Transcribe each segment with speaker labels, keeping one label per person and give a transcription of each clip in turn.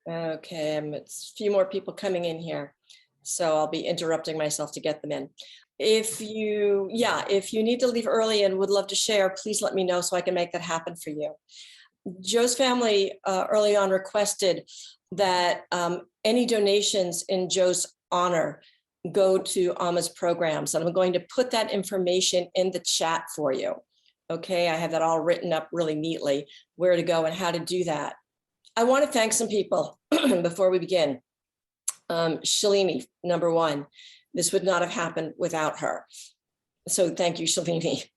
Speaker 1: Okay, it's a few more people coming in here, so I'll be interrupting myself to get them in. If you need to leave early and would love to share, please let me know so I can make that happen for you. Joe's family early on requested that any donations in Joe's honor go to Amma's programs, and I'm going to put that information in the chat for you. Okay, I have that all written up really neatly, where to go and how to do that. I want to thank some people before we begin. Shalini, number one, this would not have happened without her. So thank you, Shalini.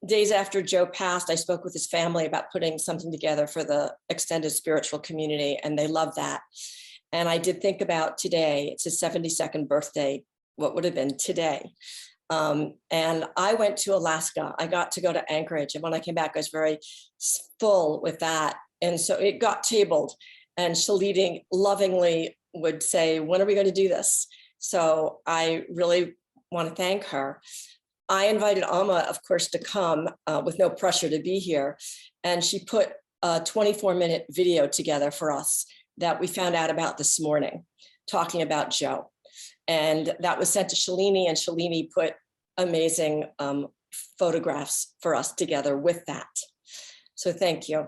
Speaker 1: Days after Joe passed, I spoke with his family about putting something together for the extended spiritual community, and they love that. And I did think about today, it's his 72nd birthday, what would have been today. And I went to Alaska. I got to go to Anchorage. And when I came back, I was very full with that. And so it got tabled, and Shalini lovingly would say, when are we going to do this? So I really want to thank her. I invited Amma, of course, to come with no pressure to be here. And she put a 24-minute video together for us that we found out about this morning, talking about Joe. And that was sent to Shalini, and Shalini put amazing photographs for us together with that. So thank you.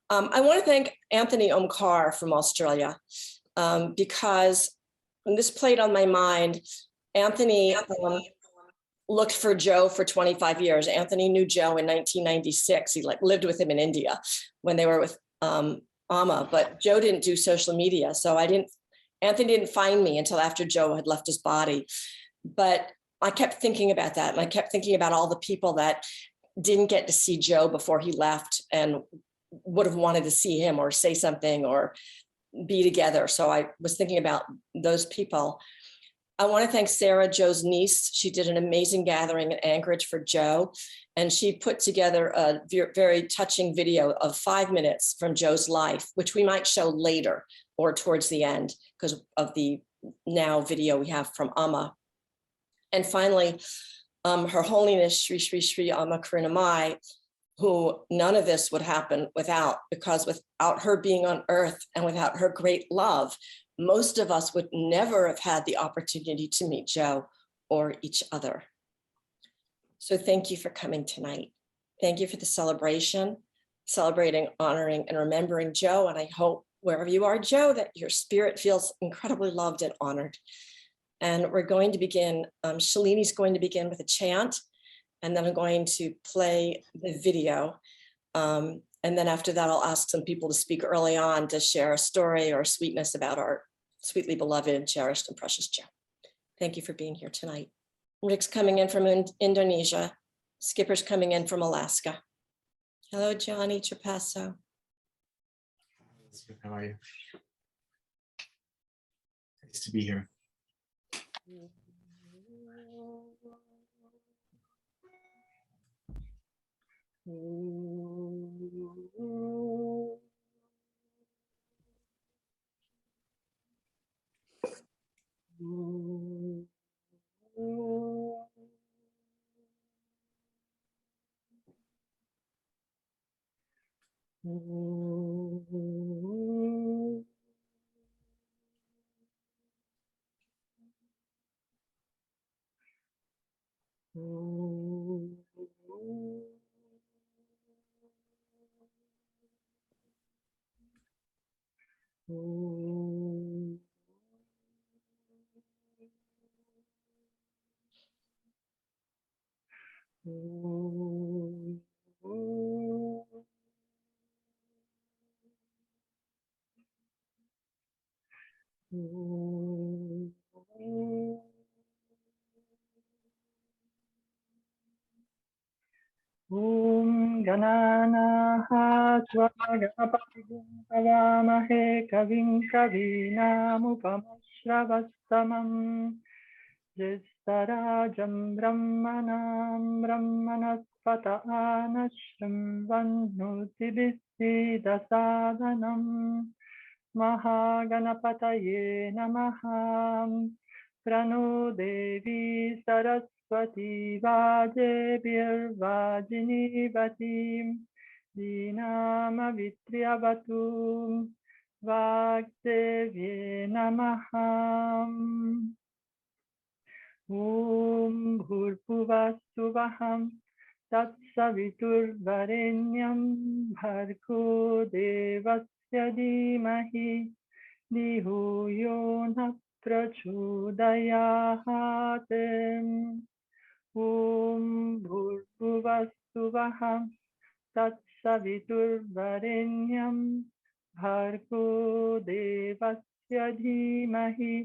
Speaker 1: I want to thank Anthony-Omkar from Australia because when this played on my mind, Anthony looked for Joe for 25 years. Anthony knew Joe in 1996. He lived with him in India when they were with Amma, but Joe didn't do social media. So Anthony didn't find me until after Joe had left his body. But I kept thinking about that. And I kept thinking about all the people that didn't get to see Joe before he left and would have wanted to see him or say something or be together. So I was thinking about those people. I want to thank Sarah, Joe's niece. She did an amazing gathering in Anchorage for Joe, and she put together a very touching video of 5 minutes from Joe's life, which we might show later or towards the end because of the now video we have from Amma. And finally, Her Holiness Shri Shri Shri Amma Karunamai, who none of this would happen without, because without her being on earth and without her great love, most of us would never have had the opportunity to meet Joe or each other. So thank you for coming tonight. Thank you for the celebration, celebrating, honoring, and remembering Joe. And I hope wherever you are, Joe, that your spirit feels incredibly loved and honored. And we're going to begin, Shalini's going to begin with a chant, and then I'm going to play the video. And then after that, I'll ask some people to speak early on to share a story or sweetness about our sweetly beloved, cherished, and precious Joe. Thank you for being here tonight. Rick's coming in from Indonesia. Skipper's coming in from Alaska. Hello, Johnny Trapasso.
Speaker 2: How are you? Nice to be here.
Speaker 3: Gananaha Swagapatigun Kavamahe Kavin Kavinamupamashravastamam Jistarajam Brahmanam Brahmanaspata Anashram Vannuti Dasadanam Mahaganapataye Namaham Prano Devi Saraswati Vajebhir Vajini Vatim Dinama Vitriavatum Vagdevye Namaha. Om Bhurbhuvasuvaham Tatsaviturvarenyam Bhargo Devasya Dhimahi Dhiyo Yona Prachodayate. Om Bhurbhuvasuvaham Tatsaviturvarenyam Bhargo Devasya Dhimahi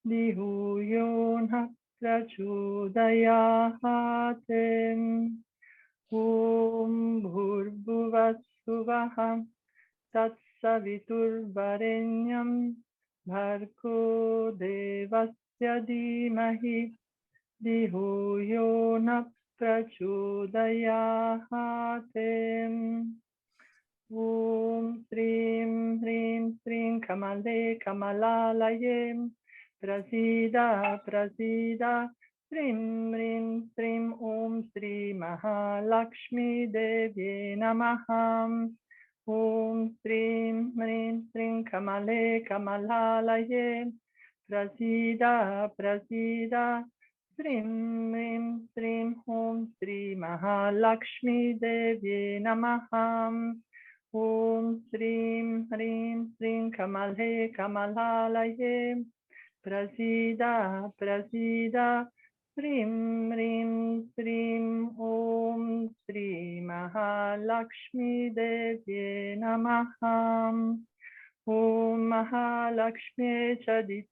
Speaker 3: Dhiyo Yona Prachodayate. Om Bhurbhuvasuvaham Tatsaviturvarenyam Bhargo Devasya Dhimahi Dhiyo Yona Prachodayate. Om Shrim Hrim Shrim Kamale Kamalalaye Prasida Prasida Shrim Hrim Shrim Om Shri Mahalakshmi Devye Namaha. Om Shrim Hrim Shrim Kamale Kamalalaye Prasida Prasida Shrim Hrim Shrim Om Shri Mahalakshmi Devye Namaha. Om Shrim Hrim Shrim Kamale Kamalalaye Prasida Prasida Shrim Hrim Shrim Om Shri Mahalakshmi Devye Namaha. Om Mahalakshmi Chadit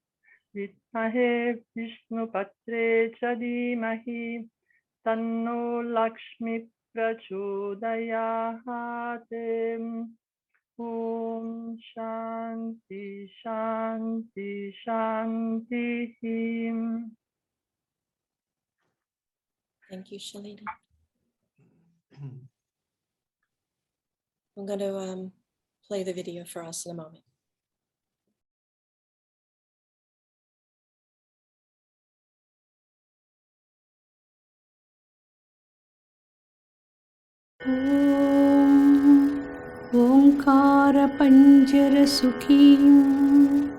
Speaker 3: Vitmahe Vishnu Patre Chadimahi Tanno Lakshmi Prachodayate. Om Shanti Shanti Shanti.
Speaker 1: Thank you, Shalini. I'm going to play the video for us in a moment.
Speaker 2: Omkara Panjara Sukhim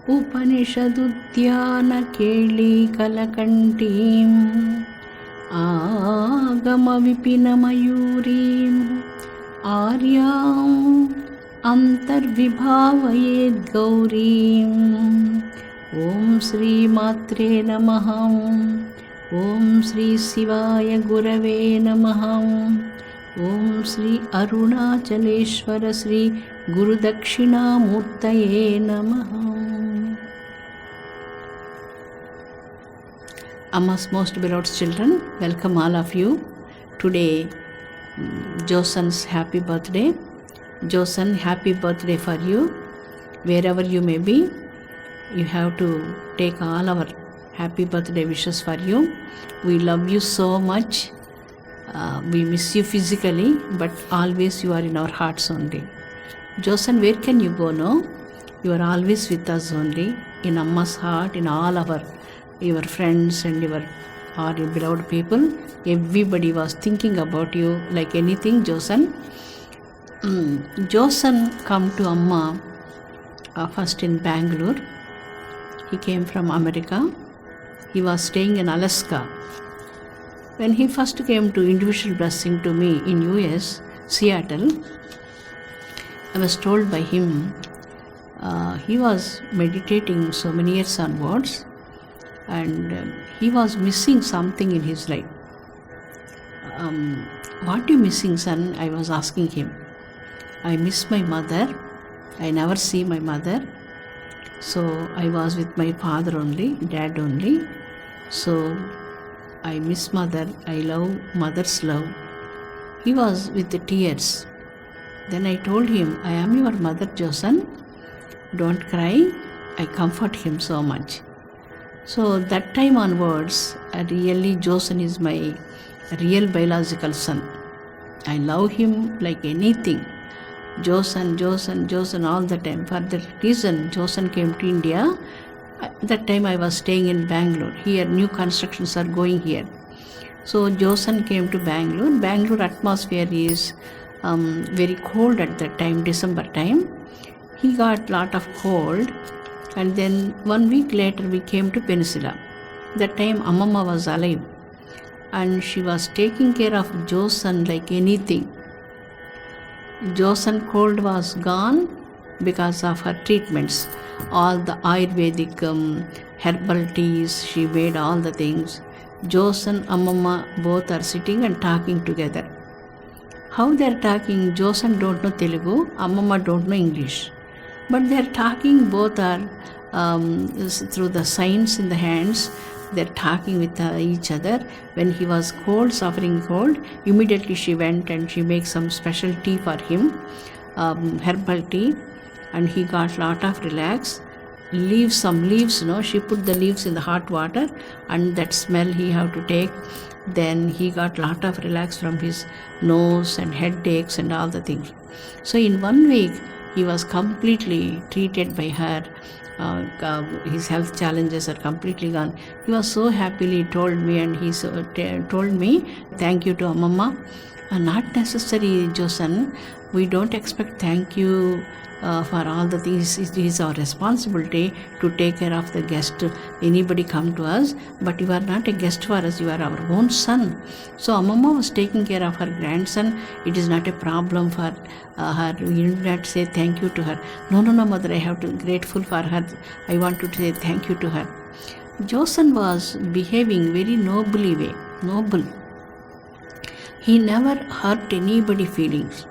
Speaker 2: Upanishadudhyana Keli Kalakantim Agama Vipina Mayurim Aryam Antarvibhavayed Gaurim. Om Sri Matre Namaham. Om Sri Sivaya Gurave Namaham. Om Sri Arunachaleshwara Sri Guru Dakshina Murtaye Namaha. Amma's most beloved children, welcome all of you. Today, Josan's happy birthday. Josan, happy birthday for you. Wherever you may be, you have to take all our happy birthday wishes for you. We love you so much. We miss you physically, but always you are in our hearts only. Josan, where can you go now? You are always with us only, in Amma's heart, in all your friends and all your beloved people. Everybody was thinking about you like anything, Josan. Josan come to Amma first in Bangalore. He came from America. He was staying in Alaska. When he first came to individual blessing to me in US, Seattle, I was told by him, he was meditating so many years onwards, and he was missing something in his life. What are you missing, son? I was asking him. I miss my mother. I never see my mother. So I was with my father only, dad only. So I miss mother. I love mother's love. He was with the tears. Then I told him, I am your mother, Josan. Don't cry. I comfort him so much. So that time onwards, really Josan is my real biological son. I love him like anything. Josan all the time. For that reason, Josan came to India. That time I was staying in Bangalore. Here, new constructions are going here. So Josan came to Bangalore. Bangalore atmosphere is very cold at that time, December time. He got lot of cold, and then 1 week later we came to Peninsula. That time Amma was alive, and she was taking care of Josan like anything. Josan cold was gone because of her treatments. All the Ayurvedic herbal teas, she made all the things. Josan and Amma both are sitting and talking together. How they are talking, Josan don't know Telugu, Amma don't know English. But they are talking, both are through the signs in the hands. They are talking with each other. When he was cold, suffering cold, immediately she went and she makes some special tea for him, herbal tea, and he got lot of relax. Some leaves, she put the leaves in the hot water, and that smell he have to take. Then he got lot of relax from his nose and headaches and all the things. So in 1 week, he was completely treated by her. His health challenges are completely gone. He was so happily told me, and he told me, thank you to Amma. Not necessary, Josan. We don't expect thank you for all the things. It is our responsibility to take care of the guest. Anybody come to us, but you are not a guest for us. You are our own son. So Amma was taking care of her grandson. It is not a problem for her. You do not say thank you to her. No, mother, I have to be grateful for her. I want to say thank you to her. Josan was behaving very nobly way. Noble. He never hurt anybody's feelings.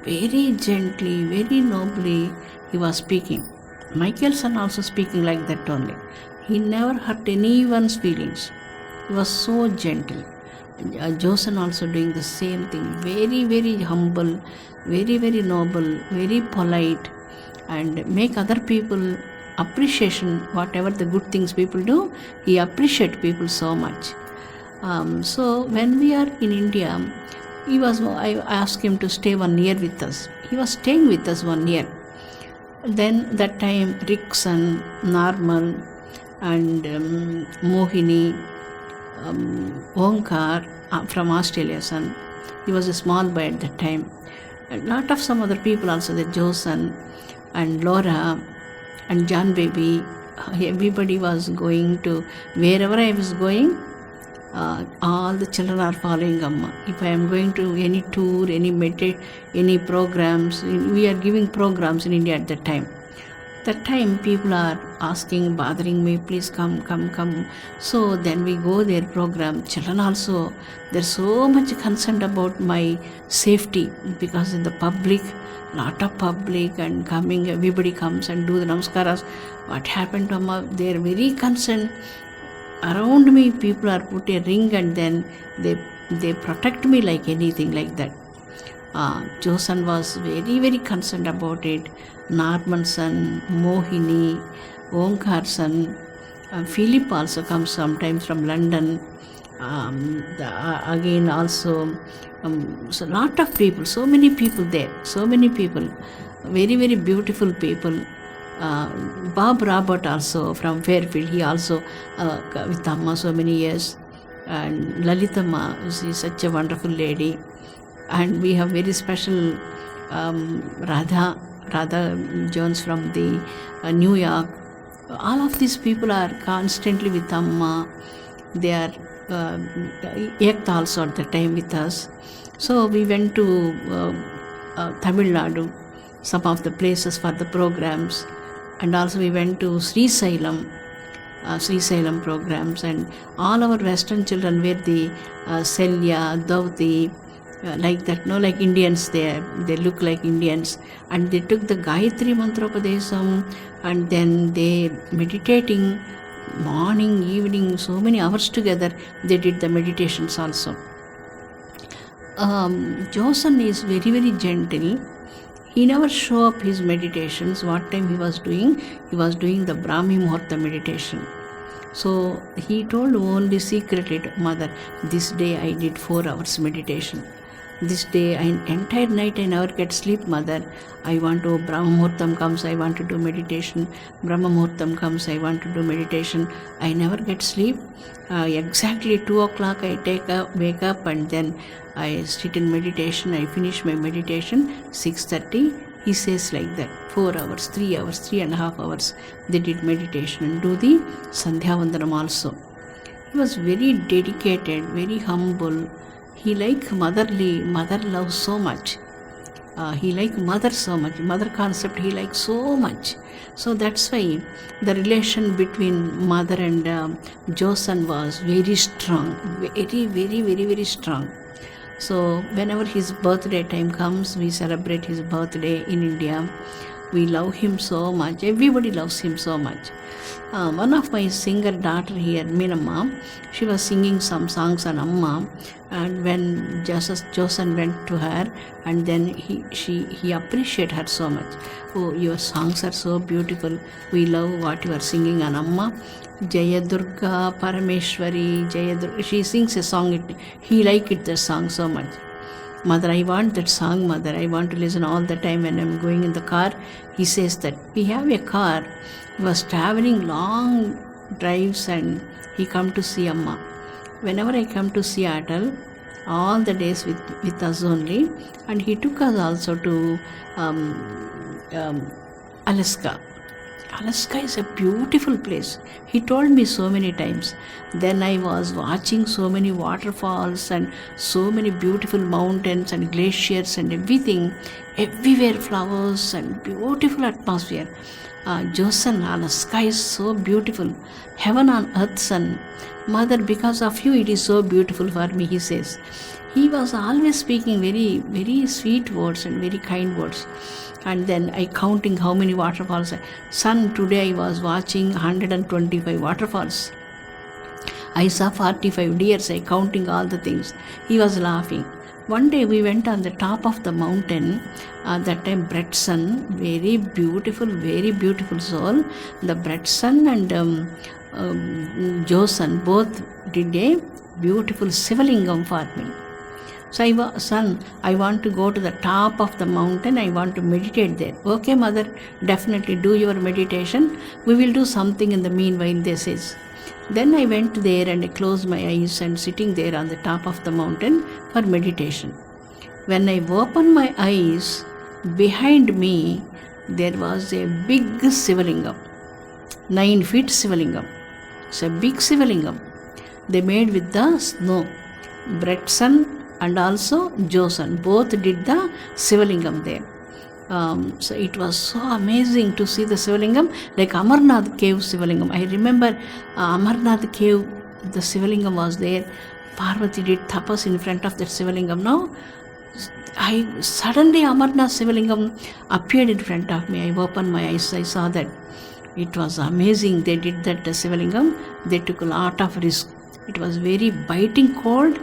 Speaker 2: Very gently, very nobly he was speaking. Michael's son also speaking like that only. He never hurt anyone's feelings. He was so gentle. Josan also doing the same thing. Very, very humble, very, very noble, very polite, and make other people appreciation. Whatever the good things people do, he appreciate people so much. So when we are in India, I asked him to stay 1 year with us. He was staying with us 1 year. Then that time Rickson, Norman, and Mohini, Omkara from Australia, son. He was a small boy at that time. A lot of some other people also, the Josan and Laura and John baby. Everybody was going to wherever I was going. All the children are following Amma. If I am going to any tour, any programs, we are giving programs in India at that time. That time people are asking, bothering me, please come. So then we go their program. Children also, they're so much concerned about my safety, because in the public, lot of public and coming, everybody comes and do the namaskaras. What happened to Amma? They're very concerned. Around me, people are put a ring, and then they protect me like anything like that. Josan was very, very concerned about it. Norman's son, Mohini, Omkar's son, Philip also comes sometimes from London. Again also, so lot of people, so many people there, very, very beautiful people. Bob Robert also from Fairfield, he also with Amma so many years, and Lalitama, she is such a wonderful lady, and we have very special Radha Jones from the New York. All of these people are constantly with Amma. They are Ekta also at the time with us. So we went to Tamil Nadu, some of the places for the programs. And also we went to Sri Salem programs, and all our Western children wear the Selya, Dhauti, like that, like Indians they look like Indians, and they took the Gayatri Mantropadesam, and then they meditating morning, evening, so many hours together, they did the meditations also. Josan is very, very gentle. He never show up his meditations. What time he was doing the Brahmi Muhurta meditation. So he told only secretly to mother, this day I did 4 hours meditation. This day, entire night I never get sleep, mother. I want to, Brahma Muhurtam comes, I want to do meditation. Brahma Muhurtam comes, I want to do meditation. I never get sleep. Exactly 2 o'clock I wake up, and then I sit in meditation. I finish my meditation. 6:30 He says like that, 4 hours, 3 hours, 3.5 hours, they did meditation and do the Sandhya Vandanam also. He was very dedicated, very humble. He liked mother love so much. He liked mother so much. Mother concept he liked so much. So that's why the relation between mother and Josan was very strong. Very, very, very, very strong. So whenever his birthday time comes, we celebrate his birthday in India. We love him so much. Everybody loves him so much. One of my singer daughter here, Meenamma, she was singing some songs on Amma, and when Josan went to her, and then he appreciated her so much. Oh, your songs are so beautiful. We love what you are singing on Amma. Jaya Durga Parameshwari, Jaya Durga. She sings a song. He liked the song so much. Mother, I want that song, Mother. I want to listen all the time when I'm going in the car. He says that we have a car. He was traveling long drives and he come to see Amma. Whenever I come to Seattle, all the days with us only, and he took us also to Alaska. Alaska is a beautiful place. He told me so many times. Then I was watching so many waterfalls and so many beautiful mountains and glaciers and everything. Everywhere flowers and beautiful atmosphere. Josan, Alaska is so beautiful. Heaven on earth, son. Mother, because of you it is so beautiful for me, he says. He was always speaking very, very sweet words and very kind words. And then I counting how many waterfalls. Son, today I was watching 125 waterfalls. I saw 45 deers. I counting all the things. He was laughing. One day we went on the top of the mountain. That time bread sun, very beautiful soul. The bread sun and Josan both did a beautiful Sivalingam for me. So son, I want to go to the top of the mountain. I want to meditate there. Okay, mother, definitely do your meditation. We will do something in the meanwhile, they says. Then I went there and I closed my eyes and sitting there on the top of the mountain for meditation. When I opened my eyes, behind me there was a big Sivalingam, 9 feet Sivalingam. It's a big Sivalingam. They made with the snow. Bretson and also Josan both did the Sivalingam there. So it was so amazing to see the Sivalingam, like Amarnath cave Sivalingam. I remember Amarnath cave, the Sivalingam was there. Parvati did tapas in front of that Sivalingam. Now, suddenly Amarnath Sivalingam appeared in front of me. I opened my eyes, I saw that. It was amazing. They did that Sivalingam. They took a lot of risk. It was very biting cold.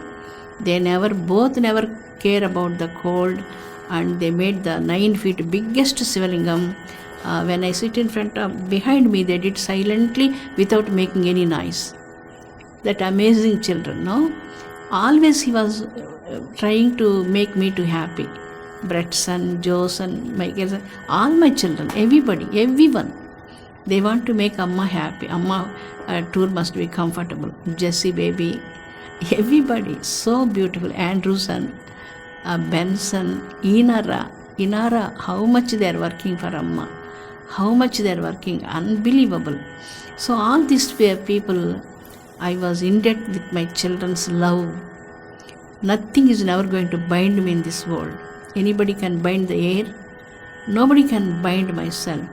Speaker 2: They both never care about the cold, and they made the 9 feet biggest Sivalingam. When I sit in front of, behind me, they did silently without making any noise. That amazing children, no? Always he was trying to make me too happy. Bretson, Josan, Michael, all my children, everybody, everyone. They want to make Amma happy. Amma tour must be comfortable. Jessie baby, everybody, so beautiful. Andrewson, Benson, Inara, how much they are working for Amma. How much they are working, unbelievable. So all these people, I was in debt with my children's love. Nothing is never going to bind me in this world. Anybody can bind the air. Nobody can bind myself.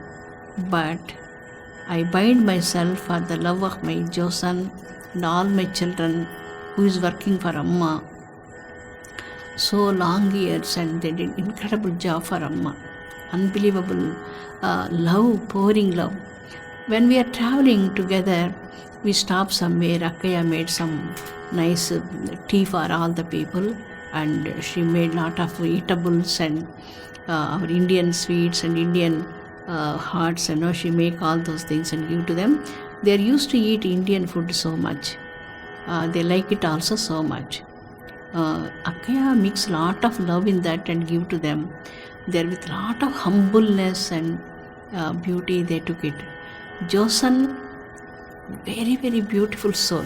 Speaker 2: But I bind myself for the love of my Josan and all my children who is working for Amma. So long years, and they did incredible job for Amma. Unbelievable love, pouring love. When we are traveling together, we stop somewhere. Keya made some nice tea for all the people, and she made lot of eatables and our Indian sweets and Indian hearts, she make all those things and give to them. They are used to eat Indian food so much. They like it also so much. Keya mix lot of love in that and give to them. There with lot of humbleness and beauty they took it. Josan, very, very beautiful soul.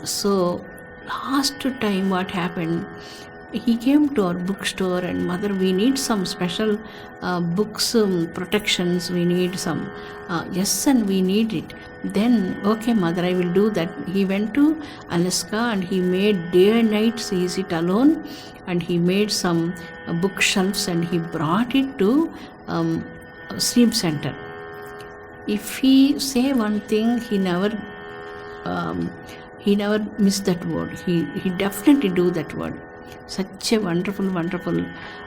Speaker 2: So last time what happened, he came to our bookstore and, mother, we need some special books, protections, we need some. Yes, son, we need it. Then, okay, mother, I will do that. He went to Alaska and he made day and night, he sit alone, and he made some bookshelves and he brought it to Stream Center. If he say one thing, he never missed that word. He definitely do that word. Such a wonderful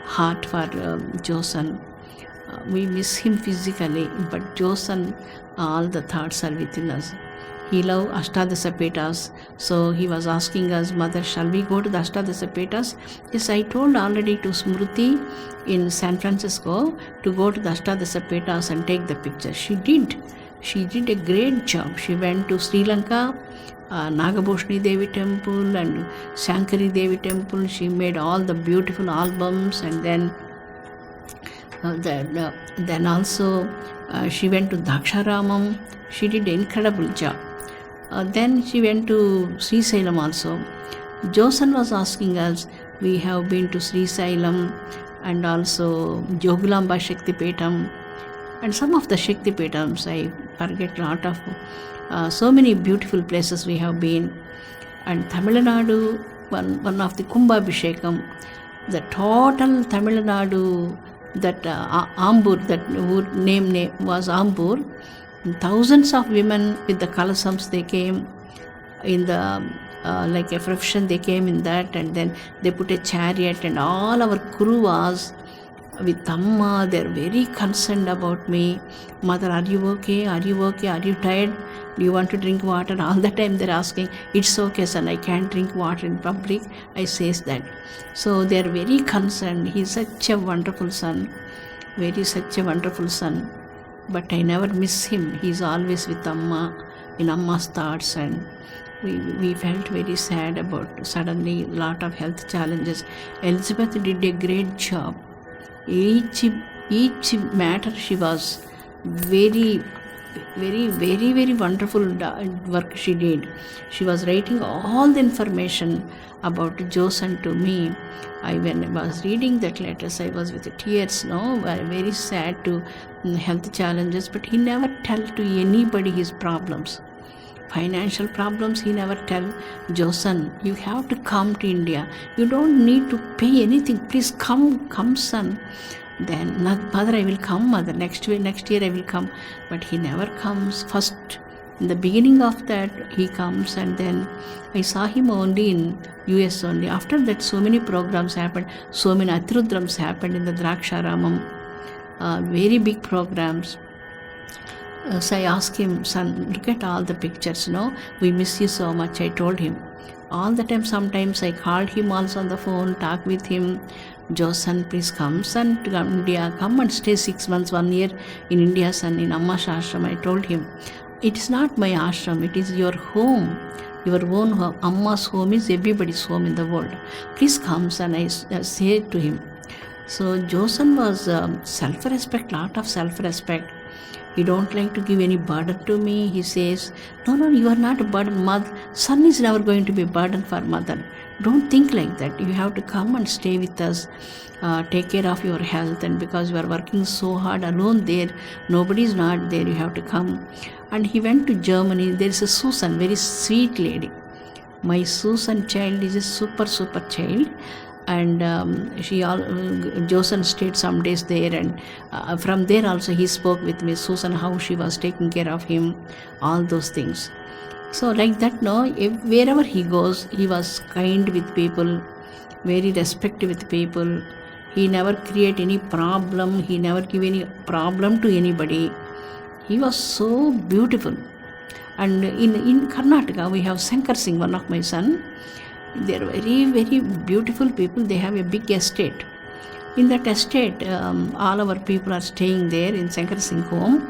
Speaker 2: heart for Josan. We miss him physically, but Josan, all the thoughts are within us. He loved Ashtadasa Petas, so he was asking us, mother, shall we go to the Ashtadasa Petas? Yes, I told already to Smriti in San Francisco to go to the Ashtadasa Petas and take the picture. She did. She did a great job. She went to Sri Lanka, Nagabhoshni Devi temple and Shankari Devi temple. She made all the beautiful albums, and then also she went to Daksharamam. She did an incredible job. Then she went to Sri Sailam also. Josan was asking us, we have been to Sri Sailam and also Jogulamba Shakti Petam and some of the Shakti Petams. I forget a lot of, so many beautiful places we have been. And Tamil Nadu, one of the Kumbhabhishekam, the total Tamil Nadu, that Ambur, that name was Ambur. Thousands of women with the kalasams, they came in the like a profession, they came in that, and then they put a chariot, and all our crew was with Amma. They're very concerned about me. Mother, are you okay? Are you okay? Are you tired? Do you want to drink water? All the time they're asking. It's okay, son, I can't drink water in public. I says that. So they're very concerned. He's such a wonderful son. Such a wonderful son. But I never miss him. He's always with Amma, in Amma's thoughts, and we felt very sad about suddenly lot of health challenges. Elizabeth did a great job. Each matter she was very wonderful work she did. She was writing all the information about Josan to me. When I was reading that letters, I was with tears, very sad to health challenges, but he never tell to anybody his problems. Financial problems, he never tell. Josan, you have to come to India. You don't need to pay anything. Please come, son. Then, mother, I will come, mother. Next year I will come. But he never comes. First, in the beginning of that, he comes, and then I saw him only in US only. After that, so many programs happened. So many Atirudrams happened in the Draksharamam. Very big programs. So I asked him, son, look at all the pictures, we miss you so much. I told him. All the time, sometimes I called him also on the phone, talk with him. Josan, please come, son, to India. Come and stay 6 months, 1 year in India, son, in Amma's ashram. I told him, it is not my ashram, it is your home. Your own home. Amma's home is everybody's home in the world. Please come, son, I said to him. So Josan was self-respect, lot of self-respect. He don't like to give any burden to me. He says, no, you are not a burden. Son is never going to be a burden for mother. Don't think like that. You have to come and stay with us. Take care of your health. And because you are working so hard alone there, nobody is not there. You have to come. And he went to Germany. There is a Susan, very sweet lady. My Susan child is a super child. And Josan stayed some days there, and from there also he spoke with me, Susan, how she was taking care of him, all those things. So like that, wherever he goes, he was kind with people, very respectful with people. He never create any problem. He never give any problem to anybody. He was so beautiful. And in Karnataka, we have Shankar Singh, one of my son. They are very beautiful people. They have a big estate. In that estate, all our people are staying there in Shankar Singh home,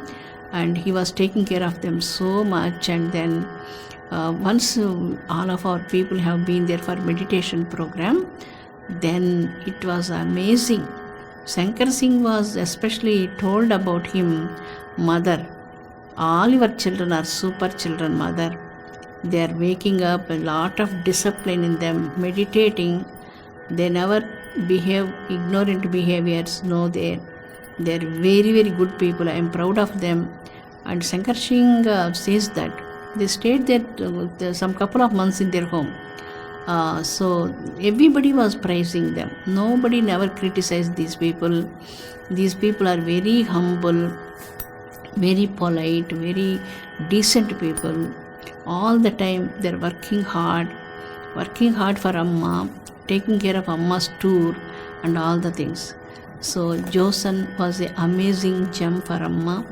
Speaker 2: and he was taking care of them so much. And then once all of our people have been there for meditation program, then it was amazing. Shankar Singh was especially told about him, mother, all your children are super children, mother. They are waking up, a lot of discipline in them, meditating, They never behave ignorant behaviors. No, they're very, very good people. I am proud of them. And Shankar Singh says that they stayed there some couple of months in their home. So everybody was praising them. Nobody never criticized these people. These people are very humble, very polite, very decent people. All the time they're working hard for Amma, taking care of Amma's tour and all the things. So Josan was an amazing gem for Amma.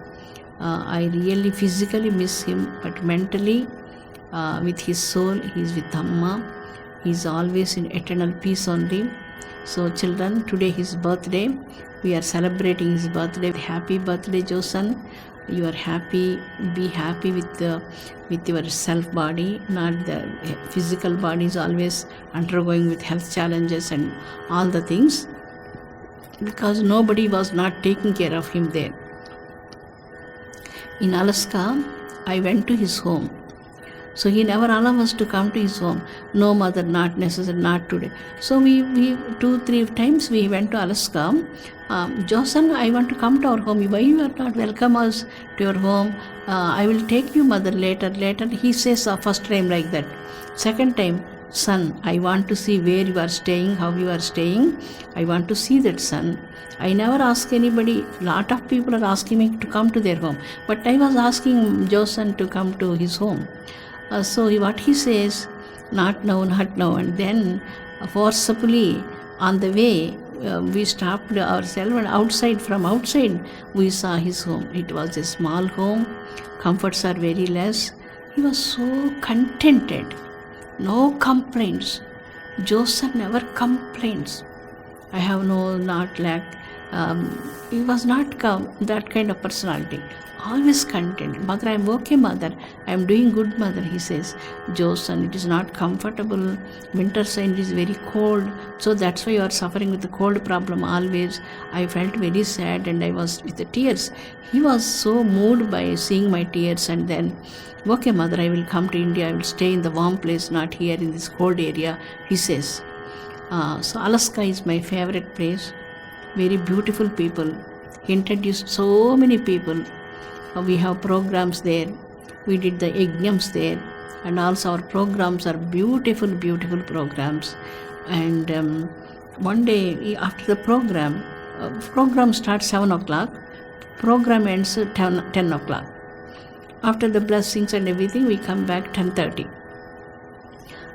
Speaker 2: I really physically miss him, but mentally, with his soul, he's with Amma. He's always in eternal peace only. So children, today his birthday. We are celebrating his birthday. Happy birthday, Josan. You are happy. Be happy with your self body. Not the physical body is always undergoing with health challenges and all the things, because nobody was not taking care of him there. In Alaska, I went to his home. So he never allowed us to come to his home. No, mother, not necessary, not today. So we 2-3 times we went to Alaska. Josan, I want to come to our home. Why you are not welcome us to your home? I will take you, mother, later. He says first time like that. Second time, son, I want to see where you are staying, how you are staying. I want to see that, son. I never ask anybody. Lot of people are asking me to come to their home. But I was asking Josan to come to his home. So what he says, not now. And then forcibly on the way, we stopped ourselves, and from outside we saw his home. It was a small home. Comforts are very less. He was so contented. No complaints. Joseph never complains. I have not lack. He was not that kind of personality. Always content. Mother, I am okay, mother. I am doing good, mother, he says. Joseph, it is not comfortable. Winter side is very cold. So that's why you are suffering with the cold problem always. I felt very sad and I was with the tears. He was so moved by seeing my tears, and then, okay, mother, I will come to India. I will stay in the warm place, not here in this cold area, he says. So Alaska is my favorite place. Very beautiful people. He introduced so many people. We have programs there. We did the yajnams there, and also our programs are beautiful programs. And one day after the program starts 7 o'clock, program ends 10 o'clock. After the blessings and everything, we come back 10:30.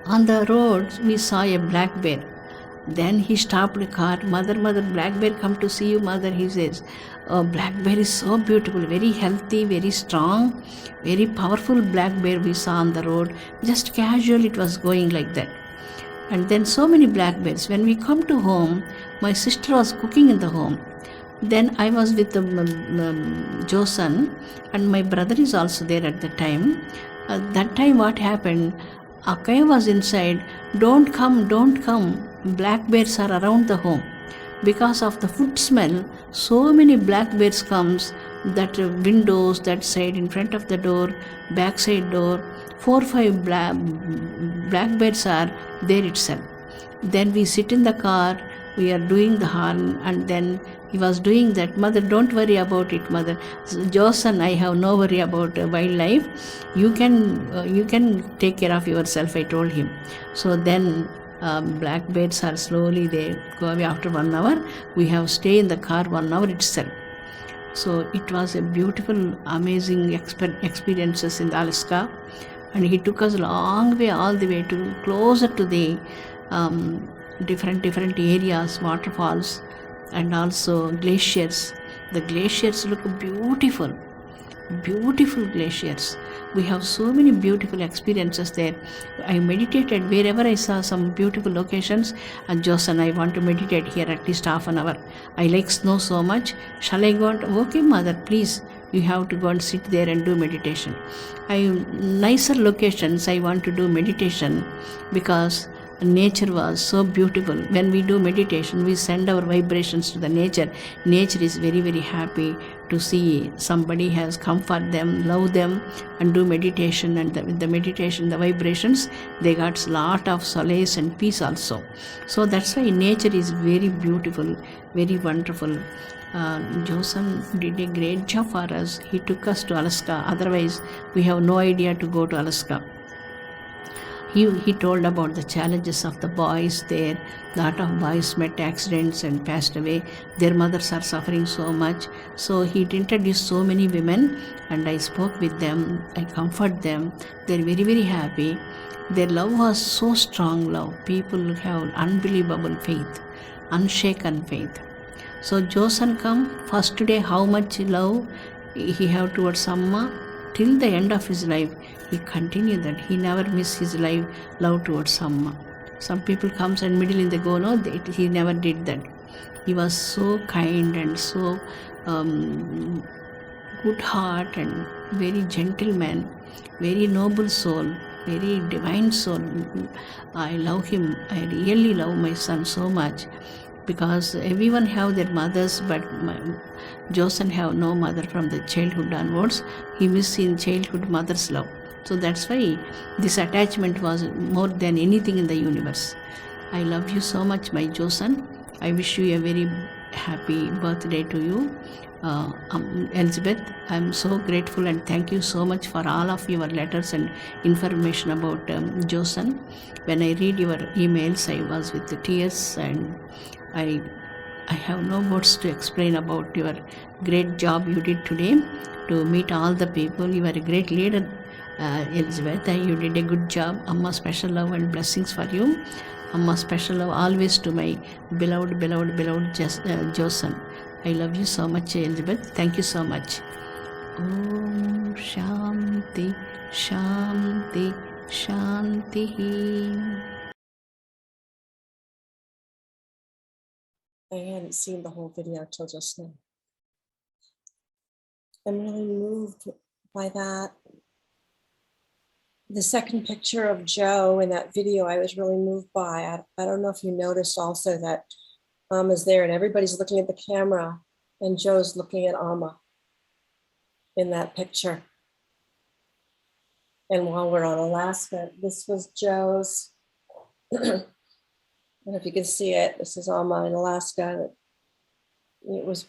Speaker 2: On the road, we saw a black bear. Then he stopped the car. Mother, black bear come to see you, mother, he says. Black bear is so beautiful, very healthy, very strong, very powerful black bear we saw on the road. Just casual it was going like that. And then so many black bears. When we come to home, my sister was cooking in the home. Then I was with Josan, and my brother is also there at the time. That time what happened, Keya was inside. Don't come. Black bears are around the home. Because of the food smell, so many black bears comes, that windows, that side, in front of the door, back side door, 4-5 black bears are there itself. Then we sit in the car, we are doing the horn, and then he was doing that. Mother, don't worry about it, mother. Josan, I have no worry about wildlife. You can take care of yourself, I told him. So then black bears are slowly, they go away after 1 hour. We have stayed in the car 1 hour itself. So it was a beautiful, amazing experiences in Alaska. And he took us long way, all the way to closer to the different areas, waterfalls, and also glaciers. The glaciers look beautiful glaciers. We have so many beautiful experiences there. I meditated wherever I saw some beautiful locations. And Josan, I want to meditate here at least half an hour. I like snow so much. Shall I go on? Okay, mother, please. You have to go and sit there and do meditation. Nicer locations I want to do meditation, because Nature was so beautiful. When we do meditation, we send our vibrations to the nature. Nature is very, very happy to see somebody has come for them, love them, and do meditation. And with the meditation, the vibrations, they got a lot of solace and peace also. So that's why nature is very beautiful, very wonderful. Josan did a great job for us. He took us to Alaska. Otherwise, we have no idea to go to Alaska. He told about the challenges of the boys there. A lot of boys met accidents and passed away. Their mothers are suffering so much. So he introduced so many women, and I spoke with them. I comfort them. They're very, very happy. Their love was so strong love. People have unbelievable faith, unshaken faith. So Josan come first day, how much love he have towards Amma. Till the end of his life, he continued that. He never missed his love towards Amma. Some people comes and middle in the go, no, he never did that. He was so kind and so good heart and very gentleman, very noble soul, very divine soul. I love him. I really love my son so much, because everyone have their mothers, but Josan have no mother from the childhood onwards. He missed in childhood mother's love. So that's why this attachment was more than anything in the universe. I love you so much, my Josan. I wish you a very happy birthday to you. Elizabeth, I'm so grateful and thank you so much for all of your letters and information about Josan. When I read your emails, I was with the tears, and I have no words to explain about your great job you did today to meet all the people. You are a great leader, Elizabeth, and you did a good job. Amma, special love and blessings for you. Amma, special love always to my beloved Josan. I love you so much, Elizabeth. Thank you so much. Om Shanti, Shanti, Shanti.
Speaker 1: I hadn't seen the whole video till just now. I'm really moved by that. The second picture of Joe in that video, I was really moved by. I don't know if you noticed also that Amma's there and everybody's looking at the camera and Joe's looking at Amma in that picture. And while we're on Alaska, this was Joe's, I don't know if you can see it, this is Amma in Alaska. It was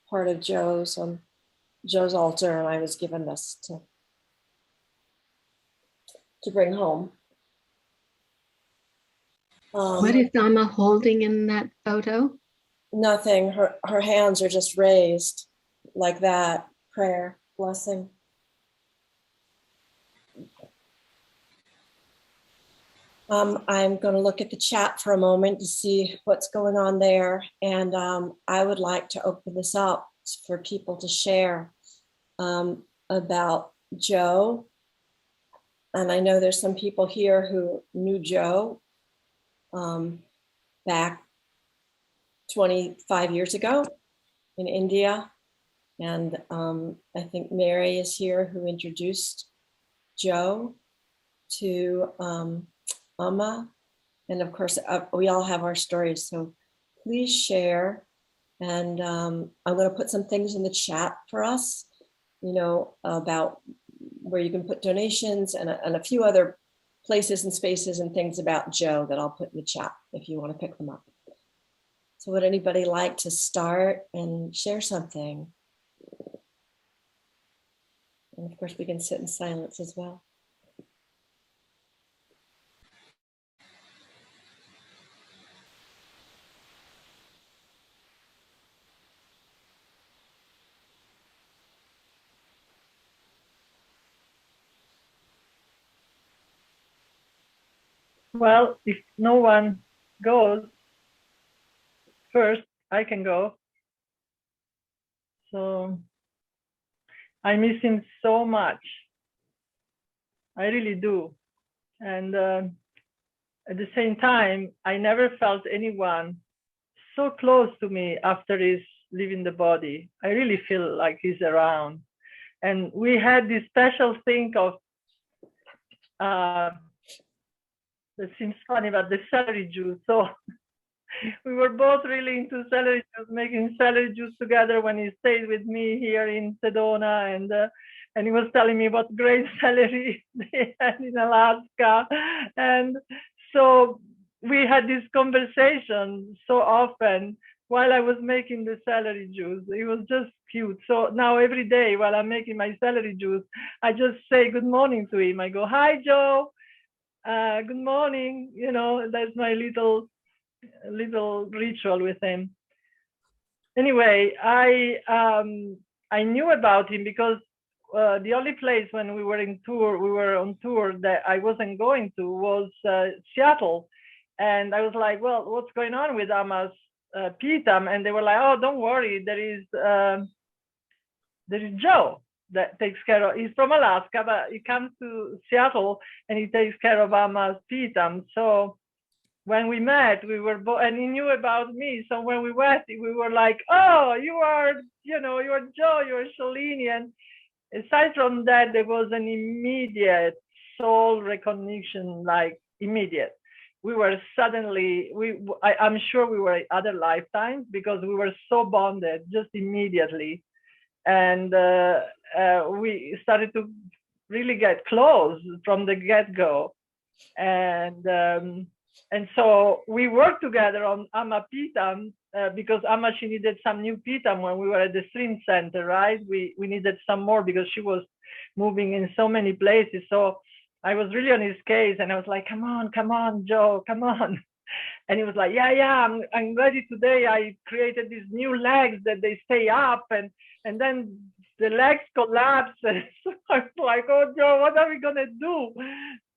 Speaker 1: part of Joe's altar, and I was given this to bring home.
Speaker 4: What is Amma holding in that photo?
Speaker 1: Nothing. Her hands are just raised like that. Prayer, blessing. I'm going to look at the chat for a moment to see what's going on there. And I would like to open this up for people to share about Joe. And I know there's some people here who knew Joe back 25 years ago in India. And I think Mary is here, who introduced Joe to Amma. And of course, we all have our stories. So please share. And I'm going to put some things in the chat for us, you know, about where you can put donations and a few other places and spaces and things about Joe that I'll put in the chat if you want to pick them up. So would anybody like to start and share something? And of course, we can sit in silence as well.
Speaker 3: Well, if no one goes first, I can go. So I miss him so much. I really do. And at the same time, I never felt anyone so close to me after he's leaving the body. I really feel like he's around. And we had this special thing of that seems funny, but the celery juice. So we were both really into celery juice, making celery juice together when he stayed with me here in Sedona, and he was telling me what great celery they had in Alaska. And so we had this conversation so often while I was making the celery juice. It was just cute. So now every day while I'm making my celery juice, I just say good morning to him. I go, "Hi, Joe. Good morning." You know, that's my little ritual with him. Anyway, I knew about him because the only place when we were on tour that I wasn't going to was Seattle. And I was like, "Well, what's going on with Amma's Pitam?" And they were like, "Oh, don't worry, there is Joe that takes care of." He's from Alaska, but he comes to Seattle and he takes care of Amma's Pitam. So when we met, we were both, and he knew about me. So when we met, we were like, "Oh, you are Joe, you are Shalini." And aside from that, there was an immediate soul recognition, like immediate. We were suddenly, I'm sure we were other lifetimes because we were so bonded just immediately. And we started to really get close from the get-go. And so we worked together on Amma Pitam because Amma, she needed some new Pitam when we were at the Stream Center, right? We needed some more because she was moving in so many places. So I was really on his case and I was like, come on, Joe, come on. And he was like, yeah, I'm ready today. I created these new legs that they stay up and then the legs collapse. And so I was like, "Oh, Joe, what are we gonna do?"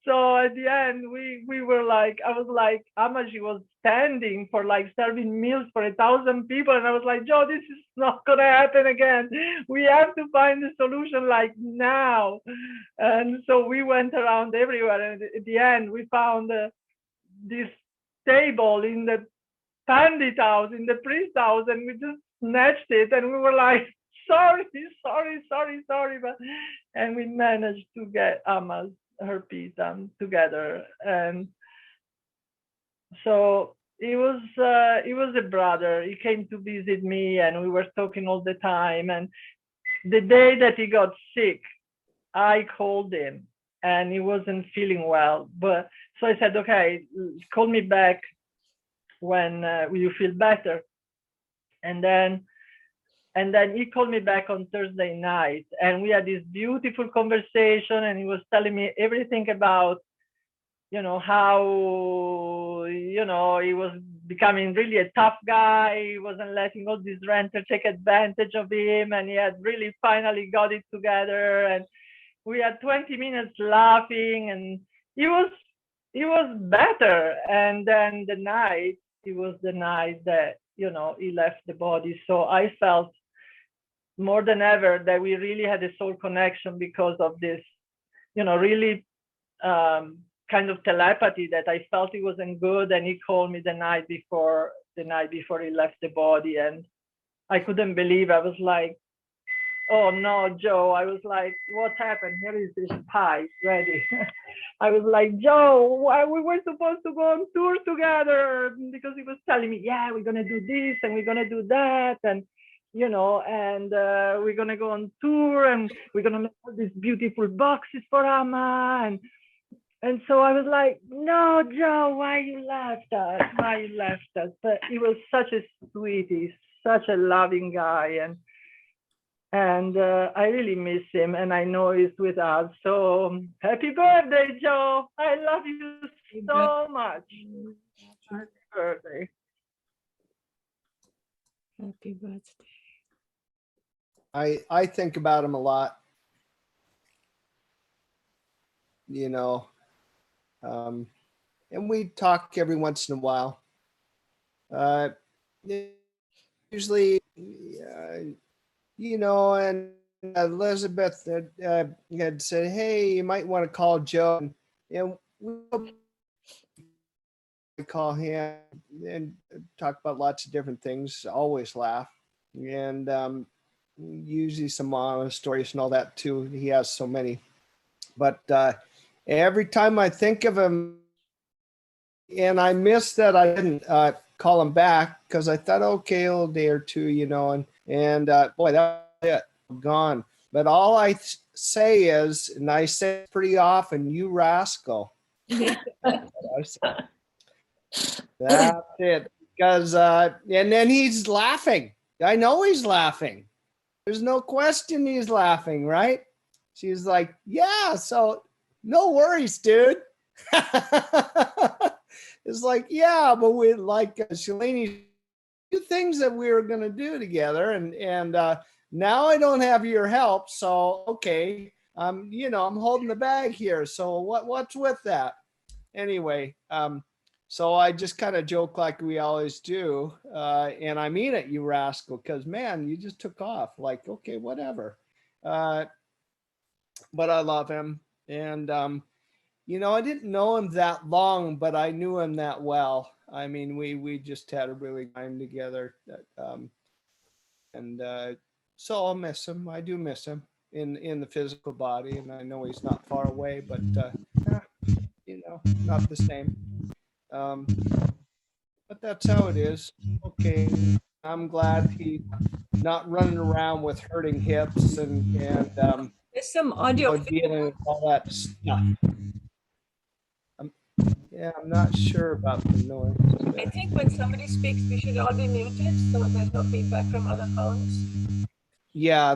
Speaker 3: So at the end, we were like, I was like, Amma, she was standing for like serving meals for 1,000 people. And I was like, "Joe, this is not going to happen again. We have to find a solution like now." And so we went around everywhere. And at the end, we found this table in the pandit house, in the priest house, and we just snatched it. And we were like, sorry. And we managed to get her Pitam together. And so he was a brother. He came to visit me and we were talking all the time. And the day that he got sick, I called him and he wasn't feeling well. But so I said, "Okay, call me back when you feel better." And then he called me back on Thursday night and we had this beautiful conversation and he was telling me everything about, how, he was becoming really a tough guy. He wasn't letting all these renters take advantage of him and he had really finally got it together. And we had 20 minutes laughing and he was better. And then it was the night that, he left the body. So I felt more than ever that we really had a soul connection because of this, really kind of telepathy that I felt he wasn't good. And he called me the night before he left the body. And I couldn't believe. I was like, "Oh no, Joe." I was like, "What happened? Here is this pie ready." I was like, "Joe, we were supposed to go on tour together," because he was telling me, "Yeah, we're going to do this and we're going to do that. And we're going to go on tour and we're going to make all these beautiful boxes for Amma." And so I was like, "No, Joe, why you left us? But he was such a sweetie, such a loving guy. And I really miss him and I know he's with us. So happy birthday, Joe. I love you so much. Happy birthday.
Speaker 2: Happy birthday.
Speaker 5: I think about him a lot, and we talk every once in a while. Usually, and Elizabeth had said, "Hey, you might want to call Joe," and we call him and talk about lots of different things. Always laugh, and usually some stories and all that too. He has so many, but every time I think of him, and I missed that I didn't call him back because I thought, okay, a day or two, and boy, that's it, gone. But all I say is, and I say it pretty often, you rascal. That's it. Because and then he's laughing. I know he's laughing. There's no question he's laughing, right? She's like, yeah, so no worries, dude. It's like, yeah, but we like Shalini, two things that we were gonna do together, and now I don't have your help, so okay, I'm holding the bag here. So what's with that? Anyway, so I just kind of joke like we always do, and I mean it, you rascal, because man, you just took off. Like, okay, whatever. But I love him, and I didn't know him that long, but I knew him that well. I mean, we just had a really good time together, and so I'll miss him. I do miss him in the physical body, and I know he's not far away, but not the same. But that's how it is. Okay, I'm glad he's not running around with hurting hips and
Speaker 6: There's some audio.
Speaker 5: dealing with all that stuff. Yeah, I'm not sure about the noise.
Speaker 6: I think when somebody speaks, we should all be muted so there's no feedback from other phones.
Speaker 5: Yeah,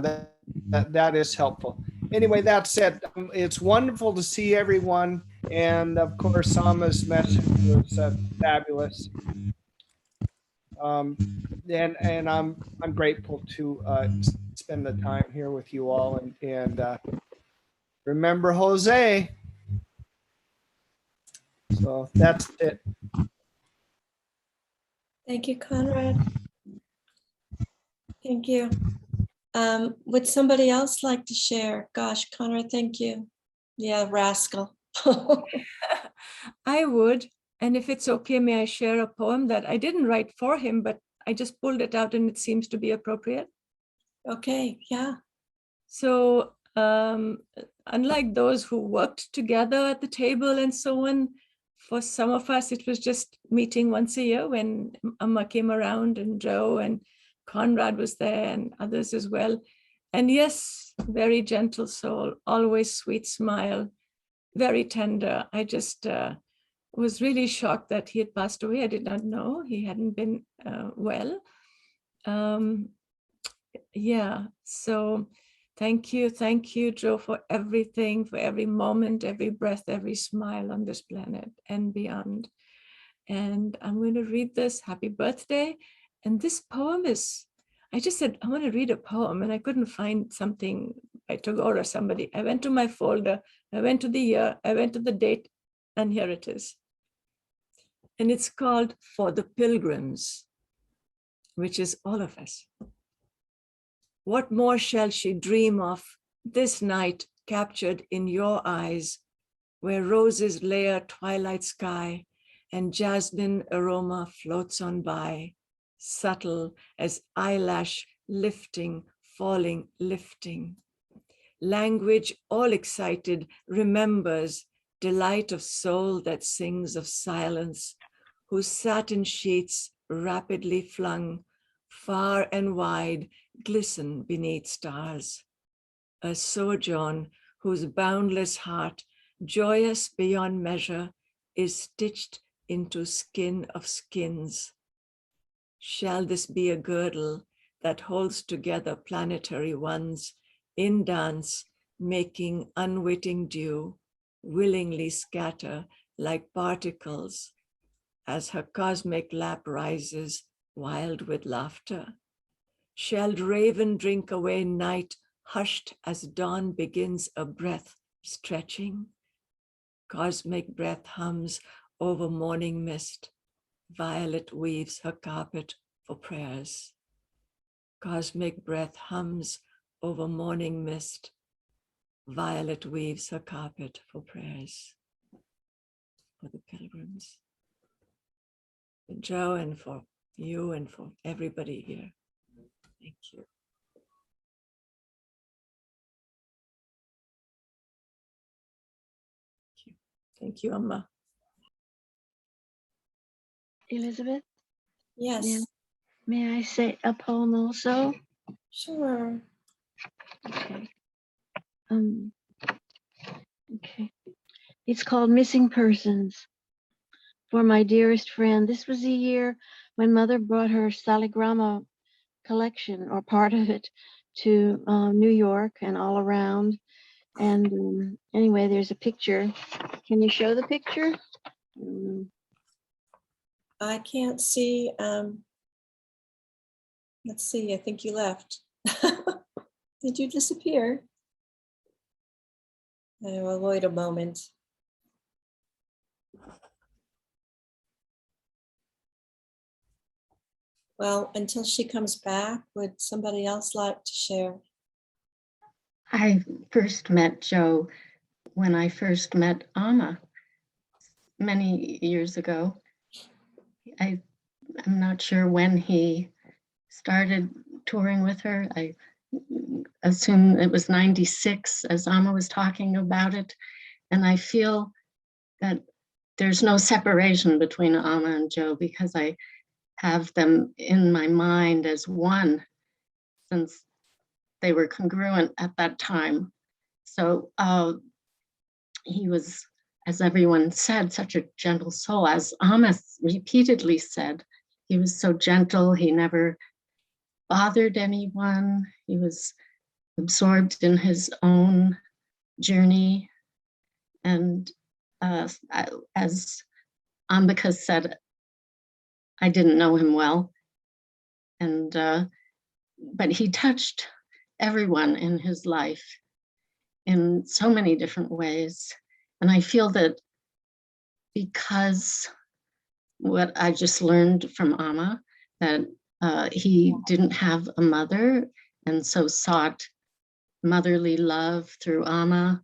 Speaker 5: that is helpful. Anyway, that's it. It's wonderful to see everyone, and of course, Amma's message was fabulous. And I'm grateful to spend the time here with you all, and remember Jose. So that's it.
Speaker 1: Thank you, Conrad. Thank you. Would somebody else like to share? Gosh, Conrad, thank you. Yeah, rascal.
Speaker 6: I would. And if it's okay, may I share a poem that I didn't write for him, but I just pulled it out and it seems to be appropriate.
Speaker 1: Okay, yeah.
Speaker 6: So unlike those who worked together at the table and so on, for some of us, it was just meeting once a year when Amma came around and Joe and Conrad was there and others as well. And yes, very gentle soul, always sweet smile, very tender. I just was really shocked that he had passed away. I did not know he hadn't been well. Yeah, so thank you, Joe, for everything, for every moment, every breath, every smile on this planet and beyond. And I'm going to read this. Happy birthday. And this poem is, I just said, I want to read a poem, and I couldn't find something by Tagore or somebody. I went to my folder, I went to the year, I went to the date, and here it is. And it's called For the Pilgrims, which is all of us. What more shall she dream of this night captured in your eyes, where roses layer twilight sky and jasmine aroma floats on by, subtle as eyelash lifting, falling, lifting. Language all excited remembers delight of soul that sings of silence, whose satin sheets rapidly flung far and wide glisten beneath stars. A sojourn whose boundless heart, joyous beyond measure, is stitched into skin of skins. Shall this be a girdle that holds together planetary ones in dance, making unwitting dew willingly scatter like particles as her cosmic lap rises wild with laughter? Shall raven drink away night, hushed as dawn begins a breath stretching? Cosmic breath hums over morning mist. Violet weaves her carpet for prayers. Cosmic breath hums over morning mist. Violet weaves her carpet for prayers. For the pilgrims. For Joe and for you and for everybody here. Thank you. Thank you, Amma.
Speaker 4: Elizabeth,
Speaker 1: Yes,
Speaker 4: may I say a poem also?
Speaker 1: sure.
Speaker 4: Okay. Okay. It's called Missing Persons. For my dearest friend, this was the year when Mother brought her Saligrama collection, or part of it, to New York and all around. And anyway, there's a picture. Can you show the picture?
Speaker 1: I can't see. Let's see. I think you left. Did you disappear? I will wait a moment. Well, until she comes back, would somebody else like to share?
Speaker 4: I first met Joe when I first met Amma many years ago. I'm not sure when he started touring with her. I assume it was 96, as Amma was talking about it. And I feel that there's no separation between Amma and Joe, because I have them in my mind as one, since they were congruent at that time. So he was, as everyone said, such a gentle soul. As Amma repeatedly said, he was so gentle. He never bothered anyone. He was absorbed in his own journey. And as Ambika said, I didn't know him well, and but he touched everyone in his life in so many different ways. And I feel that because what I just learned from Amma, that he didn't have a mother, and so sought motherly love through Amma.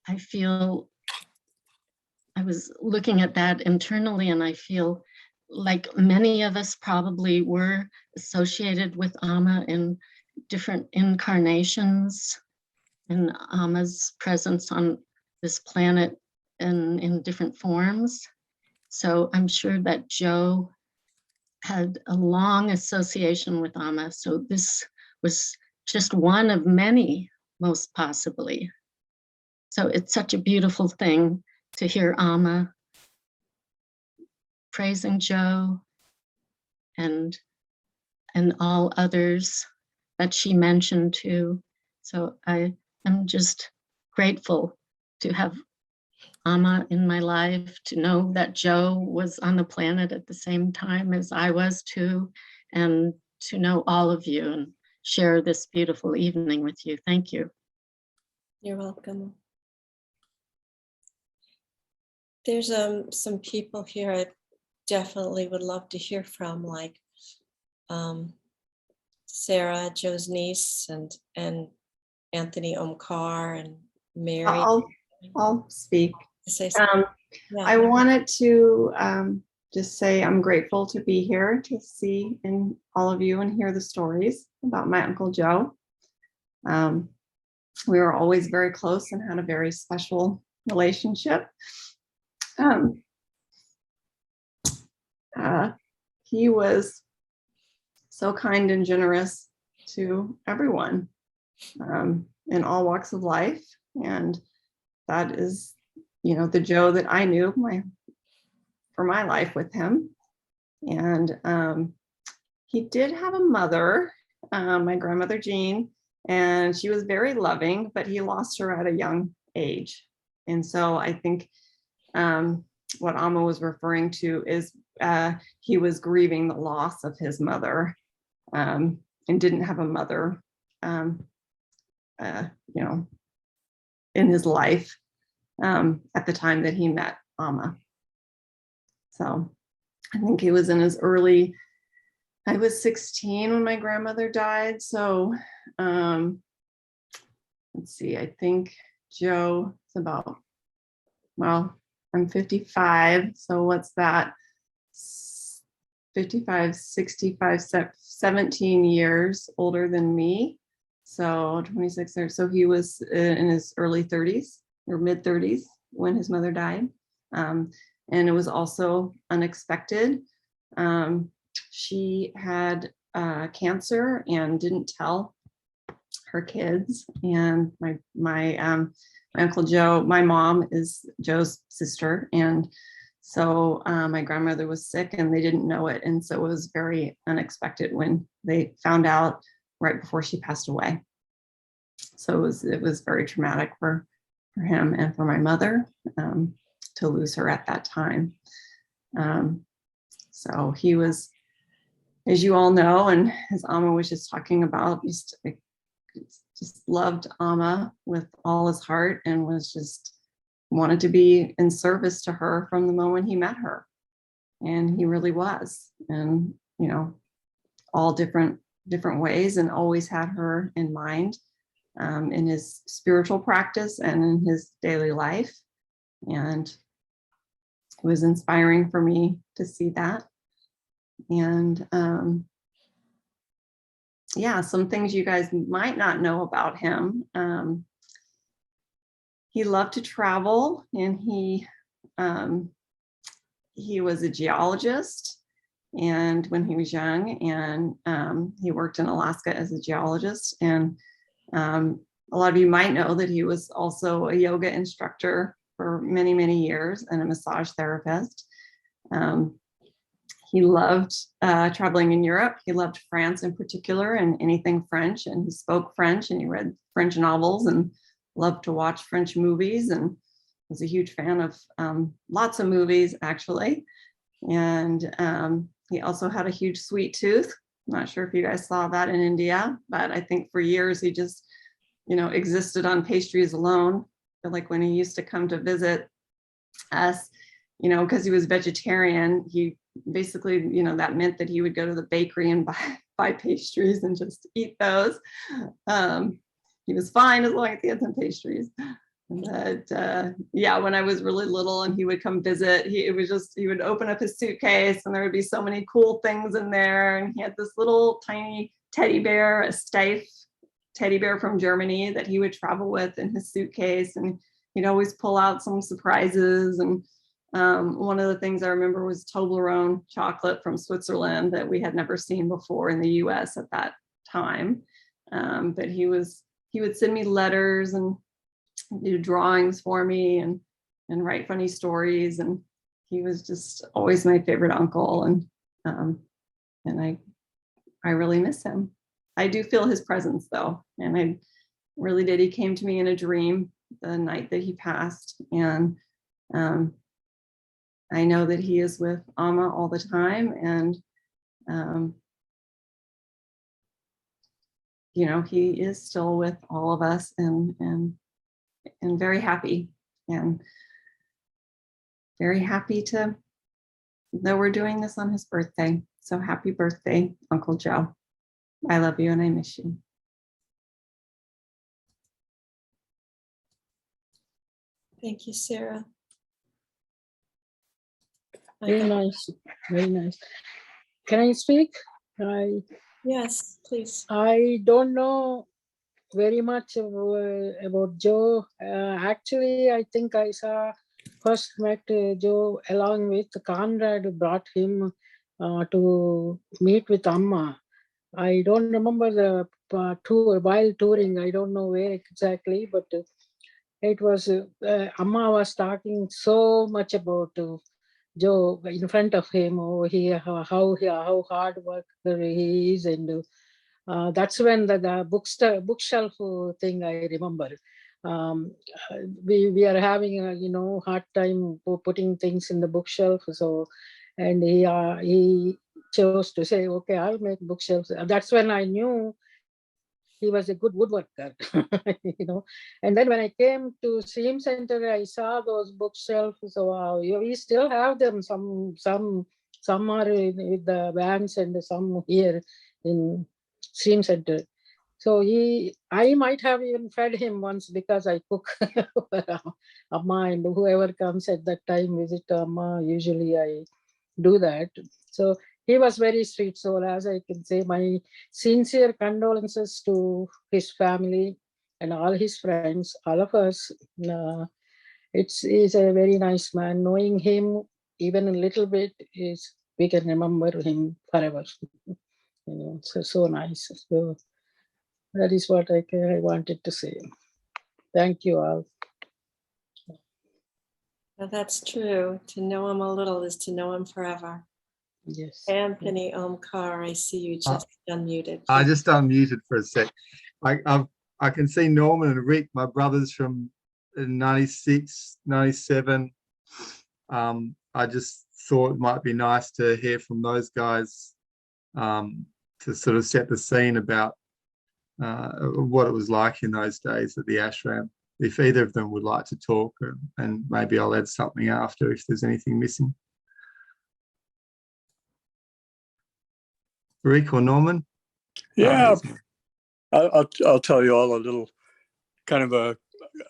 Speaker 4: I feel, I was looking at that internally, and I feel like many of us probably were associated with Amma in different incarnations, and Amma's presence on this planet in different forms. So I'm sure that Joe had a long association with Amma. So this was just one of many, most possibly. So it's such a beautiful thing to hear Amma praising Joe and all others that she mentioned too. So I am just grateful to have Amma in my life, to know that Joe was on the planet at the same time as I was too, and to know all of you and share this beautiful evening with you. Thank you.
Speaker 1: You're welcome. There's some people here I definitely would love to hear from, like Sarah, Joe's niece, and Anthony-Omkar and Mary.
Speaker 7: I'll speak.
Speaker 1: Say something. Yeah.
Speaker 7: I wanted to just say I'm grateful to be here to see and all of you and hear the stories about my Uncle Joe. We were always very close and had a very special relationship. He was so kind and generous to everyone in all walks of life. And that is, you know, the Joe that I knew for my life with him. And he did have a mother, my grandmother Jean, and she was very loving, but he lost her at a young age. And so I think what Amma was referring to is he was grieving the loss of his mother and didn't have a mother, you know, in his life at the time that he met Amma. So I think he was in his early, I was 16 when my grandmother died. So let's see, I think Joe is about, well, I'm 55. So what's that? 55, 65, 17 years older than me. So 26 years. So he was in his early 30s or mid 30s when his mother died. and it was also unexpected. She had cancer and didn't tell her kids. And my Uncle Joe, my mom is Joe's sister, and so my grandmother was sick and they didn't know it, and so it was very unexpected when they found out right before she passed away. So it was very traumatic for him and for my mother to lose her at that time. So he was, as you all know, and as Amma was just talking about, just loved Amma with all his heart and was just wanted to be in service to her from the moment he met her. And he really was, and all different ways, and always had her in mind in his spiritual practice and in his daily life. And it was inspiring for me to see that. And yeah, some things you guys might not know about him. He loved to travel, and he was a geologist, and when he was young, and he worked in Alaska as a geologist. And a lot of you might know that he was also a yoga instructor for many, many years, and a massage therapist. He loved traveling in Europe. He loved France in particular, and anything French, and he spoke French, and he read French novels and loved to watch French movies, and was a huge fan of lots of movies, actually. And he also had a huge sweet tooth. I'm not sure if you guys saw that in India, but I think for years he just, existed on pastries alone. Like when he used to come to visit us, because he was vegetarian, he basically, that meant that he would go to the bakery and buy pastries and just eat those. He was fine as long as he had some pastries. But yeah, when I was really little and he would come visit, he would open up his suitcase and there would be so many cool things in there. And he had this little tiny teddy bear, a Steiff teddy bear from Germany that he would travel with in his suitcase. And he'd always pull out some surprises. And one of the things I remember was Toblerone chocolate from Switzerland that we had never seen before in the US at that time. But he would send me letters and do drawings for me and write funny stories. And he was just always my favorite uncle. And I really miss him. I do feel his presence though. And I really did. He came to me in a dream the night that he passed. And I know that he is with Amma all the time. And he is still with all of us and very happy, and very happy that we're doing this on his birthday. So happy birthday, Uncle Joe. I love you and I miss you.
Speaker 1: Thank you, Sarah.
Speaker 8: Very nice, very nice. Can I speak?
Speaker 1: Yes, please.
Speaker 8: I don't know very much about Joe. Actually, I think I first met Joe along with Conrad, who brought him to meet with Amma. I don't remember the tour while touring. I don't know where exactly, but it was Amma was talking so much about Joe in front of him. Oh, how hard worker he is, and that's when the bookshelf thing I remember. We are having a hard time putting things in the bookshelf. So, and he chose to say, okay, I'll make bookshelves. That's when I knew he was a good woodworker, And then when I came to Stream Center, I saw those bookshelves. So wow, we still have them. Some are with the vans and some here in Stream Center. So I might have even fed him once because I cook for Amma, and whoever comes at that time visit Amma. Usually I do that. So he was very sweet soul, as I can say. My sincere condolences to his family and all his friends, all of us. He's a very nice man. Knowing him even a little bit, is we can remember him forever. So nice. So that is what I wanted to say. Thank you all.
Speaker 1: Well, that's true. To know him a little is to know him forever.
Speaker 8: Yes.
Speaker 1: Anthony-Omkar, I see you just unmuted.
Speaker 9: I just unmuted for a sec. I can see Norman and Rick, my brothers from 96, 97. I just thought it might be nice to hear from those guys to sort of set the scene about what it was like in those days at the ashram. If either of them would like to talk, and maybe I'll add something after if there's anything missing. Rick or Norman?
Speaker 10: Yeah, I'll tell you all a little kind of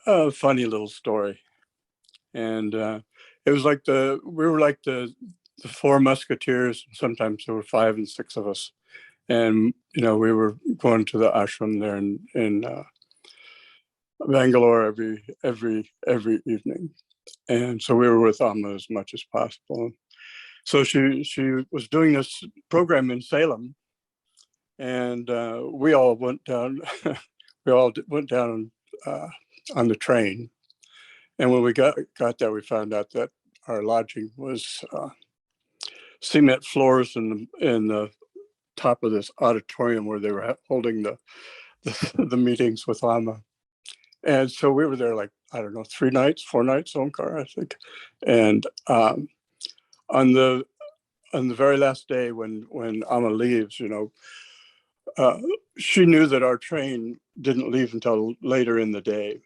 Speaker 10: a funny little story. And it was like we were like the four musketeers. Sometimes there were 5 and 6 of us. And, we were going to the ashram there in Bangalore every evening. And so we were with Amma as much as possible. So she was doing this program in Salem, and we all went down. We all went down on the train, and when we got there, we found out that our lodging was cement floors in the top of this auditorium where they were holding the meetings with Amma. And so we were there like, I don't know, 3 nights, 4 nights, Omkara, I think. And on the very last day when Amma leaves, she knew that our train didn't leave until later in the day.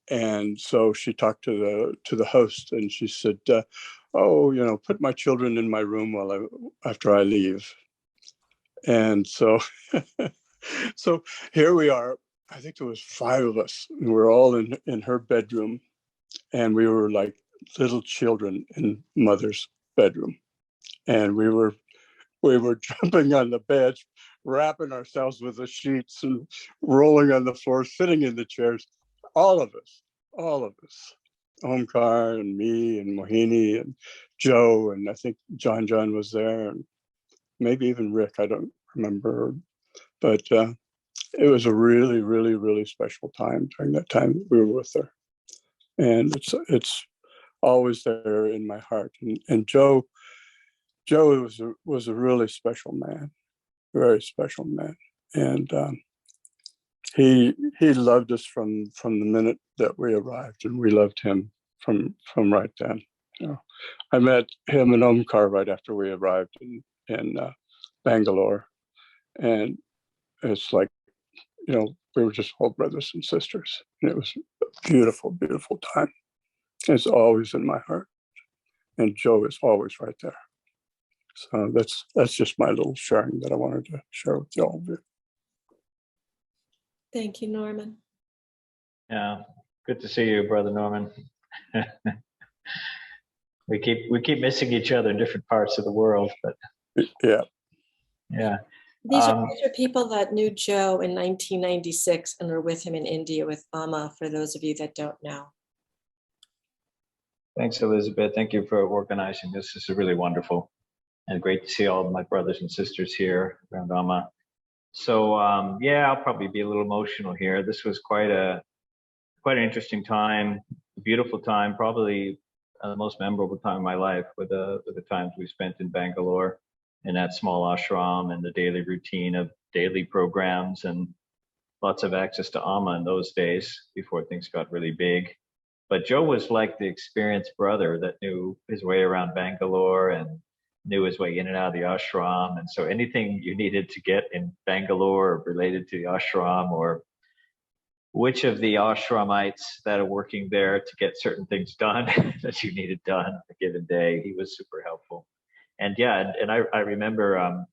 Speaker 10: And so she talked to the host, and she said, put my children in my room after I leave. And so so here we are. I think there was 5 of us. We were all in her bedroom, and we were like little children in mother's bedroom. And we were jumping on the bed, wrapping ourselves with the sheets and rolling on the floor, sitting in the chairs. All of us, Omkar and me and Mohini and Joe, and I think John was there, and maybe even Rick, I don't remember. But it was a really, really, really special time during that time we were with her. And it's always there in my heart. And Joe was a really special man, very special man. And he loved us from the minute that we arrived, and we loved him from right then. I met him and Omkar right after we arrived in Bangalore, and it's like, we were just all brothers and sisters, and it was a beautiful, beautiful time. It's always in my heart, and Joe is always right there. So that's just my little sharing that I wanted to share with all of you.
Speaker 1: Thank you, Norman.
Speaker 11: Yeah, good to see you, Brother Norman. we keep missing each other in different parts of the world, but yeah.
Speaker 1: These are people that knew Joe in 1996 and were with him in India with Amma, for those of you that don't know.
Speaker 11: Thanks, Elizabeth. Thank you for organizing this. This is really wonderful and great to see all of my brothers and sisters here around Amma. So I'll probably be a little emotional here. This was quite an interesting time, a beautiful time, probably the most memorable time of my life with the times we spent in Bangalore in that small ashram and the daily routine of daily programs and lots of access to Amma in those days before things got really big. But Joe was like the experienced brother that knew his way around Bangalore and knew his way in and out of the ashram. And so anything you needed to get in Bangalore related to the ashram, or which of the ashramites that are working there to get certain things done that you needed done on a given day, he was super helpful. And I remember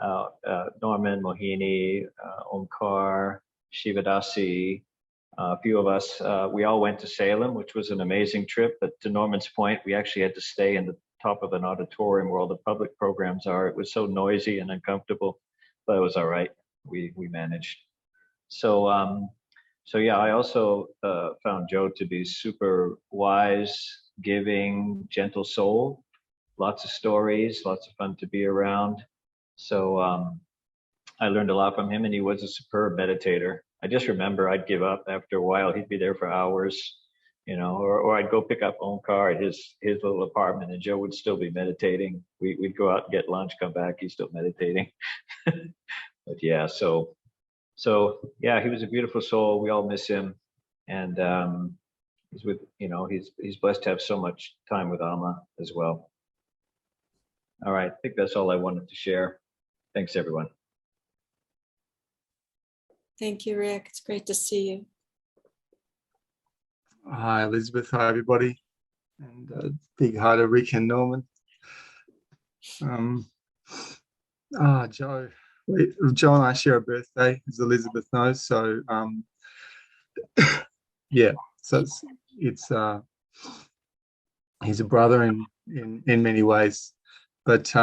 Speaker 11: Norman, Mohini, Omkar, Shivadasi, a few of us, we all went to Salem, which was an amazing trip. But to Norman's point, we actually had to stay in the top of an auditorium where all the public programs are. It was so noisy and uncomfortable, but it was all right. We managed. So yeah, I also found Joe to be super wise, giving, gentle soul. Lots of stories, lots of fun to be around. So I learned a lot from him, and he was a superb meditator. I just remember I'd give up after a while. He'd be there for hours, or I'd go pick up Omkara at his little apartment, and Joe would still be meditating. We'd go out and get lunch, come back, he's still meditating. But yeah, so yeah, he was a beautiful soul. We all miss him, and he's with, he's blessed to have so much time with Amma as well. All right, I think that's all I wanted to share. Thanks, everyone.
Speaker 1: Thank you, Rick. It's great to see you.
Speaker 9: Hi, Elizabeth. Hi, everybody. And big hi to Rick and Norman. Joe. Joe and I share a birthday, as Elizabeth knows. So, yeah. So it's he's a brother in many ways, but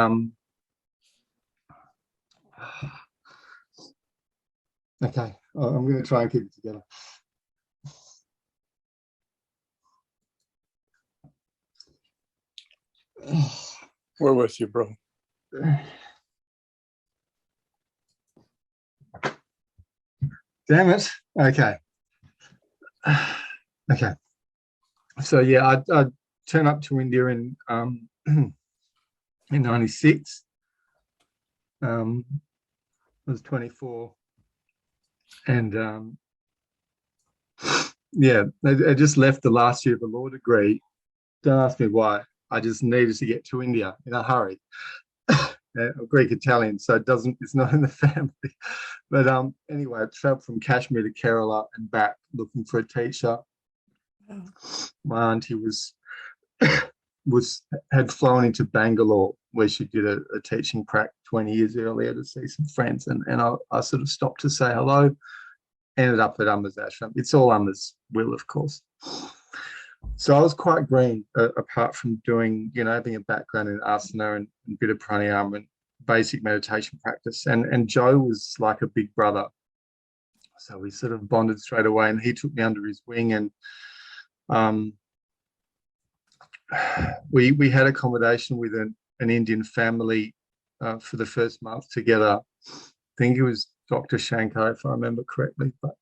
Speaker 9: okay. I'm going to try and keep it together.
Speaker 10: We're with you, bro.
Speaker 9: Damn it. Okay. Okay. So yeah, I turned up to India in 96. I was 24. And yeah, I just left the last year of a law degree. Don't ask me why. I just needed to get to India in a hurry. Greek Italian, so it's not in the family. But anyway, I traveled from Kashmir to Kerala and back looking for a teacher. My auntie had flown into Bangalore, where she did a teaching prac 20 years earlier to see some friends, and I sort of stopped to say hello. Ended up at Amma's ashram. It's all Amma's will, of course. So I was quite green, apart from doing, having a background in asana and a bit of pranayama and basic meditation practice. And Joe was like a big brother. So we sort of bonded straight away, and he took me under his wing. And we had accommodation with an Indian family for the first month together. I think it was Dr. Shankar, if I remember correctly. But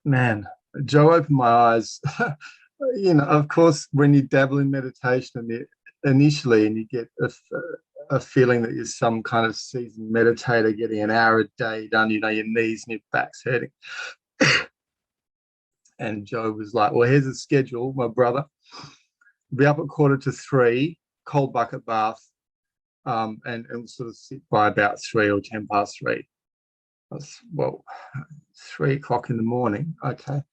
Speaker 9: man, Joe opened my eyes. Of course, when you dabble in meditation initially, and you get a feeling that you're some kind of seasoned meditator getting an hour a day done, your knees and your back's hurting. And Joe was like, well, here's a schedule, my brother. Be up at 2:45, cold bucket bath, and sort of sit by about 3 or 10 past 3. Well, 3 o'clock in the morning. Okay.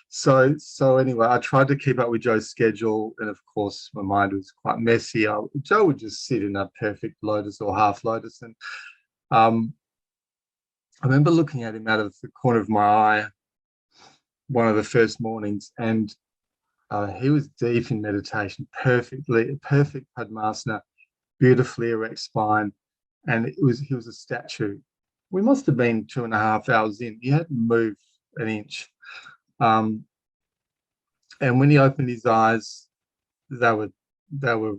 Speaker 9: So anyway, I tried to keep up with Joe's schedule, and of course my mind was quite messy. Joe would just sit in a perfect lotus or half lotus, and I remember looking at him out of the corner of my eye one of the first mornings, and he was deep in meditation, perfect Padmasana, beautifully erect spine, and he was a statue. We must have been 2.5 hours in. He hadn't moved an inch. And when he opened his eyes, they were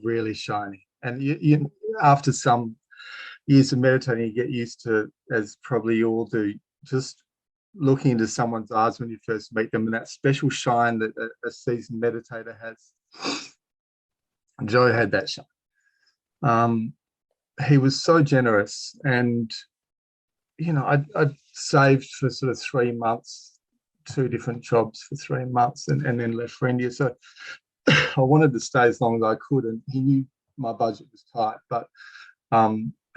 Speaker 9: really shiny. And after some years of meditating, you get used to, as probably you all do, just looking into someone's eyes when you first meet them, and that special shine that a seasoned meditator has. Joe had that shine. He was so generous, and I'd saved for sort of 3 months, 2 different jobs for 3 months, and then left for India. So I wanted to stay as long as I could, and he knew my budget was tight, but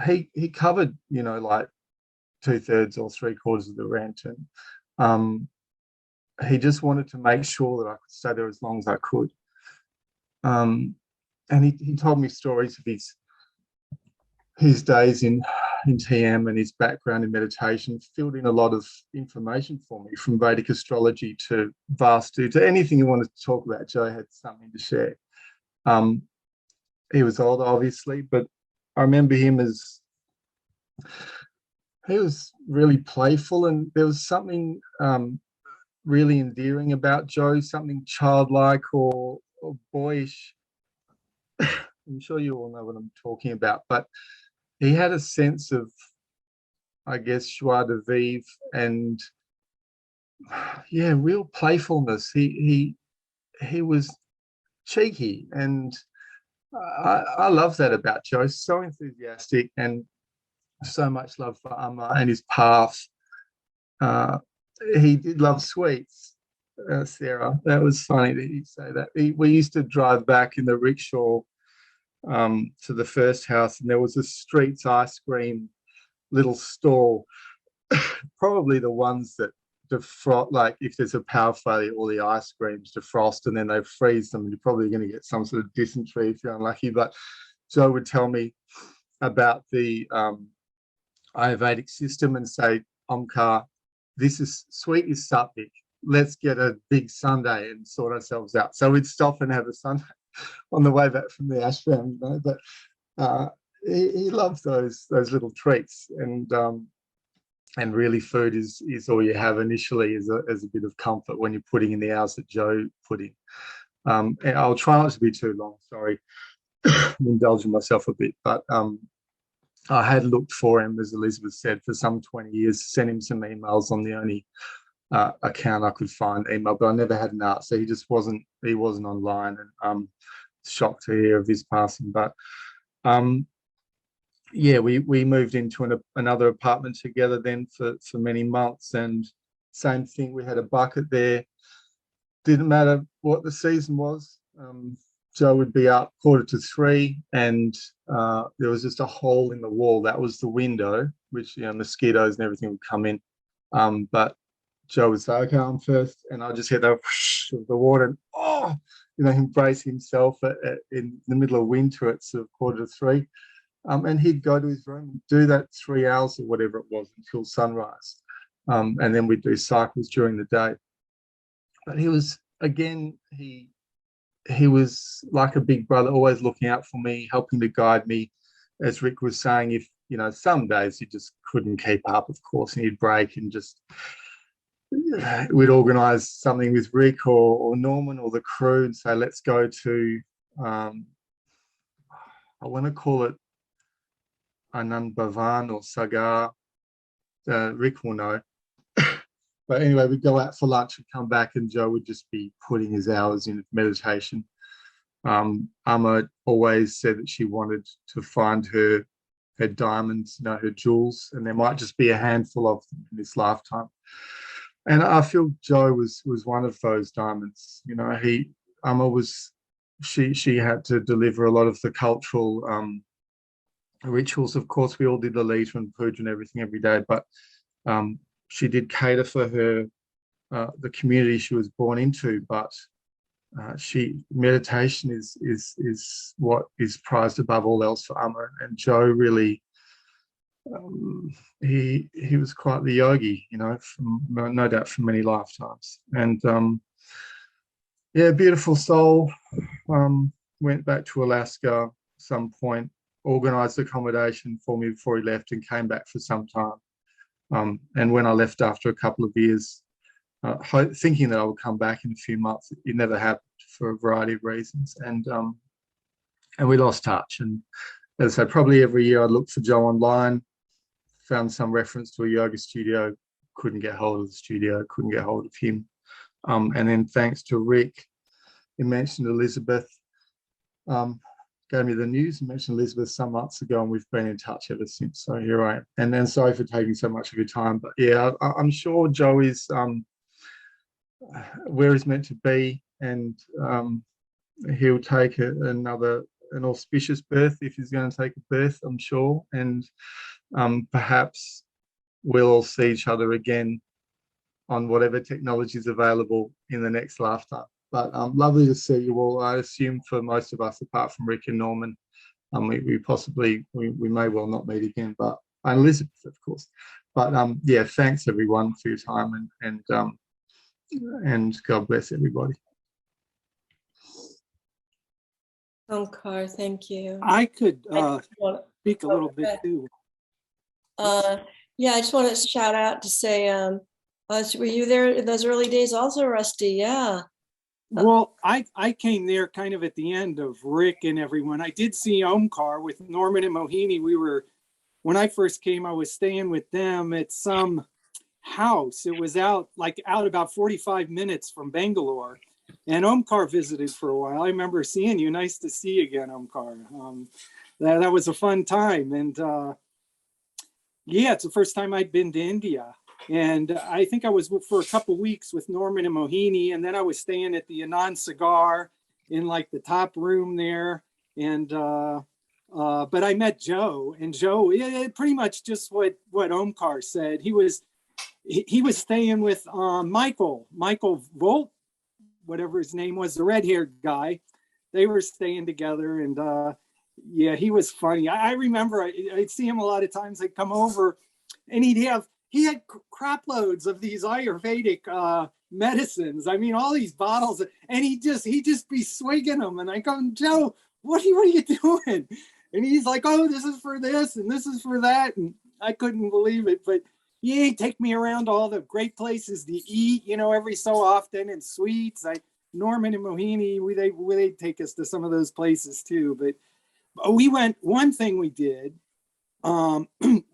Speaker 9: he covered, like 2/3 or 3/4 of the rent, and he just wanted to make sure that I could stay there as long as I could. And he told me stories of his days in TM and his background in meditation, filled in a lot of information for me, from Vedic astrology to Vastu to anything you wanted to talk about. Joe had something to share. He was older, obviously, but I remember him as he was really playful, and there was something really endearing about Joe, something childlike or boyish. I'm sure you all know what I'm talking about, but he had a sense of, I guess, joie de vivre and yeah, real playfulness. He was cheeky, and I love that about Joe. So enthusiastic and so much love for Amma and his path. He did love sweets, Sarah. That was funny that you say that. We used to drive back in the rickshaw to the first house, and there was a Streets ice cream little stall, probably the ones that defrost, like if there's a power failure, all the ice creams defrost and then they freeze them, and you're probably going to get some sort of dysentery if you're unlucky. But Joe would tell me about the Ayurvedic system and say, Omkar, this is sweet is sattvic. Let's get a big sundae and sort ourselves out. So we'd stop and have a sundae on the way back from the ashram, you know. But he loves those little treats, and really food is all you have initially as a bit of comfort when you're putting in the hours that Joe put in. And I'll try not to be too long, sorry. I'm indulging myself a bit, but I had looked for him, as Elizabeth said, for some 20 years, sent him some emails on the only account I could find email, but I never had an answer. He just wasn't online, and shocked to hear of his passing. But yeah, we moved into another apartment together then for many months, and same thing, we had a bucket there. Didn't matter what the season was. Joe would be up 2:45, and there was just a hole in the wall. That was the window, which, you know, mosquitoes and everything would come in. But Joe would say, okay, I'm first. And I just hear the whoosh of the water, and oh, you know, him brace himself in the middle of winter at sort of 2:45. And he'd go to his room and do that 3 hours or whatever it was until sunrise. And then we'd do cycles during the day. But he was, again, he was like a big brother, always looking out for me, helping to guide me. As Rick was saying, if, you know, some days you just couldn't keep up, of course, and he'd break, and just we'd organise something with Rick or Norman or the crew and say, let's go to, I want to call it Anand Bhavan or Sagar. Rick will know. But anyway, we'd go out for lunch and come back, and Joe would just be putting his hours in meditation. Amma always said that she wanted to find her diamonds, you know, her jewels, and there might just be a handful of them in this lifetime. And I feel Joe was one of those diamonds. You know, Amma was, she had to deliver a lot of the cultural rituals. Of course, we all did the Lila and puja and everything every day, but she did cater for her the community she was born into. But meditation is what is prized above all else for Amma. And Joe really, he was quite the yogi, you know, from, no doubt from many lifetimes. And yeah, beautiful soul. Went back to Alaska at some point, organised accommodation for me before he left, and came back for some time. And when I left after a couple of years, thinking that I would come back in a few months, it never happened for a variety of reasons. And we lost touch. And as I say, probably every year I'd look for Joe online, found some reference to a yoga studio, couldn't get hold of the studio, couldn't get hold of him. And then thanks to Rick, he mentioned Elizabeth, gave me the news and mentioned Elizabeth some months ago, and we've been in touch ever since. So here I am. And then sorry for taking so much of your time, but yeah, I'm sure Joe is where he's meant to be, and he'll take an auspicious birth if he's going to take a birth, I'm sure. And perhaps we'll all see each other again on whatever technology is available in the next lifetime. But lovely to see you all. I assume for most of us, apart from Rick and Norman, we may well not meet again, but and Elizabeth, of course. But yeah, thanks everyone for your time, and God bless everybody.
Speaker 1: Omkar, thank you.
Speaker 12: I could
Speaker 1: I
Speaker 12: speak a little bit too.
Speaker 1: Yeah, I just want to shout out to say Were you there in those early days also, Rusty? Yeah.
Speaker 12: Well, I came there kind of at the end of Rick and everyone. I did see Omkar with Norman and Mohini. When I first came, I was staying with them at some house. It was out about 45 minutes from Bangalore. And Omkar visited for a while. I remember seeing you. Nice to see you again, Omkar. That was a fun time. And yeah, it's the first time I'd been to India. And I think I was for a couple weeks with Norman and Mohini, and then I was staying at the Anand Cigar in like the top room there. And but I met Joe, and Joe, pretty much just what Omkar said. He was staying with Michael Volt, whatever his name was, the red-haired guy. They were staying together, and yeah, he was funny. I remember I'd see him a lot of times. I'd come over, and he had crap loads of these Ayurvedic medicines. I mean, all these bottles, and he'd just be swigging them. And I go, Joe, what are you doing? And he's like, oh, this is for this and this is for that. And I couldn't believe it. But yeah, he'd take me around to all the great places to eat, every so often, and sweets. Norman and Mohini, they'd take us to some of those places too. But one thing we did,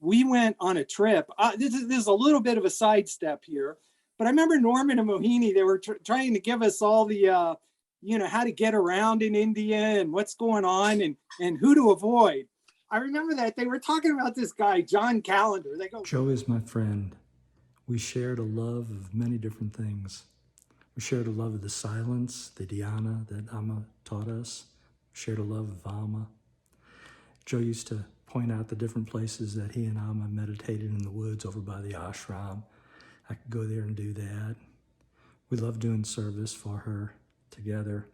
Speaker 12: we went on a trip. This is a little bit of a sidestep here, but I remember Norman and Mohini, they were trying to give us all the, how to get around in India and what's going on and who to avoid. I remember that they were talking about this guy, John Calendar. They go,
Speaker 13: Joe is my friend. We shared a love of many different things. We shared a love of the silence, the dhyana that Amma taught us. We shared a love of Amma. Joe used to point out the different places that he and Amma meditated in the woods over by the ashram. I could go there and do that. We loved doing service for her together.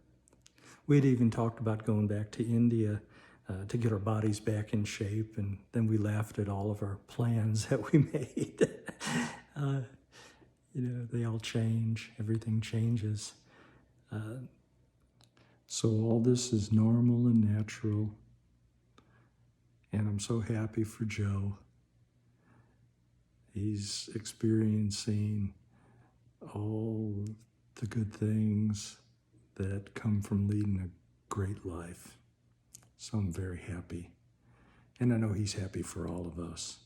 Speaker 13: We'd even talked about going back to India to get our bodies back in shape, and then we laughed at all of our plans that we made. They all change. Everything changes. So all this is normal and natural. And I'm so happy for Joe. He's experiencing all the good things that come from leading a great life. So I'm very happy. And I know he's happy for all of us.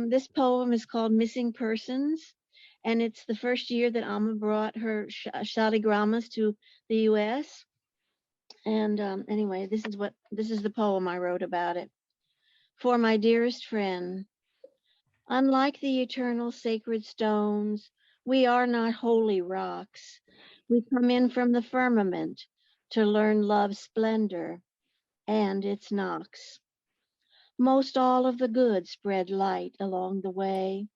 Speaker 14: This poem is called Missing Persons, and it's the first year that Amma brought her shaligramas to the U.S. And anyway, this is the poem I wrote about it. For my dearest friend, unlike the eternal sacred stones, we are not holy rocks. We come in from the firmament to learn love's splendor and its knocks. Most all of the good spread light along the way,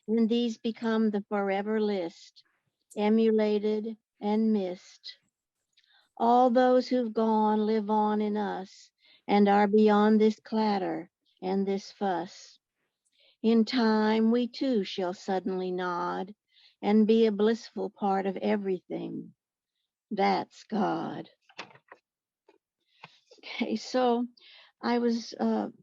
Speaker 14: and these become the forever list, emulated and missed. All those who've gone live on in us and are beyond this clatter and this fuss. In time, we too shall suddenly nod and be a blissful part of everything. That's God. Okay, so I was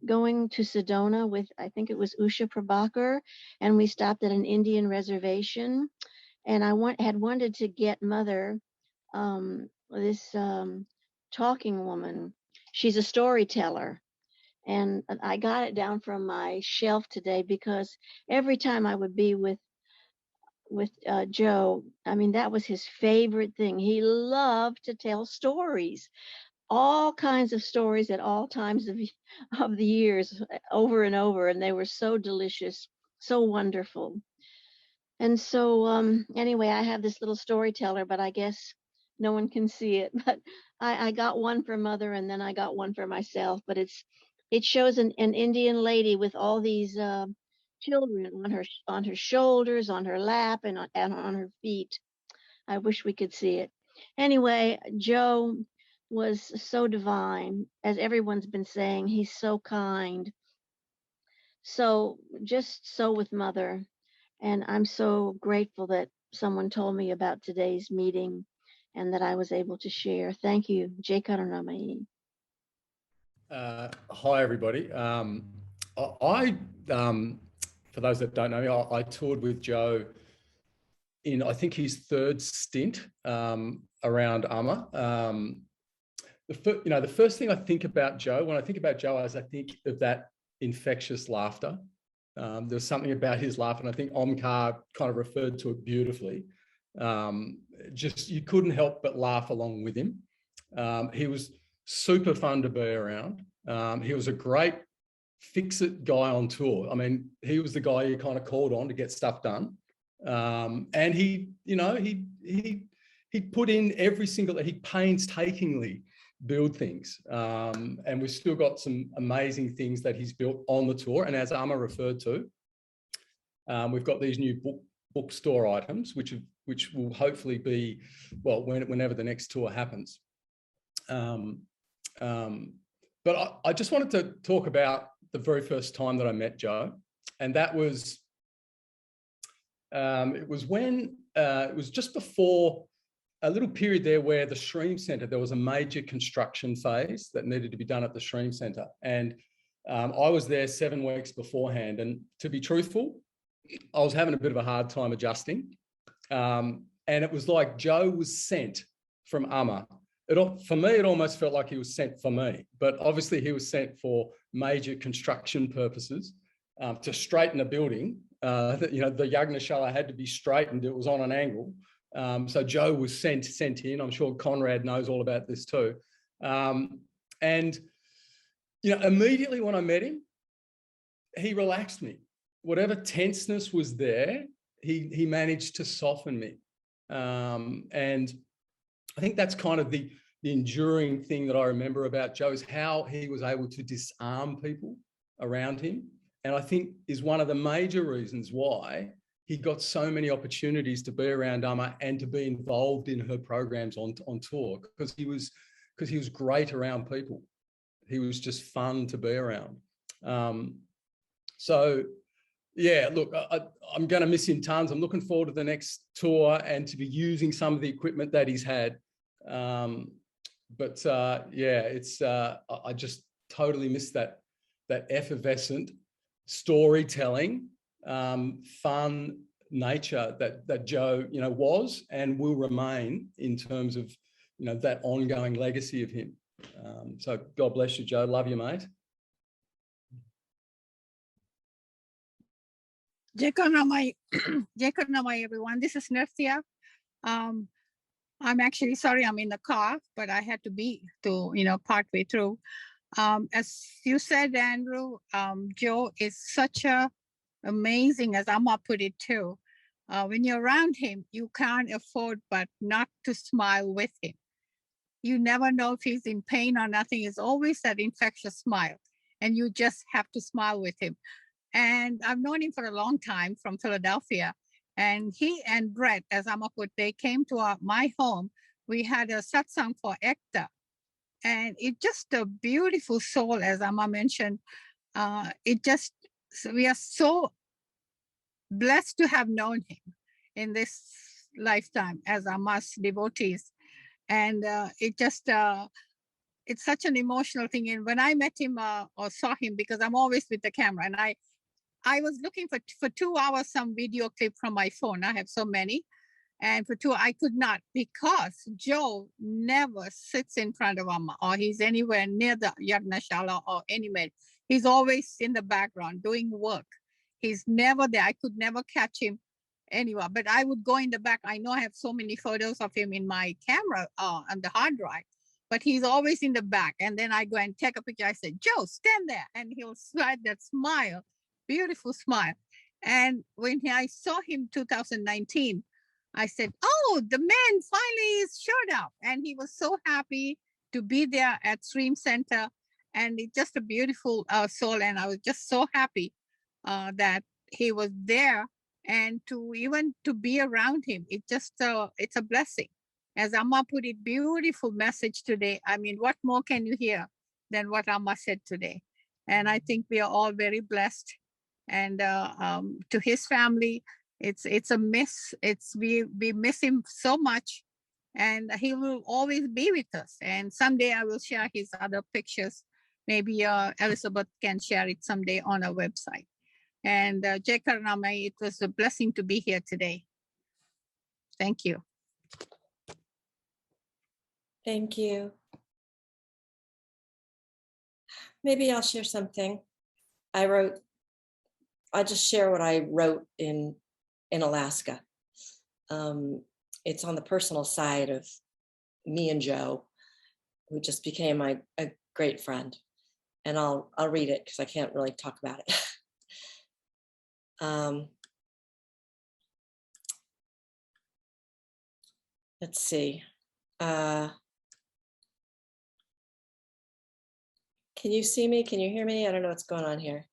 Speaker 14: going to Sedona with, I think it was Usha Prabhakar, and we stopped at an Indian reservation. And I had wanted to get Mother, this talking woman. She's a storyteller. And I got it down from my shelf today because every time I would be with Joe, I mean, that was his favorite thing. He loved to tell stories, all kinds of stories at all times of the years, over and over. And they were so delicious, so wonderful. And so anyway, I have this little storyteller, but I guess no one can see it. But I got one for Mother, and then I got one for myself. But it shows an Indian lady with all these children on her shoulders, on her lap, and on her feet. I wish we could see it. Anyway, Joe was so divine, as everyone's been saying. He's so kind. So just so with Mother. And I'm so grateful that someone told me about today's meeting and that I was able to share. Thank you. Jai Karuණamai.
Speaker 15: Hi, everybody. I for those that don't know me, I toured with Joe in, I think, his third stint around Amma. The first thing I think about Joe, when I think about Joe, is I think of that infectious laughter. There's something about his laugh, and I think Omkara kind of referred to it beautifully. Just, you couldn't help but laugh along with him. He was super fun to be around. He was a great fix-it guy on tour. I mean, he was the guy you kind of called on to get stuff done. And he put in every single, he painstakingly build things. And we've still got some amazing things that he's built on the tour. And as Amma referred to, we've got these new bookstore items, which will hopefully be, well, whenever the next tour happens. But I just wanted to talk about the very first time that I met Joe. And that was, it was just before a little period there where the Stream Centre, there was a major construction phase that needed to be done at the Stream Centre. And I was there 7 weeks beforehand. And to be truthful, I was having a bit of a hard time adjusting. And it was like Joe was sent from Amma. For me, it almost felt like he was sent for me, but obviously he was sent for major construction purposes to straighten a building. The Yagnashala had to be straightened. It was on an angle. So Joe was sent in. I'm sure Conrad knows all about this too. And immediately when I met him, he relaxed me. Whatever tenseness was there, he managed to soften me. And I think that's kind of the enduring thing that I remember about Joe, is how he was able to disarm people around him. And I think is one of the major reasons why he got so many opportunities to be around Amma and to be involved in her programs on tour, because he was great around people. He was just fun to be around. So yeah, look, I'm going to miss him tons. I'm looking forward to the next tour and to be using some of the equipment that he's had. I just totally miss that effervescent storytelling, fun nature that Joe, was and will remain in terms of, that ongoing legacy of him. So God bless you, Joe. Love you, mate.
Speaker 16: Jekanamai, everyone. This is Nithya. I'm actually sorry I'm in the car, but I had to be partway through. As you said, Andrew, Joe is such a amazing, as Amma put it too. When you're around him, you can't afford but not to smile with him. You never know if he's in pain or nothing. It's always that infectious smile, and you just have to smile with him. And I've known him for a long time from Philadelphia. And he and Brett, as Amma put, they came to my home. We had a satsang for Ekta. And it's just a beautiful soul, as Amma mentioned. We are so blessed to have known him in this lifetime as Amma's devotees. And it's such an emotional thing. And when I met him or saw him, because I'm always with the camera, and I was looking for 2 hours, some video clip from my phone. I have so many. And for 2, I could not, because Joe never sits in front of Amma or he's anywhere near the Yagnashala or anywhere. He's always in the background doing work. He's never there. I could never catch him anywhere, but I would go in the back. I know I have so many photos of him in my camera on the hard drive, but he's always in the back. And then I go and take a picture. I said, Joe, stand there. And he'll slide that smile. Beautiful smile. And when I saw him 2019, I said, oh, the man finally showed up. And he was so happy to be there at Stream Centre. And it's just a beautiful soul. And I was just so happy that he was there, and to be around him. It's a blessing. As Amma put it, beautiful message today. I mean, what more can you hear than what Amma said today? And I think we are all very blessed. And to his family, it's a miss. We miss him so much, and he will always be with us. And someday I will share his other pictures. Maybe Elizabeth can share it someday on our website. And Jai Karunamai, it was a blessing to be here today. Thank you.
Speaker 1: Thank you. Maybe I'll share something. I'll just share what I wrote in Alaska. It's on the personal side of me and Joe, who just became a great friend. And I'll read it because I can't really talk about it. Let's see. Can you see me? Can you hear me? I don't know what's going on here.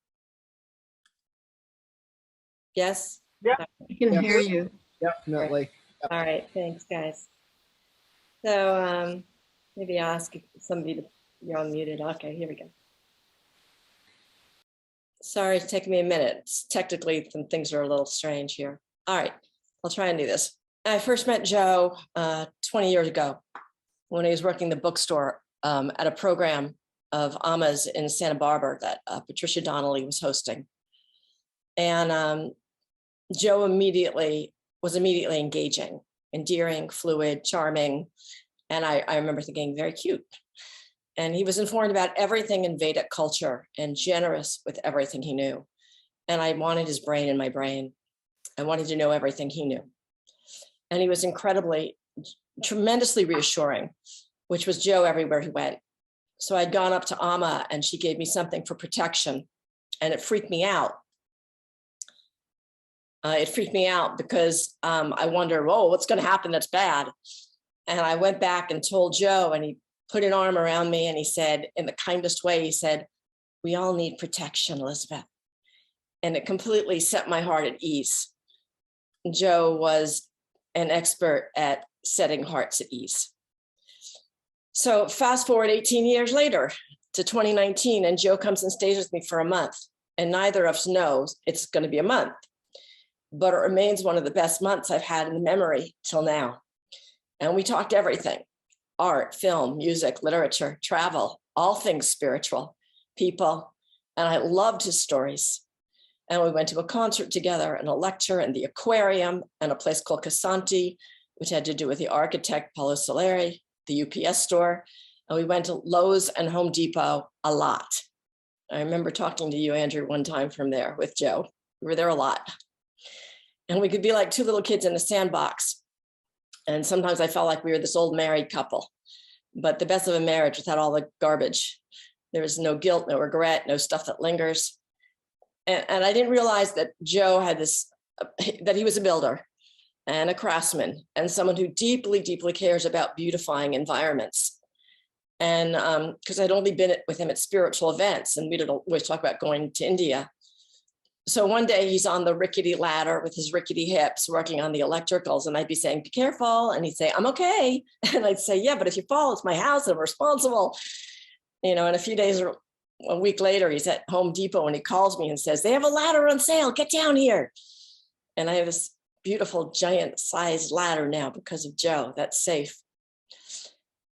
Speaker 1: Yes?
Speaker 3: Yeah,
Speaker 4: I can hear you.
Speaker 5: Definitely.
Speaker 1: All right, thanks, guys. So maybe I'll ask somebody to, you're unmuted. Okay, here we go. Sorry, it's taking me a minute. Technically, some things are a little strange here. All right, I'll try and do this. I first met Joe 20 years ago when he was working the bookstore at a program of Amma's in Santa Barbara that Patricia Donnelly was hosting. And Joe was immediately engaging, endearing, fluid, charming. And I remember thinking very cute. And he was informed about everything in Vedic culture and generous with everything he knew. And I wanted his brain in my brain. I wanted to know everything he knew. And he was tremendously reassuring, which was Joe everywhere he went. So I'd gone up to Amma and she gave me something for protection, and it freaked me out. It freaked me out because I wondered, whoa, what's going to happen that's bad? And I went back and told Joe, and he put an arm around me and he said, in the kindest way, he said, we all need protection, Elizabeth. And it completely set my heart at ease. Joe was an expert at setting hearts at ease. So fast forward 18 years later to 2019, and Joe comes and stays with me for a month, and neither of us knows it's going to be a month, but it remains one of the best months I've had in memory till now. And we talked everything: art, film, music, literature, travel, all things spiritual, people. And I loved his stories. And we went to a concert together and a lecture and the aquarium and a place called Casanti, which had to do with the architect Paulo Soleri, the UPS store. And we went to Lowe's and Home Depot a lot. I remember talking to you, Andrew, one time from there with Joe. We were there a lot. And we could be like two little kids in a sandbox. And sometimes I felt like we were this old married couple, but the best of a marriage without all the garbage. There was no guilt, no regret, no stuff that lingers. And I didn't realize that Joe had this, that he was a builder and a craftsman and someone who deeply, deeply cares about beautifying environments. And because I'd only been with him at spiritual events, and we didn't always talk about going to India. So one day he's on the rickety ladder with his rickety hips working on the electricals, and I'd be saying, be careful. And he'd say, I'm okay. And I'd say, yeah, but if you fall, it's my house, I'm responsible. You know, and a few days or a week later, he's at Home Depot and he calls me and says, they have a ladder on sale, get down here. And I have this beautiful giant sized ladder now because of Joe, that's safe.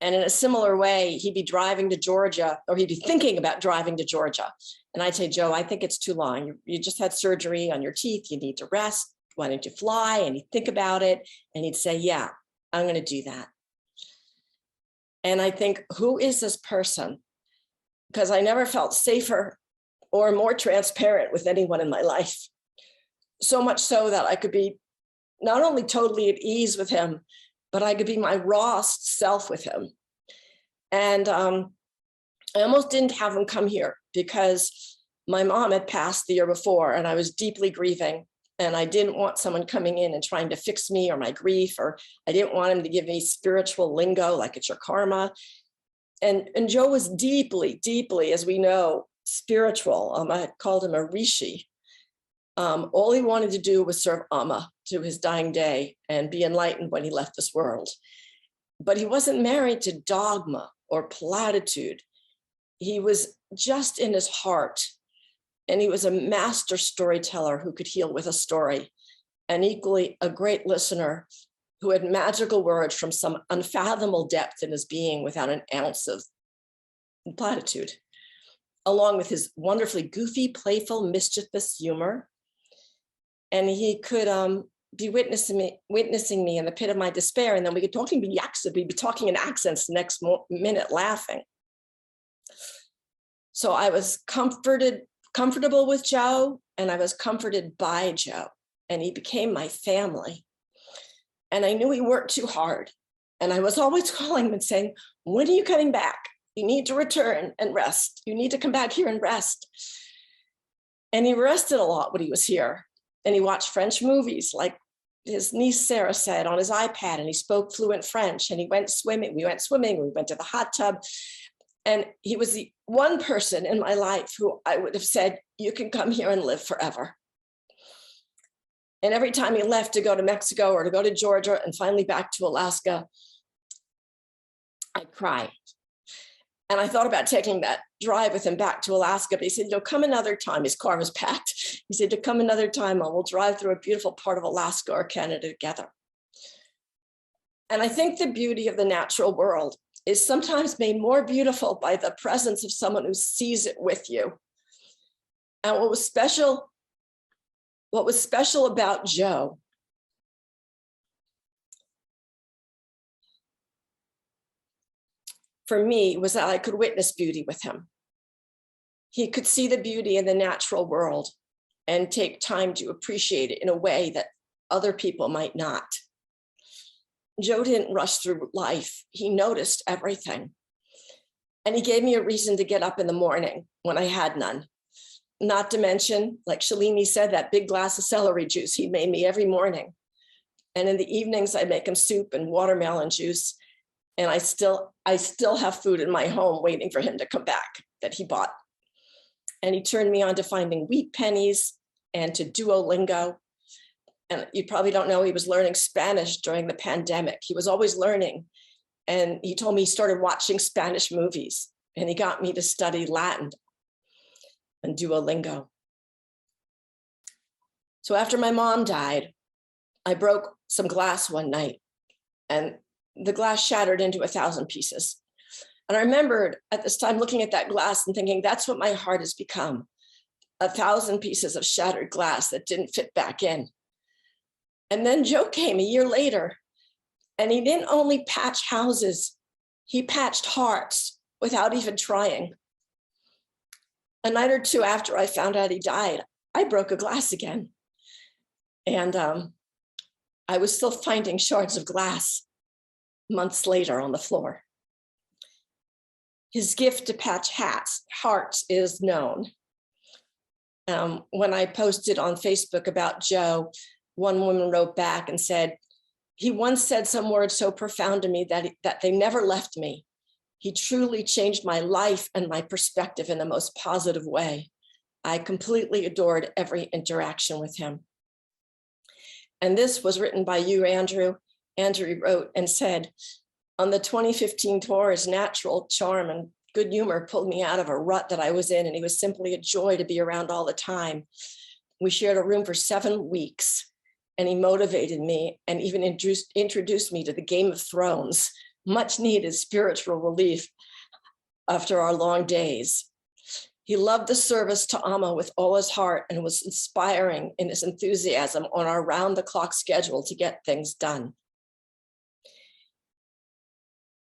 Speaker 1: And in a similar way, he'd be driving to Georgia, or he'd be thinking about driving to Georgia. And I'd say, Joe, I think it's too long. You just had surgery on your teeth. You need to rest. Why don't you fly? And he'd think about it. And he'd say, yeah, I'm going to do that. And I think, who is this person? Because I never felt safer or more transparent with anyone in my life. So much so that I could be not only totally at ease with him, but I could be my raw self with him. And I almost didn't have him come here because my mom had passed the year before and I was deeply grieving. And I didn't want someone coming in and trying to fix me or my grief, or I didn't want him to give me spiritual lingo like it's your karma. And Joe was deeply, deeply, as we know, spiritual. I called him a rishi. All he wanted to do was serve Amma to his dying day and be enlightened when he left this world. But he wasn't married to dogma or platitude. He was just in his heart. And he was a master storyteller who could heal with a story, and equally a great listener who had magical words from some unfathomable depth in his being without an ounce of platitude, along with his wonderfully goofy, playful, mischievous humor. And he could be witnessing me in the pit of my despair, and then we could talking be we'd be talking in accents the next minute, laughing. So I was comfortable with Joe, and I was comforted by Joe, and he became my family. And I knew he worked too hard, and I was always calling him and saying, when are you coming back? You need to return and rest. You need to come back here and rest. And he rested a lot when he was here. And he watched French movies, like his niece Sarah said, on his iPad, and he spoke fluent French, and he went swimming. We went swimming, we went to the hot tub. And he was the one person in my life who I would have said, you can come here and live forever. And every time he left to go to Mexico or to go to Georgia and finally back to Alaska, I'd cry. And I thought about taking that drive with him back to Alaska, but he said, you'll come another time. His car was packed. He said, to come another time, we'll drive through a beautiful part of Alaska or Canada together. And I think the beauty of the natural world is sometimes made more beautiful by the presence of someone who sees it with you. And what was special about Joe for me was that I could witness beauty with him. He could see the beauty in the natural world and take time to appreciate it in a way that other people might not. Joe didn't rush through life. He noticed everything. And he gave me a reason to get up in the morning when I had none. Not to mention, like Shalini said, that big glass of celery juice he made me every morning. And in the evenings, I make him soup and watermelon juice. And I still have food in my home waiting for him to come back that he bought. And he turned me on to finding wheat pennies and to Duolingo. And you probably don't know, he was learning Spanish during the pandemic. He was always learning. And he told me he started watching Spanish movies, and he got me to study Latin and Duolingo. So after my mom died, I broke some glass one night, and the glass shattered into 1,000 pieces. And I remembered at this time looking at that glass and thinking, that's what my heart has become, 1,000 pieces of shattered glass that didn't fit back in. And then Joe came a year later, and he didn't only patch houses, he patched hearts without even trying. A night or two after I found out he died, I broke a glass again. And I was still finding shards of glass months later on the floor. His gift to patch hearts is known. When I posted on Facebook about Joe, one woman wrote back and said, he once said some words so profound to me that they never left me. He truly changed my life and my perspective in the most positive way. I completely adored every interaction with him. And this was written by you, Andrew. Andrew wrote and said, on the 2015 tour, his natural charm and good humor pulled me out of a rut that I was in, and he was simply a joy to be around all the time. We shared a room for 7 weeks, and he motivated me and even introduced me to the Game of Thrones, much needed spiritual relief after our long days. He loved the service to Amma with all his heart and was inspiring in his enthusiasm on our round-the-clock schedule to get things done.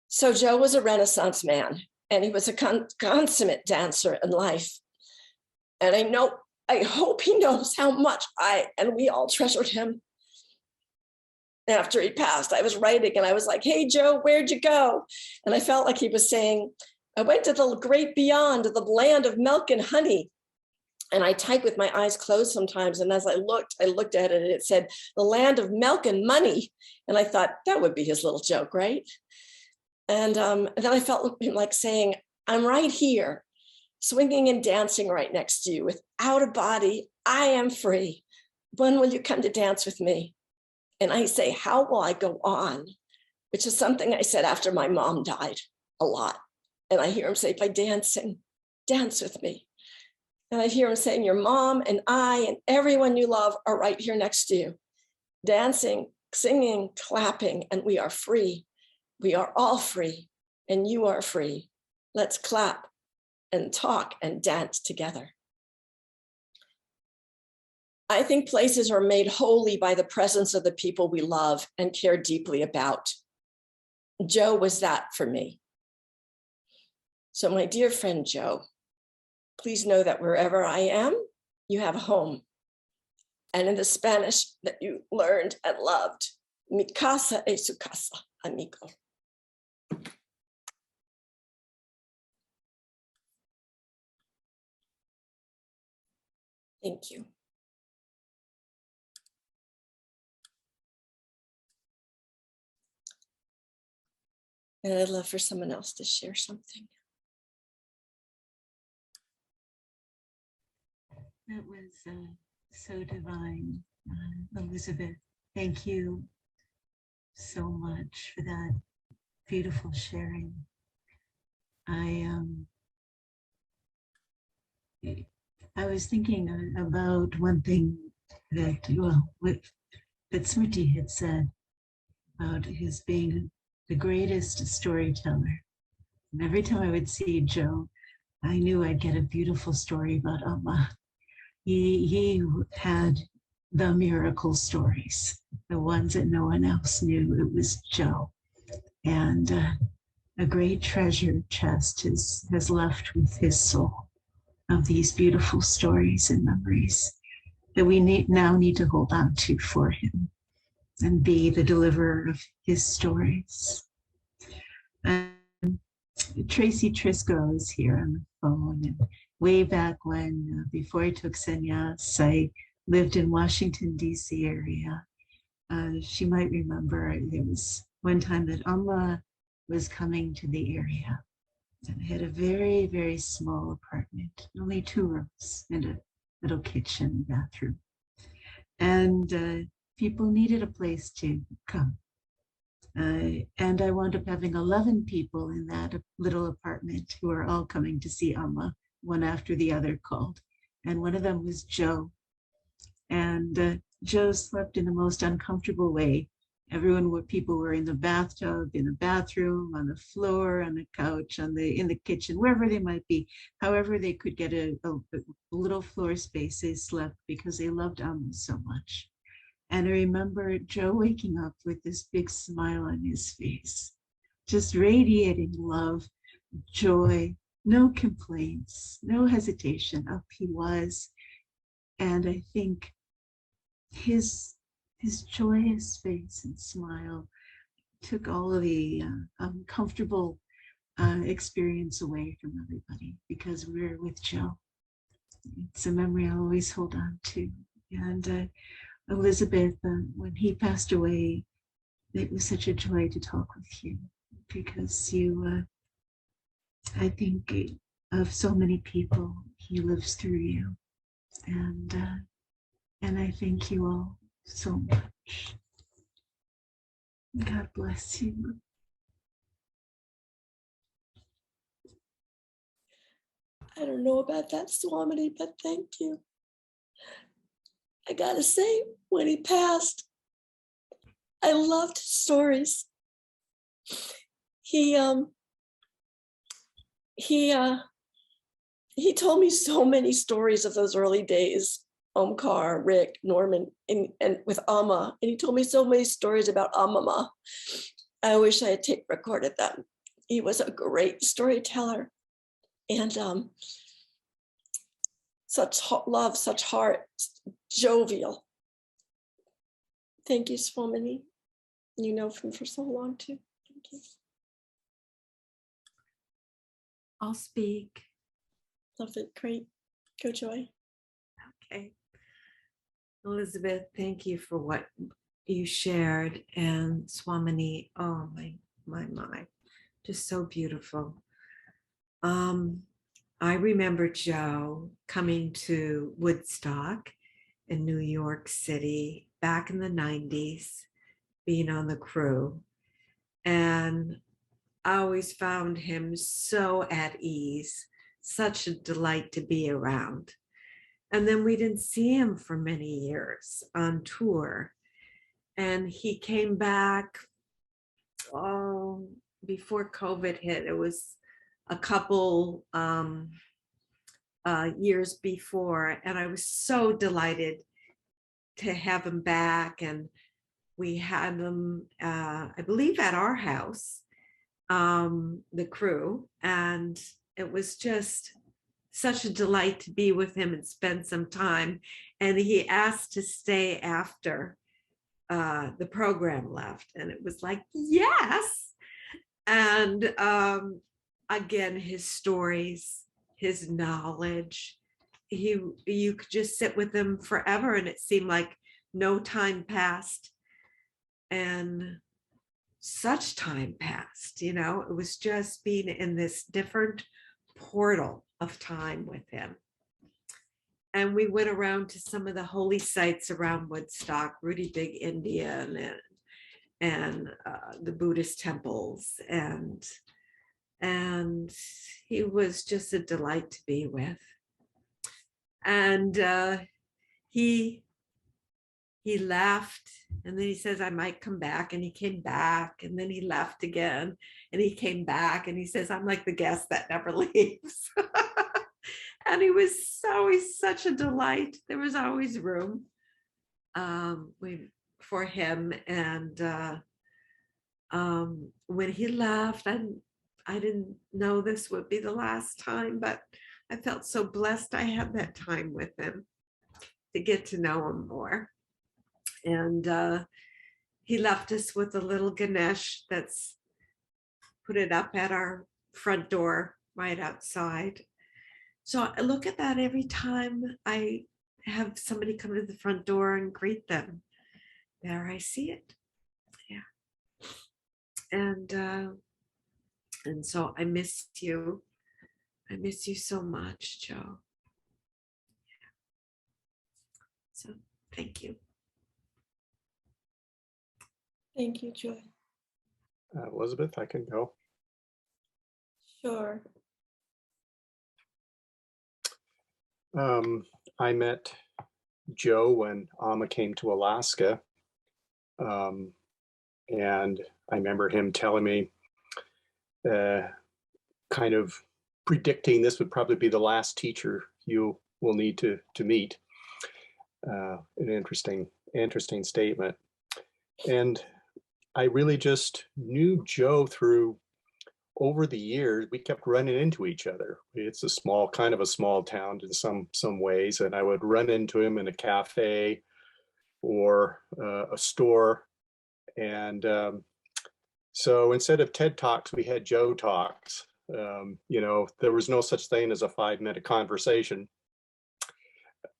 Speaker 1: So Joe was a Renaissance man, and he was a consummate dancer in life. And I hope he knows how much I and we all treasured him. After he passed, I was writing and I was like, hey, Joe, where'd you go? And I felt like he was saying, I went to the great beyond, the land of milk and honey. And I type with my eyes closed sometimes. And as I looked at it, and it said, the land of milk and money. And I thought that would be his little joke, right? And then I felt him like saying, I'm right here, swinging and dancing right next to you. Without a body, I am free. When will you come to dance with me? And I say, how will I go on? Which is something I said after my mom died a lot. And I hear him say, by dancing, dance with me. And I hear him saying, your mom and I and everyone you love are right here next to you. Dancing, singing, clapping, and we are free. We are all free, and you are free. Let's clap and talk and dance together. I think places are made holy by the presence of the people we love and care deeply about. Joe was that for me. So my dear friend Joe, please know that wherever I am, you have a home. And in the Spanish that you learned and loved, mi casa es su casa, amigo. Thank you. And I'd love for someone else to share something.
Speaker 17: That was so divine, Elizabeth. Thank you so much for that beautiful sharing. I was thinking about one thing that, that Smriti had said about his being the greatest storyteller. And every time I would see Joe, I knew I'd get a beautiful story about Amma. He had the miracle stories, the ones that no one else knew. It was Joe. And a great treasure chest has left with his soul of these beautiful stories and memories that we now need to hold on to for him and be the deliverer of his stories. And Tracy Trisco is here on the phone. And way back when, before I took sannyas, I lived in Washington, D.C. area. She might remember there was one time that Amma was coming to the area. And I had a very, very small apartment, only 2 rooms and a little kitchen and bathroom. And people needed a place to come. And I wound up having 11 people in that little apartment who are all coming to see Amma, one after the other called. And one of them was Joe. And Joe slept in the most uncomfortable way. People were in the bathtub, in the bathroom, on the floor, on the couch, in the kitchen, wherever they might be. However they could get a little floor space, they slept because they loved Amma so much. And I remember Joe waking up with this big smile on his face, just radiating love, joy, no complaints, no hesitation. Up he was. And I think his joyous face and smile took all of the uncomfortable experience away from everybody because we were with Joe. It's a memory I'll always hold on to. And Elizabeth, when he passed away, it was such a joy to talk with you because you, I think of so many people, he lives through you. And I thank you all so much. God bless you.
Speaker 1: I don't know about that, Swamini, but thank you. I gotta say, when he passed, I loved his stories. He told me so many stories of those early days. Omkara, Rick, Norman, and with Amma. And he told me so many stories about Amma. I wish I had tape recorded them. He was a great storyteller. And such love, such heart, jovial. Thank you, Swamini. You know him for so long too. Thank you.
Speaker 17: I'll speak.
Speaker 1: Love it. Great. Go, Joy.
Speaker 17: Okay. Elizabeth, thank you for what you shared. And Swamini, oh my, just so beautiful. I remember Joe coming to Woodstock in New York City back in the 90s, being on the crew. And I always found him so at ease, such a delight to be around. And then we didn't see him for many years on tour. And he came back, before COVID hit. It was a couple years before. And I was so delighted
Speaker 18: to have him back, and we had him, I believe, at our house, the crew, and it was just such a delight to be with him and spend some time. And he asked to stay after the program left, and it was like, yes. And again, his stories, his knowledge, you could just sit with him forever, and it seemed like no time passed, and such time passed. It was just being in this different portal of time with him. And we went around to some of the holy sites around Woodstock, Rudy Big Indian, and the Buddhist temples, and he was just a delight to be with. And he left, and then he says, I might come back, and he came back, and then he left again, and he came back, and he says, I'm like the guest that never leaves. And he was always such a delight. There was always room for him. And when he left, I didn't know this would be the last time, but I felt so blessed I had that time with him to get to know him more. And he left us with a little Ganesh that's put it up at our front door right outside. So I look at that every time I have somebody come to the front door and greet them. There I see it. Yeah. And so I miss you. I miss you so much, Joe. Yeah. So thank you.
Speaker 1: Thank you, Joy.
Speaker 19: Elizabeth, I can go.
Speaker 1: Sure.
Speaker 19: I met Joe when Amma came to Alaska. And I remember him telling me, kind of predicting this would probably be the last teacher you will need to meet. An interesting statement. And I really just knew Joe through, over the years, we kept running into each other. It's kind of a small town in some ways, and I would run into him in a cafe or a store. And so instead of TED Talks, we had Joe Talks. There was no such thing as a 5-minute conversation.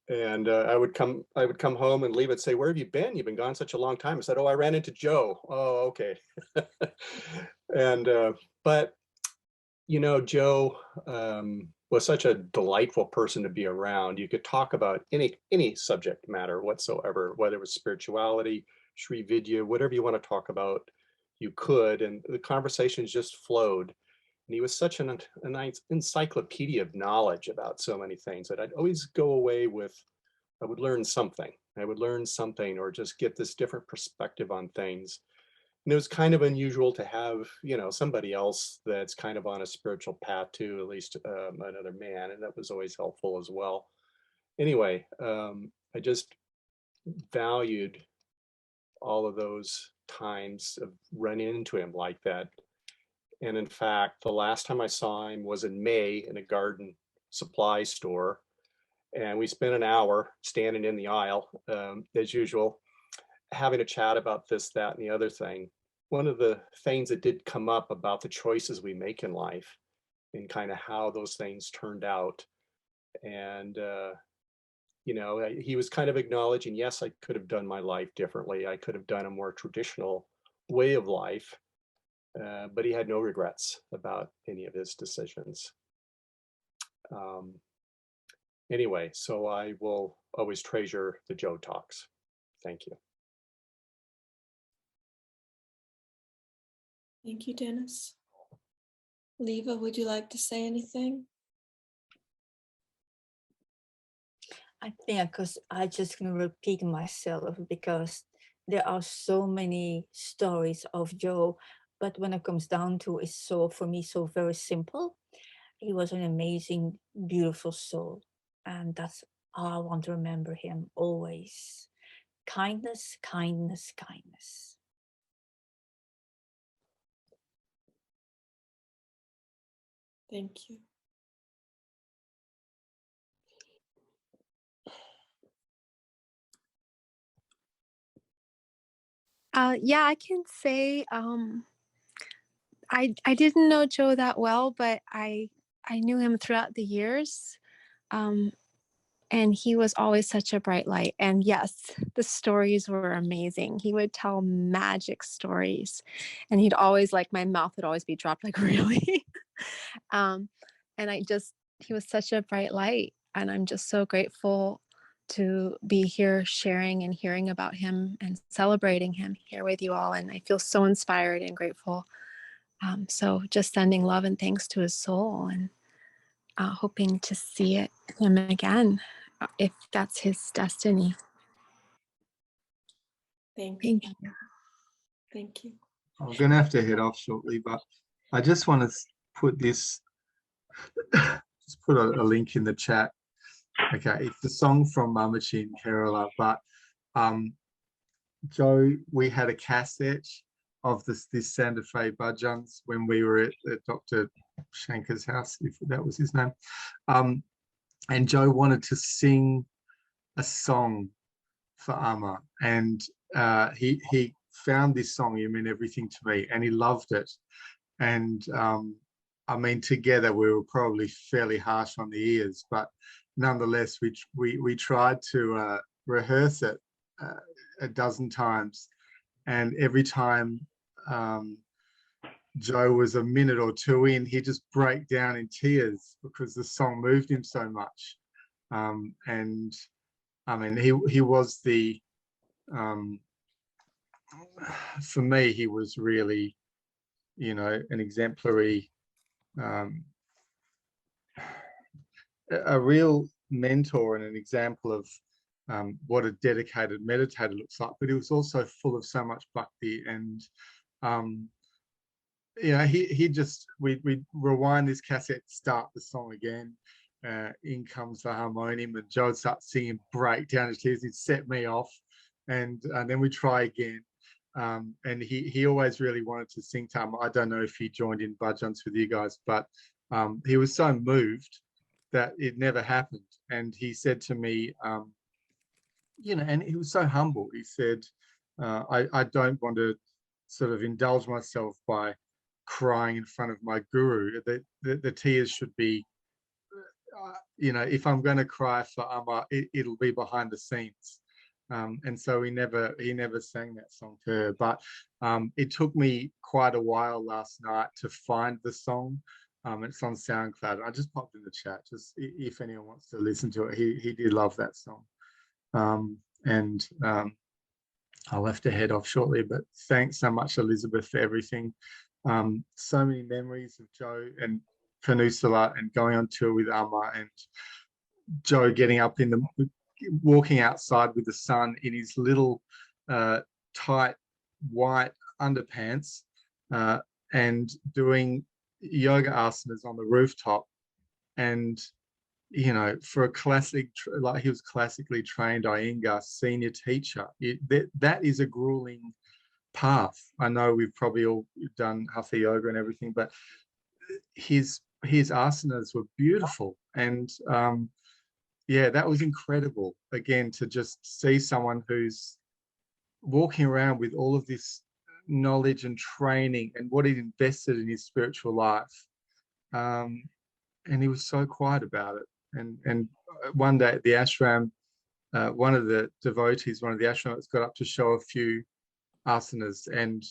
Speaker 19: And I would come home, and Lieve would say, where have you been? You've been gone such a long time. I said, oh, I ran into Joe. Oh, okay. And, but, Joe was such a delightful person to be around. You could talk about any subject matter whatsoever, whether it was spirituality, Sri Vidya, whatever you want to talk about, you could, and the conversations just flowed. And he was such a nice encyclopedia of knowledge about so many things that I'd always go away with, I would learn something. Or just get this different perspective on things. And it was kind of unusual to have, somebody else that's kind of on a spiritual path too, at least another man. And that was always helpful as well. Anyway, I just valued all of those times of running into him like that. And in fact, the last time I saw him was in May in a garden supply store. And we spent an hour standing in the aisle, as usual, having a chat about this, that, and the other thing. One of the things that did come up about the choices we make in life and kind of how those things turned out. And, he was kind of acknowledging, yes, I could have done my life differently. I could have done a more traditional way of life. But he had no regrets about any of his decisions. Anyway, so I will always treasure the Joe Talks. Thank you.
Speaker 1: Thank you, Dennis. Lieve, would you like to say anything?
Speaker 20: I think I just can repeat myself because there are so many stories of Joe, but when it comes down to it, for me, so very simple. He was an amazing, beautiful soul. And that's how I want to remember him always. kindness, kindness, kindness.
Speaker 1: Thank you.
Speaker 21: Yeah, I can say I didn't know Joe that well, but I knew him throughout the years. And he was always such a bright light. And yes, the stories were amazing. He would tell magic stories, and he'd always, like, my mouth would always be dropped, like, really. And he was such a bright light, and I'm just so grateful to be here sharing and hearing about him and celebrating him here with you all. And I feel so inspired and grateful. So just sending love and thanks to his soul, and hoping to see him again, if that's his destiny.
Speaker 1: Thank you.
Speaker 21: Thank you.
Speaker 1: Thank you.
Speaker 9: I'm going to have to head off shortly, but I just want to put this, just put a link in the chat. Okay, it's a song from Mamachi in Kerala, but Joe, we had a cassette of this Santa Fe bhajans when we were at Dr. Shankar's house, if that was his name. And Joe wanted to sing a song for Amma, and he found this song, You Mean Everything to Me, and he loved it. And I mean, together we were probably fairly harsh on the ears, but nonetheless, we tried to rehearse it a dozen times, and every time Joe was a minute or two in, he'd just break down in tears because the song moved him so much. And I mean, he was the, for me, he was really, you know, an exemplary, a real mentor and an example of what a dedicated meditator looks like. But he was also full of so much bhakti, and you know, he just, we rewind this cassette, start the song again, in comes the harmonium, and Joe would start singing, break down his tears. He'd set me off, and then we try again. And he always really wanted to sing to him. I don't know if he joined in bhajans with you guys, but he was so moved that it never happened. And he said to me, you know, and he was so humble. He said, I don't want to sort of indulge myself by crying in front of my guru. The tears should be, you know, if I'm going to cry for Amma, it'll be behind the scenes. And so he never sang that song to her. But it took me quite a while last night to find the song. It's on SoundCloud. I just popped in the chat, just if anyone wants to listen to it. He did love that song. And I'll have to head off shortly, but thanks so much, Elizabeth, for everything. So many memories of Joe and Peninsula and going on tour with Amma, and Joe getting up in the, walking outside with the sun in his little tight white underpants and doing yoga asanas on the rooftop. And you know, for a classic, like he was classically trained Iyengar senior teacher, that is a grueling path. I know we've probably all done hatha yoga and everything, but his asanas were beautiful. And yeah, that was incredible. Again, to just see someone who's walking around with all of this knowledge and training and what he'd invested in his spiritual life. And he was so quiet about it. And one day at the ashram, one of the devotees, one of the ashramites, got up to show a few asanas, and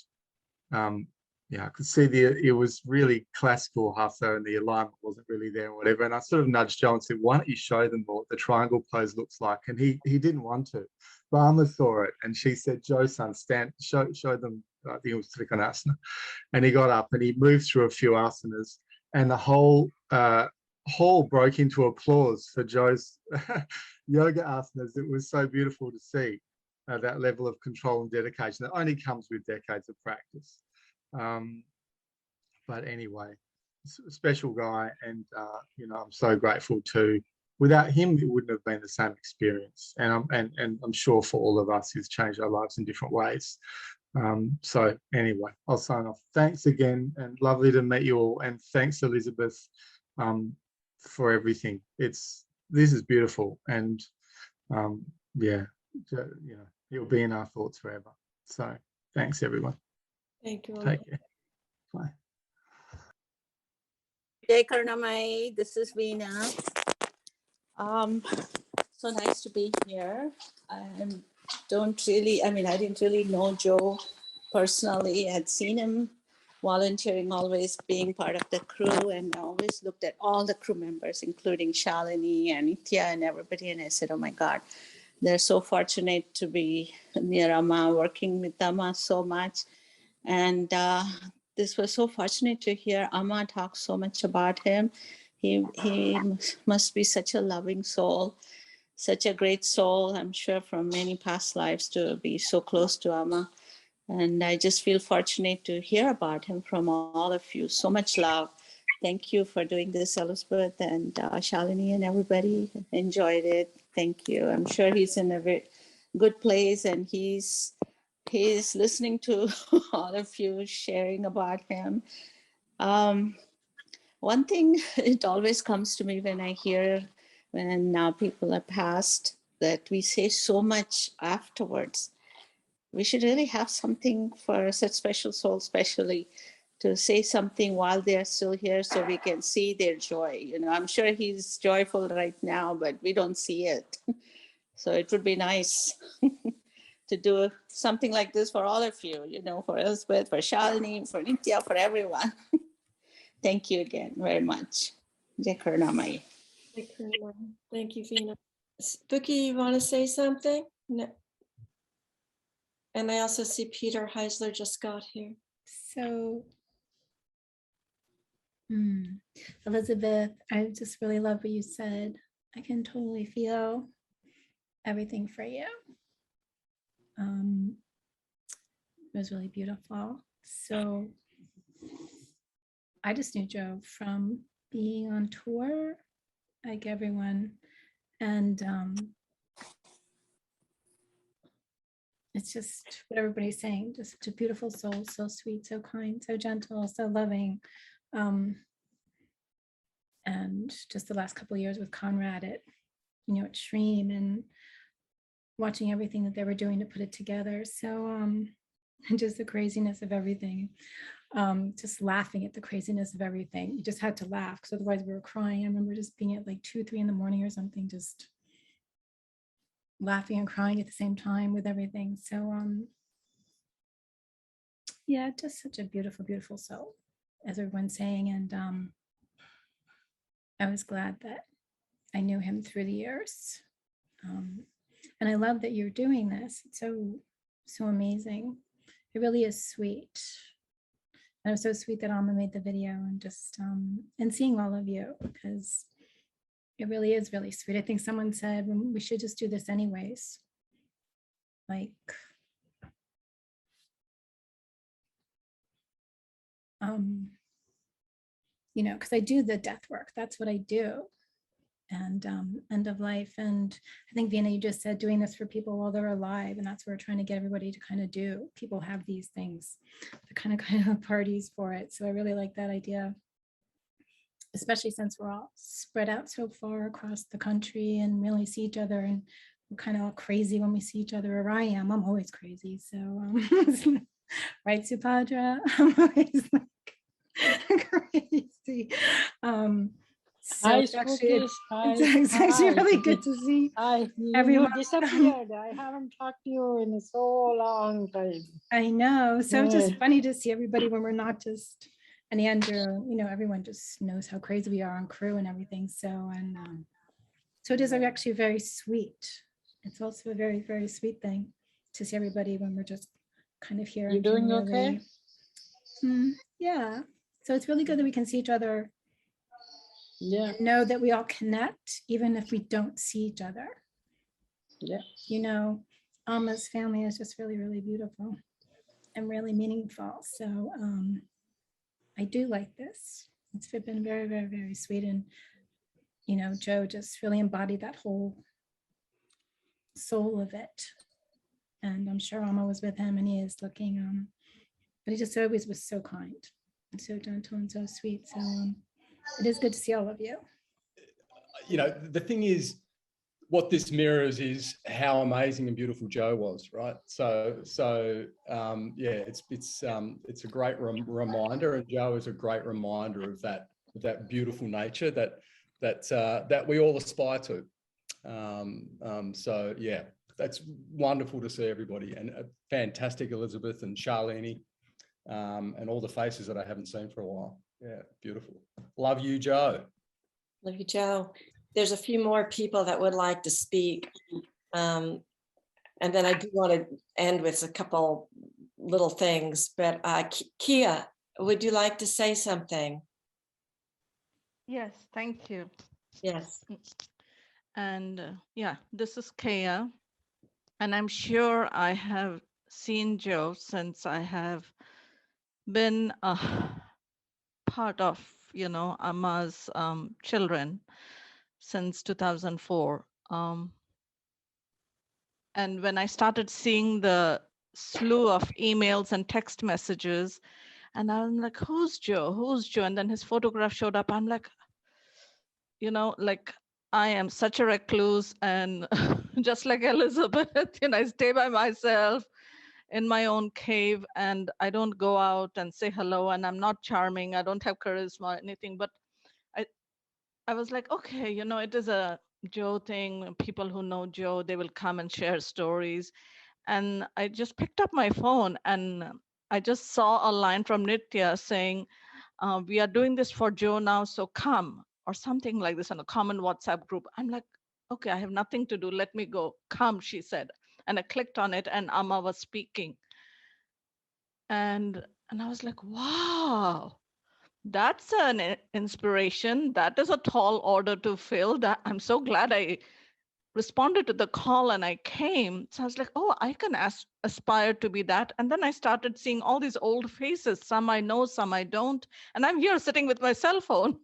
Speaker 9: yeah, I could see it was really classical hatha and the alignment wasn't really there or whatever. And I sort of nudged Joe and said, why don't you show them what the triangle pose looks like? And he didn't want to. But Amma saw it, and she said, Joe-san, stand, show them, I think it was Trikonasana. And he got up and he moved through a few asanas, and the whole hall broke into applause for Joe's yoga asanas. It was so beautiful to see that level of control and dedication that only comes with decades of practice. But anyway, special guy, and you know, I'm so grateful to without him, it wouldn't have been the same experience. And I'm sure for all of us, he's changed our lives in different ways. So anyway, I'll sign off. Thanks again, and lovely to meet you all. And thanks, Elizabeth, for everything. This is beautiful, and yeah, you know, it'll be in our thoughts forever. So thanks, everyone.
Speaker 1: Thank you.
Speaker 9: Take care. Bye.
Speaker 2: Jai Karunamai, this is Veena. So nice to be here. I didn't really know Joe personally. I had seen him volunteering, always being part of the crew, and I always looked at all the crew members, including Shalini and Nithya and everybody, and I said, oh my God, they're so fortunate to be near Amma, working with Amma so much. And this was so fortunate to hear Amma talk so much about him. He must be such a loving soul, such a great soul, I'm sure, from many past lives to be so close to Amma. And I just feel fortunate to hear about him from all of you. So much love. Thank you for doing this, Elizabeth and Shalini and everybody. Enjoyed it. Thank you. I'm sure he's in a very good place, and he's listening to all of you sharing about him. One thing, it always comes to me when I hear when now people are passed, that we say so much afterwards. We should really have something for such special souls, especially to say something while they're still here so we can see their joy. You know, I'm sure he's joyful right now, but we don't see it. So it would be nice to do something like this for all of you, you know, for Elizabeth, for Shalini, for Nithya, for everyone. Thank you again very much. Jai Karunamai.
Speaker 1: Thank you, Veena. Vicky, you want to say something? No. And I also see Peter Heisler just got here.
Speaker 22: So, Elizabeth, I just really love what you said. I can totally feel everything for you. It was really beautiful. So I just knew Joe from being on tour, like everyone. And it's just what everybody's saying, just such a beautiful soul, so sweet, so kind, so gentle, so loving. And just the last couple of years with Conrad at Shreem, and watching everything that they were doing to put it together. So and just the craziness of everything, just laughing at the craziness of everything. You just had to laugh because otherwise we were crying. I remember just being at like 2, 3 in the morning or something, just laughing and crying at the same time with everything. So yeah, just such a beautiful, beautiful soul, as everyone's saying. And I was glad that I knew him through the years. And I love that you're doing this. It's so amazing. It really is sweet. And it was so sweet that Amma made the video, and just and seeing all of you, because it really is really sweet. I think someone said we should just do this anyways. Like, because I do the death work. That's what I do. And end of life. And I think, Veena, you just said doing this for people while they're alive. And that's what we're trying to get everybody to kind of do. People have these things. They're kind of parties for it. So I really like that idea, especially since we're all spread out so far across the country and really see each other, and we're kind of all crazy when we see each other, or I am. I'm always crazy. So right, Subadhra? I'm always like crazy. So
Speaker 8: Hi,
Speaker 22: it's actually,
Speaker 8: Spookies.
Speaker 22: it's actually really good to see everyone.
Speaker 8: You disappeared. I haven't talked to you in so long time.
Speaker 22: I know. So it's just
Speaker 8: Yeah.
Speaker 22: funny to see everybody when we're not just, and Andrew, everyone just knows how crazy we are on crew and everything. So, and so it is actually very sweet. It's also a very, very sweet thing to see everybody when we're just kind of here.
Speaker 8: You doing okay?
Speaker 22: Yeah. So it's really good that we can see each other.
Speaker 8: Yeah.
Speaker 22: And know that we all connect, even if we don't see each other.
Speaker 8: Yeah.
Speaker 22: Amma's family is just really, really beautiful and really meaningful. So I do like this. It's been very, very, very sweet. And, Joe just really embodied that whole soul of it. And I'm sure Amma was with him, and he is looking, but he just always was so kind and so gentle and so sweet. So it is good to see all of you.
Speaker 15: The thing is, what this mirrors is how amazing and beautiful Joe was, right? So yeah, it's a great reminder, and Joe is a great reminder of that beautiful nature that we all aspire to. So yeah, that's wonderful to see everybody, and fantastic Elizabeth and Shalini, and all the faces that I haven't seen for a while. Yeah, beautiful. Love you, Joe.
Speaker 1: Love you, Joe. There's a few more people that would like to speak. And then I do want to end with a couple little things, but Keya, would you like to say something?
Speaker 6: Yes, thank you.
Speaker 1: Yes.
Speaker 6: And yeah, this is Keya. And I'm sure I have seen Joe since I have been a part of, Amma's children since 2004. And when I started seeing the slew of emails and text messages, and I'm like, who's Joe? Who's Joe? And then his photograph showed up. I'm like, I am such a recluse, and just like Elizabeth, I stay by myself in my own cave, and I don't go out and say hello, and I'm not charming. I don't have charisma or anything, but I was like, okay, it is a Joe thing. People who know Joe, they will come and share stories. And I just picked up my phone, and I just saw a line from Nithya saying, we are doing this for Joe now, so come, or something like this in a common WhatsApp group. I'm like, okay, I have nothing to do. Let me go. Come, she said. And I clicked on it, and Amma was speaking. And I was like, wow, that's an inspiration. That is a tall order to fill. That I'm so glad I responded to the call and I came. So I was like, oh, I can aspire to be that. And then I started seeing all these old faces. Some I know, some I don't. And I'm here sitting with my cell phone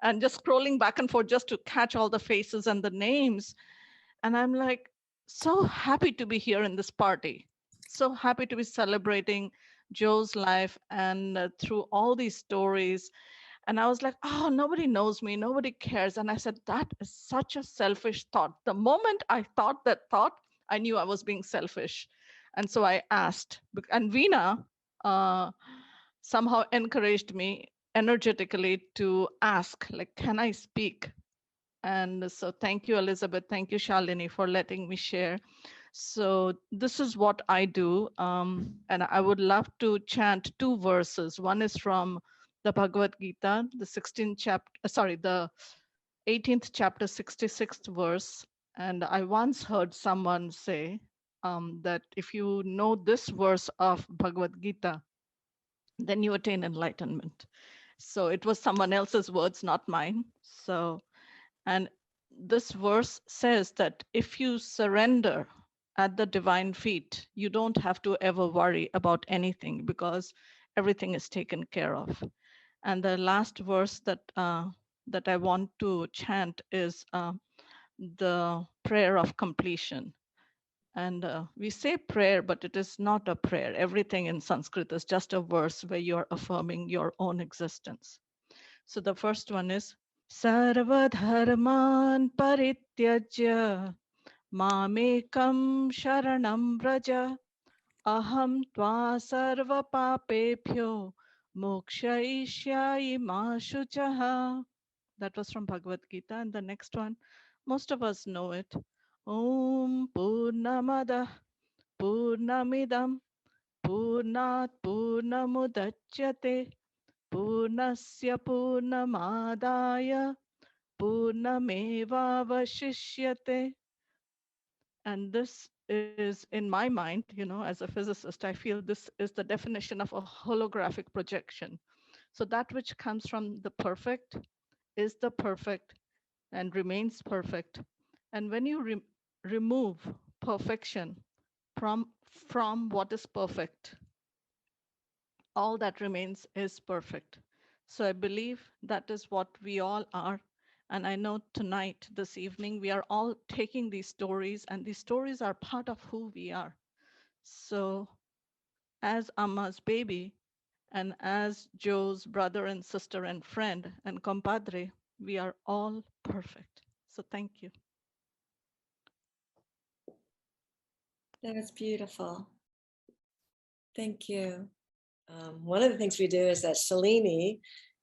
Speaker 6: and just scrolling back and forth just to catch all the faces and the names. And I'm like, so happy to be here in this party. So happy to be celebrating Joe's life and through all these stories. And I was like, oh, nobody knows me, nobody cares. And I said, that is such a selfish thought. The moment I thought that thought, I knew I was being selfish. And so I asked, and Veena somehow encouraged me energetically to ask, like, can I speak? And so thank you, Elizabeth. Thank you, Shalini, for letting me share. So this is what I do. And I would love to chant two verses. One is from the Bhagavad Gita, the 16th chapter, the 18th chapter, 66th verse. And I once heard someone say that if you know this verse of Bhagavad Gita, then you attain enlightenment. So it was someone else's words, not mine. So, and this verse says that if you surrender at the divine feet, you don't have to ever worry about anything because everything is taken care of. And the last verse that I want to chant is the prayer of completion. And we say prayer, but it is not a prayer. Everything in Sanskrit is just a verse where you're affirming your own existence. So the first one is Sarva Dharman Parityajya Mamekam Sharanam Vraja Aham Tva Sarva Papebhyo Mokshayishyai Ma Shuchaha. That was from Bhagavad Gita. And the next one, most of us know it. Om Purnamada Purnamidam Purnat Purnamudachyate Purnasya Purnamadaya Purnamevavashishyate. And this is, in my mind, as a physicist, I feel this is the definition of a holographic projection. So that which comes from the perfect is the perfect and remains perfect. And when you remove perfection from what is perfect, all that remains is perfect. So I believe that is what we all are. And I know tonight, this evening, we are all taking these stories, and these stories are part of who we are. So as Amma's baby, and as Joe's brother and sister and friend and compadre, we are all perfect. So thank you.
Speaker 1: That was beautiful. Thank you. One of the things we do is that Shalini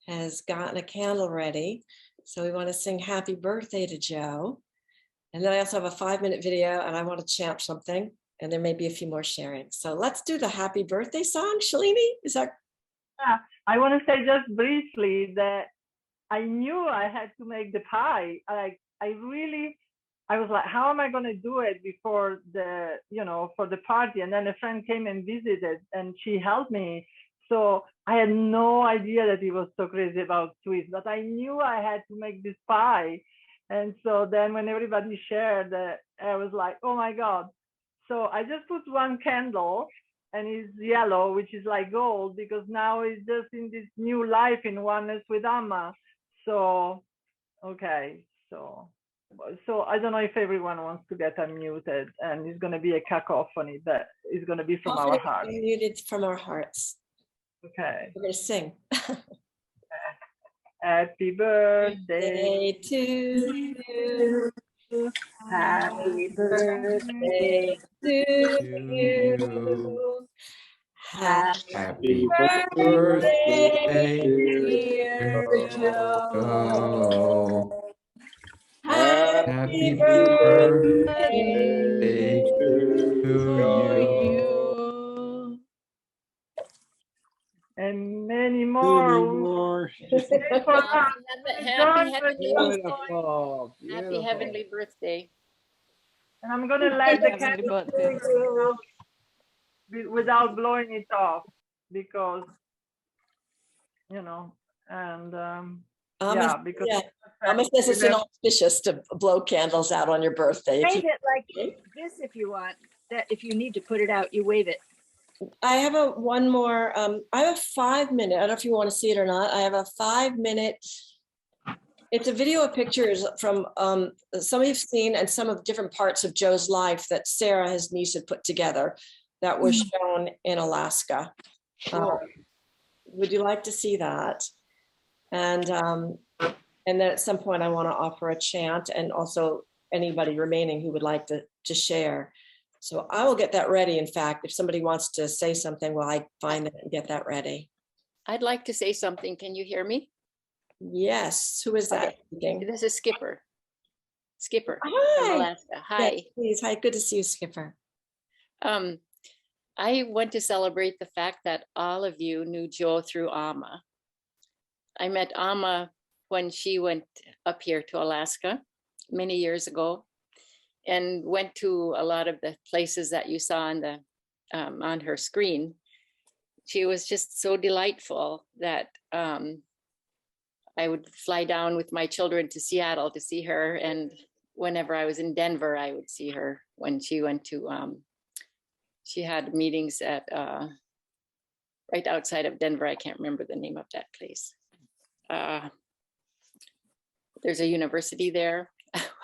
Speaker 1: has gotten a candle ready. So we want to sing happy birthday to Joe. And then I also have a 5-minute video and I want to chant something. And there may be a few more sharing. So let's do the happy birthday song. Shalini, is that?
Speaker 3: Yeah, I want to say just briefly that I knew I had to make the pie. I was like, how am I going to do it before the, for the party? And then a friend came and visited and she helped me. So I had no idea that he was so crazy about sweets, but I knew I had to make this pie. And so then when everybody shared, I was like, oh my God. So I just put one candle and it's yellow, which is like gold, because now it's just in this new life in oneness with Amma. So, okay, so I don't know if everyone wants to get unmuted, and it's going to be a cacophony, but it's going to be from our hearts.
Speaker 1: Muted from our hearts.
Speaker 3: Okay.
Speaker 1: We're going to sing.
Speaker 3: Happy birthday
Speaker 1: to you.
Speaker 3: Happy birthday
Speaker 1: to you. Happy birthday, dear Joe. Happy birthday to you.
Speaker 3: And many more.
Speaker 7: Happy heavenly birthday.
Speaker 3: And I'm going to let the candle without blowing it off, because, and yeah, because
Speaker 1: Amma says it's inauspicious to blow candles out on your birthday.
Speaker 7: Wave it like this if you want. That if you need to put it out, you wave it.
Speaker 1: I have one more. I have a 5-minute. I don't know if you want to see it or not. I have a 5-minute. It's a video of pictures from some you've seen and some of different parts of Joe's life that Sarah, his niece, had put together that was shown in Alaska. Would you like to see that? And then at some point I want to offer a chant, and also anybody remaining who would like to share. So I will get that ready. In fact, if somebody wants to say something while I find it and get that ready.
Speaker 7: I'd like to say something. Can you hear me?
Speaker 1: Yes. Who is that?
Speaker 7: Okay. This is Skipper. Skipper
Speaker 1: Hi.
Speaker 7: from Alaska. Hi.
Speaker 1: Yes, please. Hi. Good to see you, Skipper.
Speaker 7: I want to celebrate the fact that all of you knew Joe through Amma. I met Amma when she went up here to Alaska many years ago, and went to a lot of the places that you saw on the on her screen. She was just so delightful that I would fly down with my children to Seattle to see her, and whenever I was in Denver, I would see her when she went to. She had meetings at right outside of Denver. I can't remember the name of that place. There's a university there.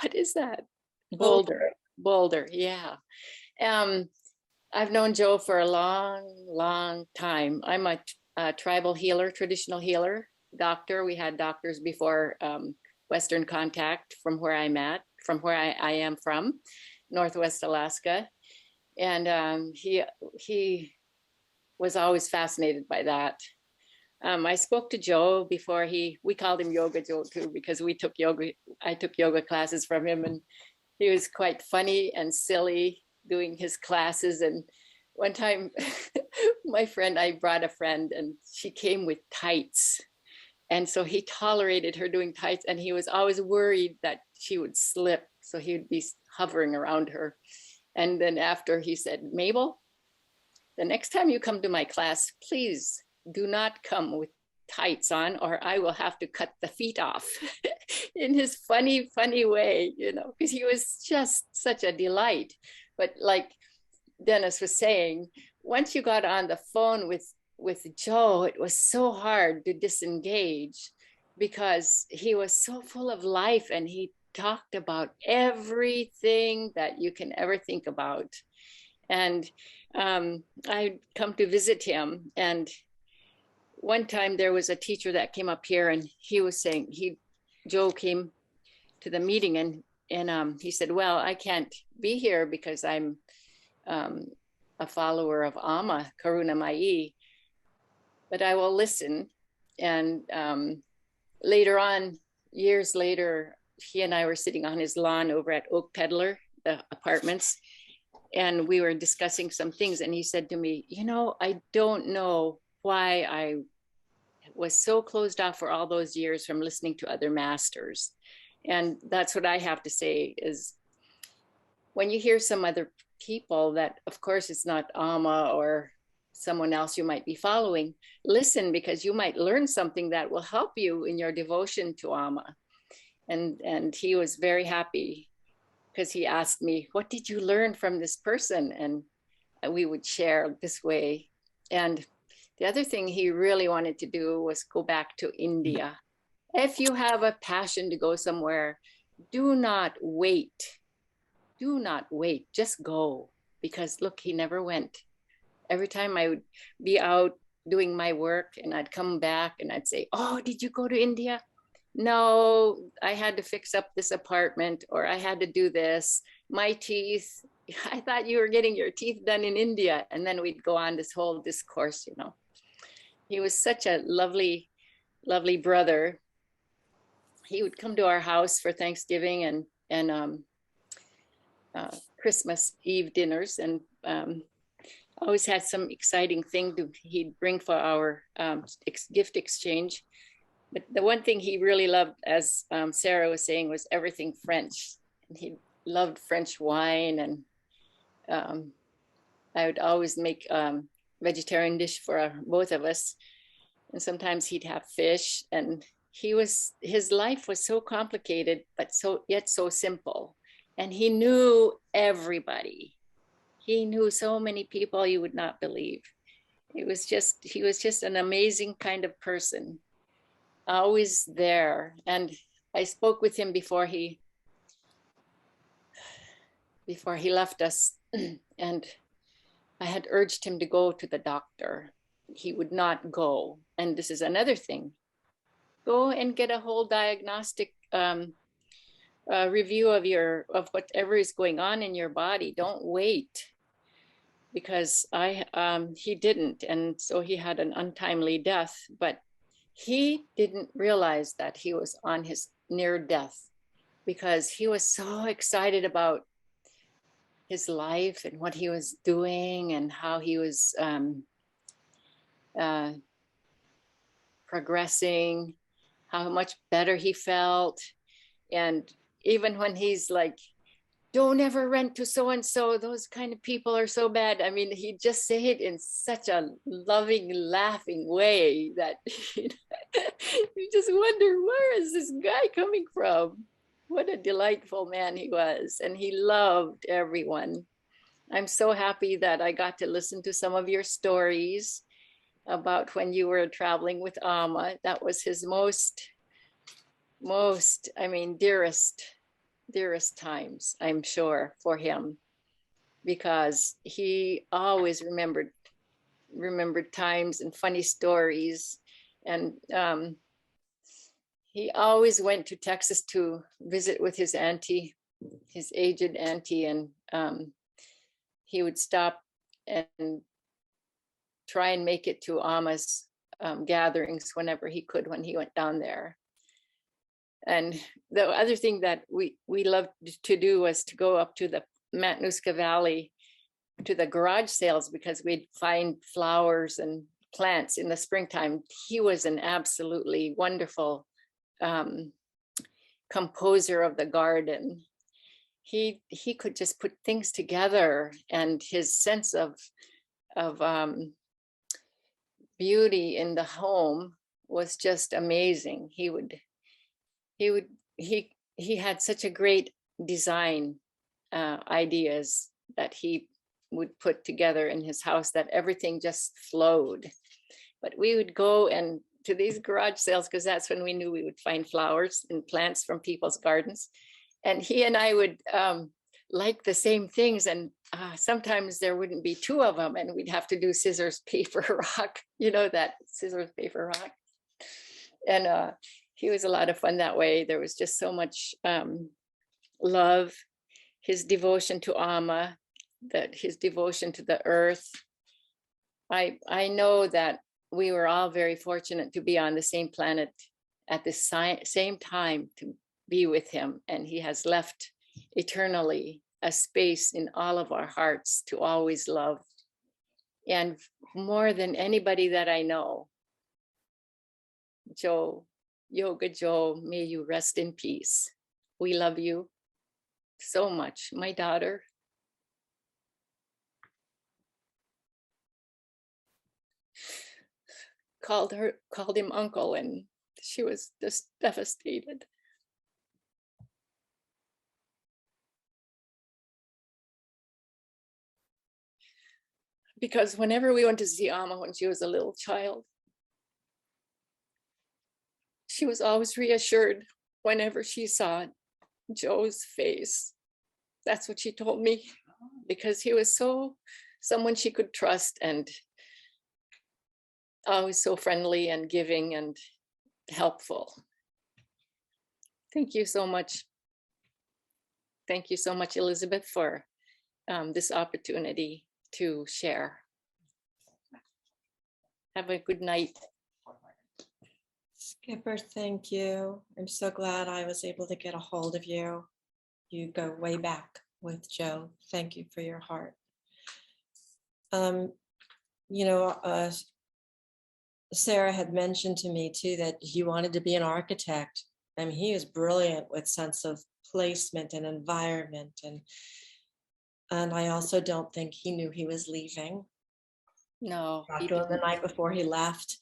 Speaker 7: What is that? Boulder, yeah. I've known Joe for a long time. I'm a tribal healer, traditional healer, doctor. We had doctors before Western Contact from where I am from, Northwest Alaska. And he was always fascinated by that. I spoke to Joe before we called him Yoga Joe too, because I took yoga classes from him, and he was quite funny and silly doing his classes. And one time I brought a friend and she came with tights. And so he tolerated her doing tights, and he was always worried that she would slip. So he would be hovering around her. And then after he said, Mabel, the next time you come to my class, please do not come with tights on, or I will have to cut the feet off. In his funny way, because he was just such a delight. But like Dennis was saying, once you got on the phone with Joe, it was so hard to disengage. because he was so full of life and he talked about everything that you can ever think about. And I'd come to visit him, and one time there was a teacher that came up here, and he was saying, Joe came to the meeting, and he said, well, I can't be here because I'm a follower of Amma, Karuna Mai, but I will listen. And later on, years later, he and I were sitting on his lawn over at Oak Peddler, the apartments, and we were discussing some things. And he said to me, you know, I don't know why I was so closed off for all those years from listening to other masters. And that's what I have to say is, when you hear some other people that, of course, it's not Amma or someone else you might be following, listen, because you might learn something that will help you in your devotion to Amma. And he was very happy because he asked me, what did you learn from this person? And we would share this way. And the other thing he really wanted to do was go back to India. If you have a passion to go somewhere, do not wait. Do not wait, just go. Because look, he never went. Every time I would be out doing my work and I'd come back and I'd say, oh, did you go to India? No, I had to fix up this apartment, or I had to do this. My teeth, I thought you were getting your teeth done in India. And then we'd go on this whole discourse, you know. He was such a lovely, lovely brother. He would come to our house for Thanksgiving and Christmas Eve dinners, and always had some exciting thing he'd bring for our gift exchange. But the one thing he really loved, as Sarah was saying, was everything French. And he loved French wine, and I would always make vegetarian dish for both of us. And sometimes he'd have fish, and his life was so complicated, but yet so simple. And he knew everybody. He knew so many people you would not believe. He was just an amazing kind of person, always there. And I spoke with him before he left us, and I had urged him to go to the doctor. He would not go. And this is another thing. Go and get a whole diagnostic review of whatever is going on in your body. Don't wait, because he didn't, and so he had an untimely death. But he didn't realize that he was on his near death, because he was so excited about his life and what he was doing and how he was progressing, how much better he felt. And even when he's like, don't ever rent to so-and-so, those kind of people are so bad. I mean, he'd just say it in such a loving, laughing way that you just wonder, where is this guy coming from? What a delightful man he was. And he loved everyone. I'm so happy that I got to listen to some of your stories about when you were traveling with Amma. That was his most, dearest times, I'm sure, for him, because he always remembered times and funny stories. And he always went to Texas to visit with his auntie, his aged auntie, and he would stop and try and make it to Amma's gatherings whenever he could, when he went down there. And the other thing that we loved to do was to go up to the Matanuska Valley to the garage sales, because we'd find flowers and plants in the springtime. He was an absolutely wonderful composer of the garden. He could just put things together, and his sense of beauty in the home was just amazing. He had such a great design ideas that he would put together in his house, that everything just flowed. But we would go and to these garage sales because that's when we knew we would find flowers and plants from people's gardens. And he and I would like the same things. And sometimes there wouldn't be two of them and we'd have to do scissors, paper, rock, you know, that scissors, paper, rock. And he was a lot of fun that way. There was just so much love, his devotion to Amma, that his devotion to the earth. I know that we were all very fortunate to be on the same planet at the same time to be with him. And he has left eternally a space in all of our hearts to always love. And more than anybody that I know, Joe, Yoga Joe, may you rest in peace. We love you so much. My daughter. Called him uncle, and she was just devastated. Because whenever we went to see Amma when she was a little child, she was always reassured whenever she saw Joe's face. That's what she told me, because he was someone she could trust and always so friendly and giving and helpful. Thank you so much. Thank you so much, Elizabeth, for this opportunity to share. Have a good night.
Speaker 1: Skipper, thank you. I'm so glad I was able to get a hold of you. You go way back with Joe. Thank you for your heart. Sarah had mentioned to me too that he wanted to be an architect. I mean, he is brilliant with sense of placement and environment, and I also don't think he knew he was leaving.
Speaker 7: No,
Speaker 1: he didn't. The night before he left,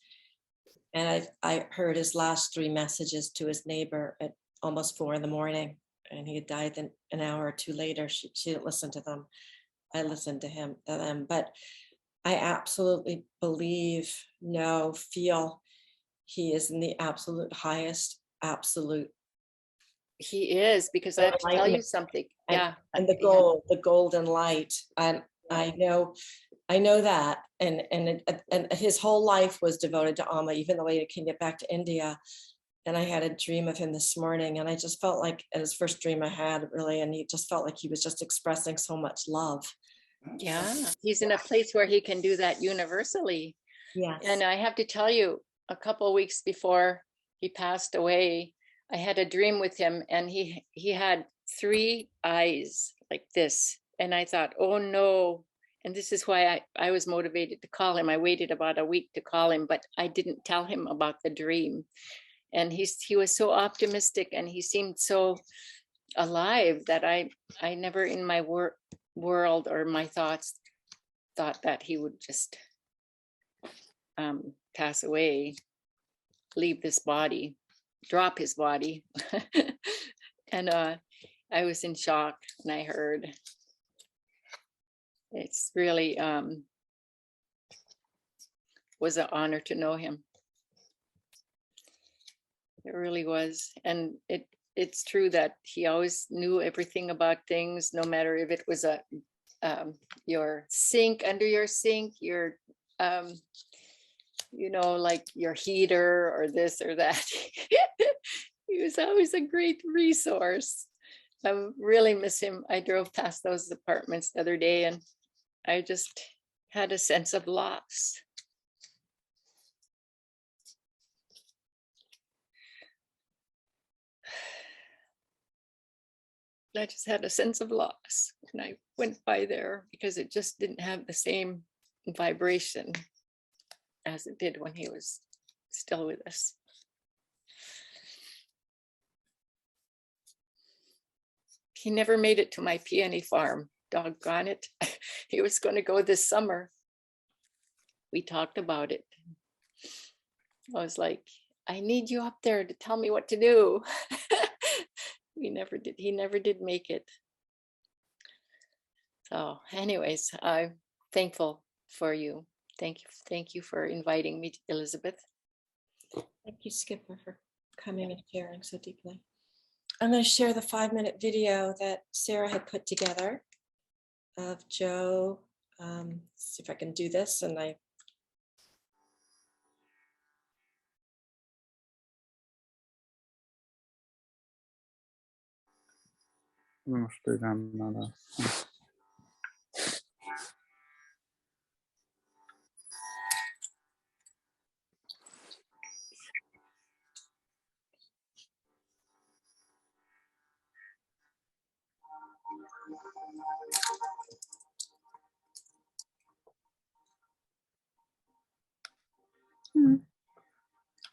Speaker 1: and I heard his last 3 messages to his neighbor at almost 4 a.m, and he had died an hour or 2 later. She didn't listen to them. I listened to them, but I absolutely feel he is in the absolute highest, absolute.
Speaker 7: He is, because I have to tell you something.
Speaker 1: And the golden light. And I know that. And his whole life was devoted to Amma, even though he can get back to India. And I had a dream of him this morning, and I just felt like, and his first dream I had really, and he just felt like he was just expressing so much love.
Speaker 7: Yeah, he's in a place where he can do that universally.
Speaker 1: Yes.
Speaker 7: And I have to tell you, a couple of weeks before he passed away, I had a dream with him, and he had 3 eyes like this. And I thought, oh no. And this is why I was motivated to call him. I waited about a week to call him, but I didn't tell him about the dream. And he was so optimistic, and he seemed so alive that I never in my world or my thoughts thought that he would just pass away, leave this body, drop his body. And I was in shock when I heard. It's really was an honor to know him. It really was. And it's true that he always knew everything about things, no matter if it was your sink, under your sink, your like your heater or this or that. He was always a great resource. I really miss him. I drove past those apartments the other day, and I just had a sense of loss. I just had a sense of loss when I went by there, because it just didn't have the same vibration as it did when he was still with us. He never made it to my peony farm, doggone it. He was going to go this summer. We talked about it. I was like, I need you up there to tell me what to do. We never did. He never did make it. So anyways, I'm thankful for you. Thank you for inviting me, Elizabeth.
Speaker 1: Thank you, Skipper, for coming and sharing so deeply. I'm going to share the 5-minute video that Sarah had put together of Joe. See if I can do this. And I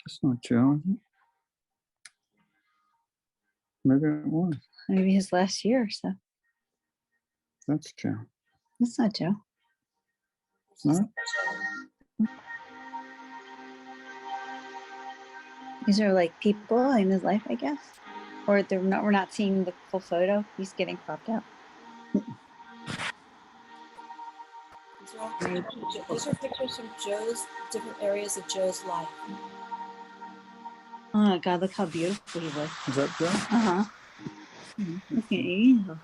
Speaker 10: It's not Joe. Is it? Maybe it was.
Speaker 2: Maybe his last year or so.
Speaker 10: That's Joe.
Speaker 2: That's not Joe.
Speaker 10: No?
Speaker 2: These are like people in his life, I guess. Or they're not, we're not seeing the full photo. He's getting cropped out.
Speaker 1: these are pictures from Joe's different areas of Joe's life.
Speaker 2: Oh my God, look how beautiful he was.
Speaker 10: Is that Joe?
Speaker 2: Uh-huh. Look at you.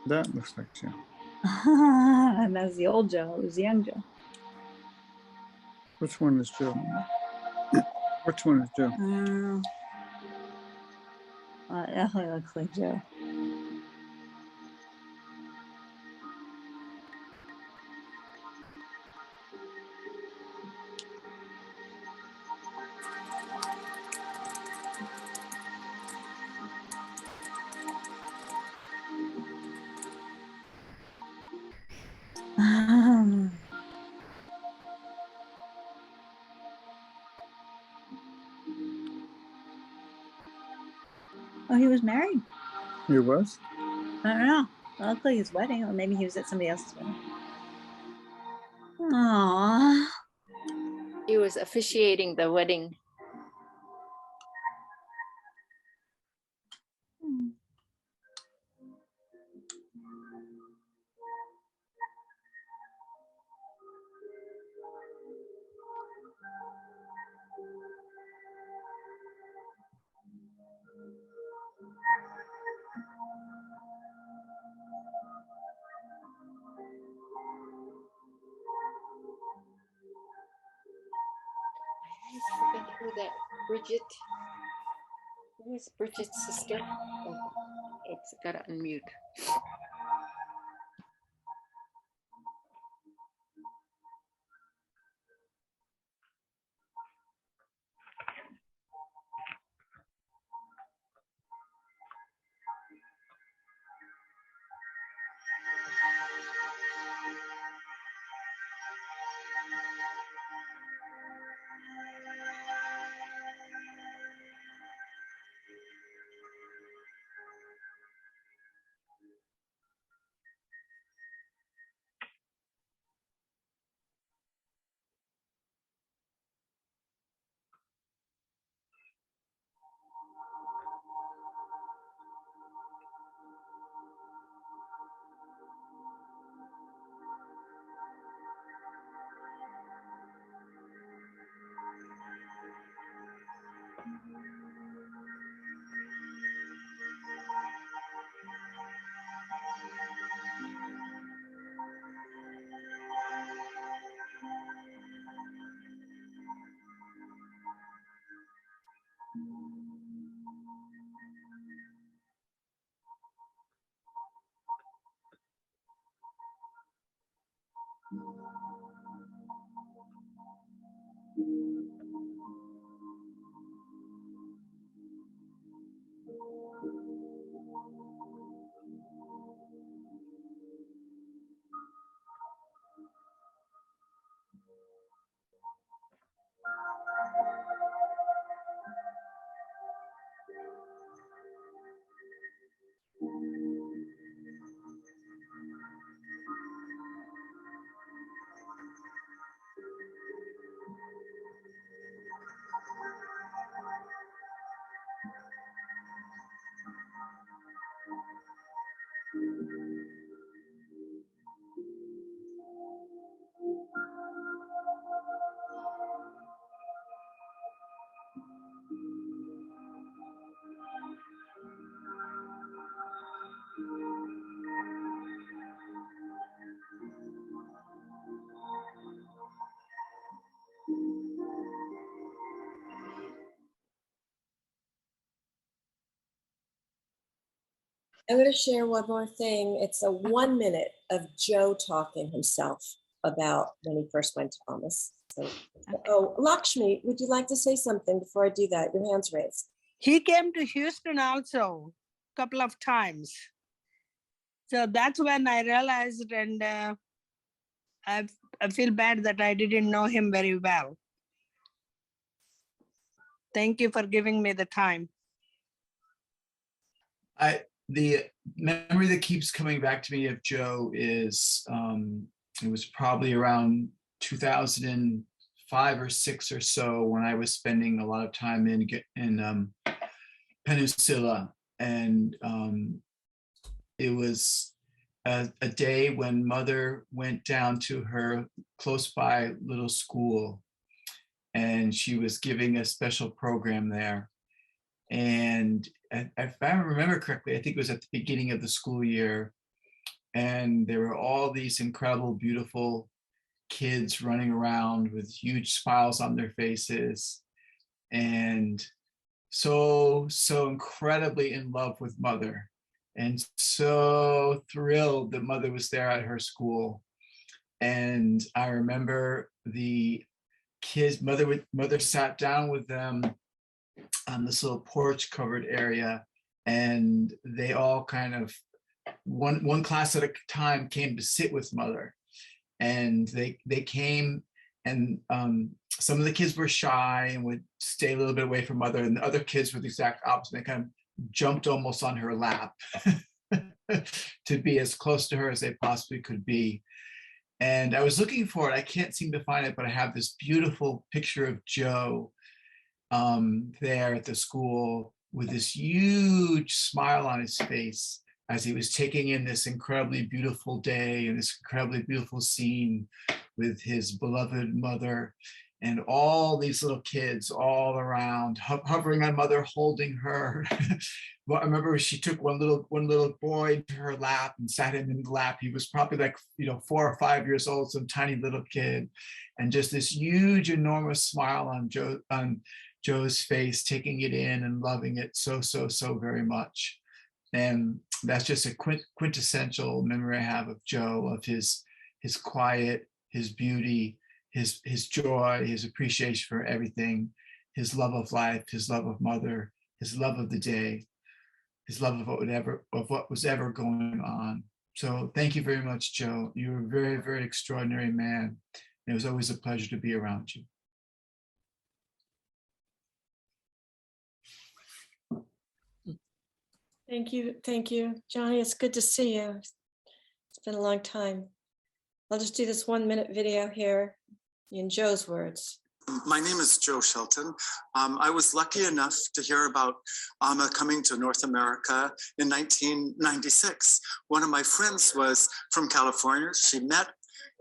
Speaker 10: That looks like Joe.
Speaker 2: And that's the old Joe. It was the young Joe.
Speaker 10: Which one is Joe? Which one is Joe?
Speaker 2: It definitely looks like Joe. Oh, he was married?
Speaker 10: He was?
Speaker 2: I don't know. It looked like his wedding, or maybe he was at somebody else's wedding. Aww.
Speaker 7: He was officiating the wedding. I forget who that Bridget. Who is Bridget's sister? Oh, it's gotta unmute.
Speaker 1: I'm going to share one more thing. It's a 1 minute of Joe talking himself about when he first went to Amos. So, oh, Lakshmi, would you like to say something before I do that? Your hand's raised.
Speaker 11: He came to Houston also a couple of times. So that's when I realized, and I feel bad that I didn't know him very well. Thank you for giving me the time.
Speaker 12: The memory that keeps coming back to me of Joe is it was probably around 2005 or 6 or so when I was spending a lot of time in Peninsula, and it was a day when Mother went down to her close by little school, and she was giving a special program there. And if I remember correctly, I think it was at the beginning of the school year, and there were all these incredible, beautiful kids running around with huge smiles on their faces, and so incredibly in love with Mother, and so thrilled that Mother was there at her school. And I remember the kids, Mother sat down with them on this little porch covered area, and they all kind of one class at a time came to sit with Mother, and they came, and some of the kids were shy and would stay a little bit away from Mother, and the other kids were the exact opposite. They kind of jumped almost on her lap to be as close to her as they possibly could be. And I was looking for it, I can't seem to find it, but I have this beautiful picture of Joe there at the school with this huge smile on his face as he was taking in this incredibly beautiful day and this incredibly beautiful scene with his beloved Mother and all these little kids all around, hovering on Mother, holding her. Well, I remember she took one little boy to her lap and sat him in the lap. He was probably like 4 or 5 years old, some tiny little kid, and just this huge, enormous smile on Joe's face, taking it in and loving it so very much. And that's just a quintessential memory I have of Joe, of his quiet, his beauty, his joy, his appreciation for everything, his love of life, his love of Mother, his love of the day, his love of what was ever going on. So thank you very much, Joe. You're a very, very extraordinary man. It was always a pleasure to be around you.
Speaker 1: Thank you, Johnny. It's good to see you. It's been a long time. I'll just do this 1 minute video here in Joe's words.
Speaker 23: My name is Joe Shelton. I was lucky enough to hear about Amma coming to North America in 1996. One of my friends was from California. She met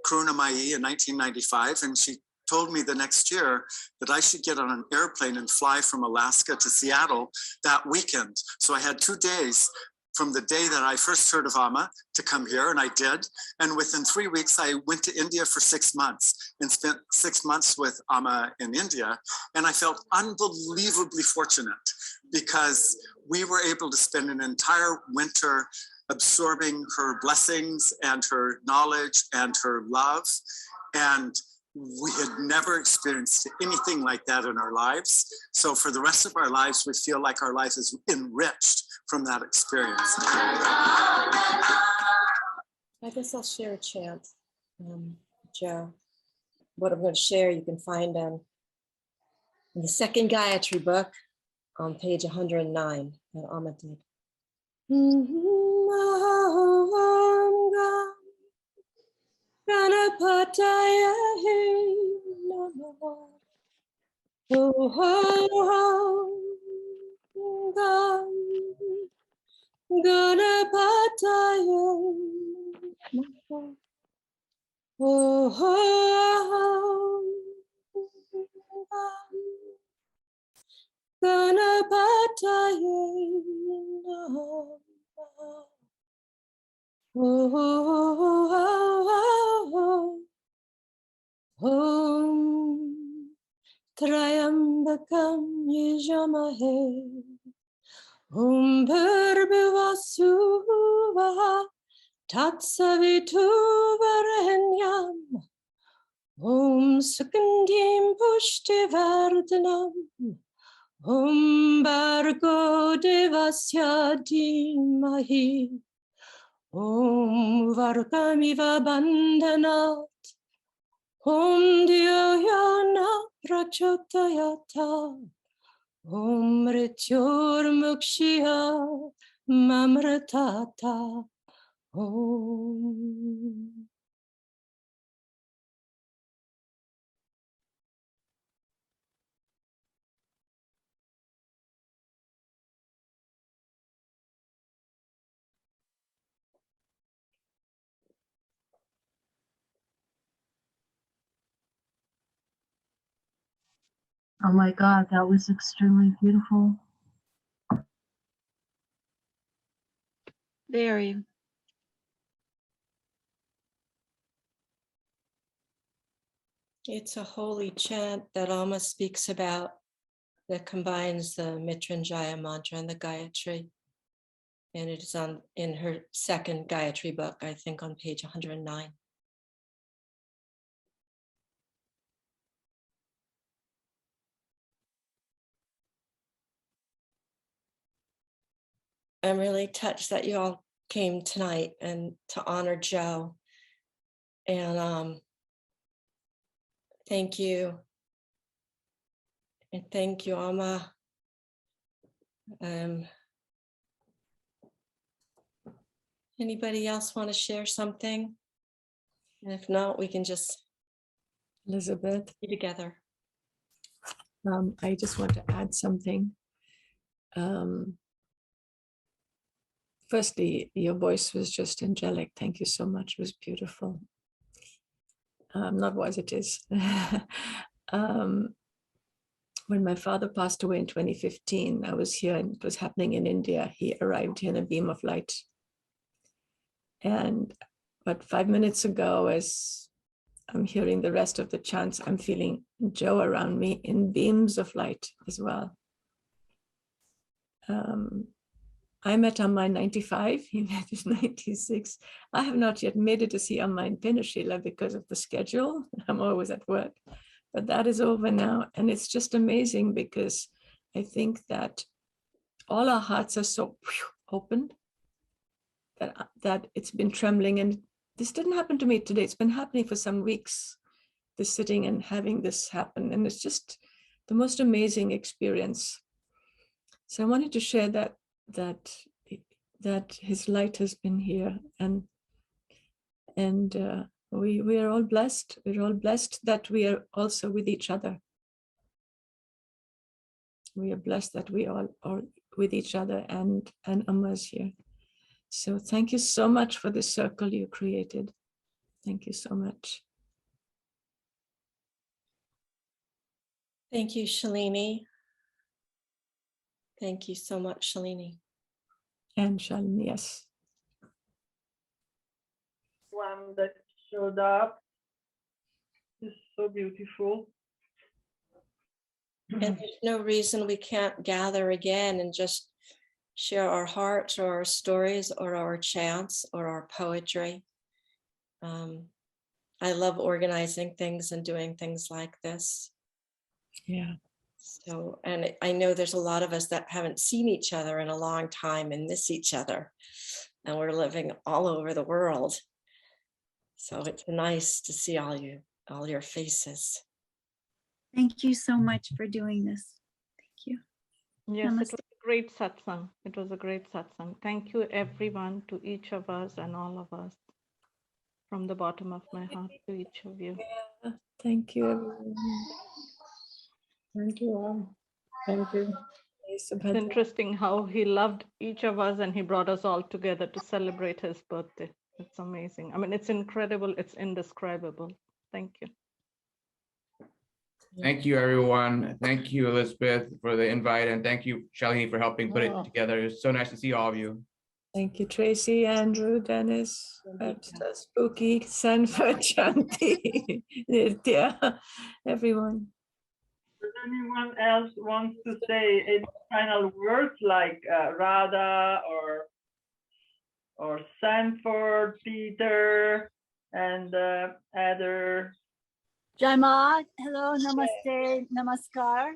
Speaker 23: Karuna Mai in 1995, and she told me the next year that I should get on an airplane and fly from Alaska to Seattle that weekend. So I had 2 days from the day that I first heard of Amma to come here, and I did. And within 3 weeks, I went to India for 6 months and spent 6 months with Amma in India. And I felt unbelievably fortunate because we were able to spend an entire winter absorbing her blessings and her knowledge and her love. And we had never experienced anything like that in our lives. So for the rest of our lives, we feel like our life is enriched from that experience.
Speaker 1: I guess I'll share a chant, Joe. What I'm going to share, you can find in the second Gayatri book on page 109 that Amma did. Ganapataya Namo. Ganapataya Namo. Ganapataya Namo. Om Trayambakam Yajamahe Om Bhurvasuvaha Tatsavituvarenyam Om Sukandim Pushtivardhanam Om Bhargo Devasya Dhimahi Om Vargamiva Bandhanat Om Dhyayana Prachodayata Om Mrityor Mukshya Mamratata Om.
Speaker 13: Oh my God, that was extremely beautiful.
Speaker 21: Very.
Speaker 1: It's a holy chant that Amma speaks about that combines the Mrittyunjaya mantra and the Gayatri. And it is in her second Gayatri book, I think on page 109. I'm really touched that you all came tonight and to honor Joe. And thank you. And thank you, Amma. Anybody else want to share something? And if not, we can just
Speaker 14: Elizabeth,
Speaker 1: be together.
Speaker 14: I just want to add something. Firstly, your voice was just angelic. Thank you so much. It was beautiful. Not was it is. When my father passed away in 2015, I was here and it was happening in India. He arrived here in a beam of light. But 5 minutes ago, as I'm hearing the rest of the chants, I'm feeling Joe around me in beams of light as well. I met Amma in 95, he met in 96. I have not yet made it to see Amma in Penashila because of the schedule. I'm always at work, but that is over now. And it's just amazing because I think that all our hearts are so open that it's been trembling. And this didn't happen to me today. It's been happening for some weeks, this sitting and having this happen. And it's just the most amazing experience. So I wanted to share that his light has been here, and we are all blessed. We're all blessed that we are also with each other. We are blessed that we all are with each other, and Amma is here. So thank you so much for this circle you created. Thank you so much.
Speaker 1: Thank you, Shalini. Thank you so much, Shalini.
Speaker 14: And Shalini, yes.
Speaker 3: One that showed up is so beautiful.
Speaker 1: And there's no reason we can't gather again and just share our hearts or our stories or our chants or our poetry. I love organizing things and doing things like this.
Speaker 14: Yeah.
Speaker 1: So, and I know there's a lot of us that haven't seen each other in a long time and miss each other. And we're living all over the world. So it's nice to see all your faces.
Speaker 22: Thank you so much for doing this. Thank you.
Speaker 6: Yes,
Speaker 22: Namaste.
Speaker 6: it was a great satsang. It was a great satsang. Thank you, everyone, to each of us and all of us. From the bottom of my heart to each of you.
Speaker 14: Yeah, thank you, everyone.
Speaker 8: Thank you all. Thank you.
Speaker 6: It's interesting how he loved each of us and he brought us all together to celebrate his birthday. It's amazing. I mean, it's incredible. It's indescribable. Thank you.
Speaker 16: Thank you, everyone. Thank you, Elizabeth, for the invite. And thank you, Shalini, for helping put it together. It's so nice to see all of you.
Speaker 14: Thank you, Tracy, Andrew, Dennis, Spooky, Sanford, Shanti, Nithya, everyone.
Speaker 3: anyone else wants to say any final words like Radha or Sanford, Peter, and other?
Speaker 4: Jai Ma, hello, namaste, namaskar,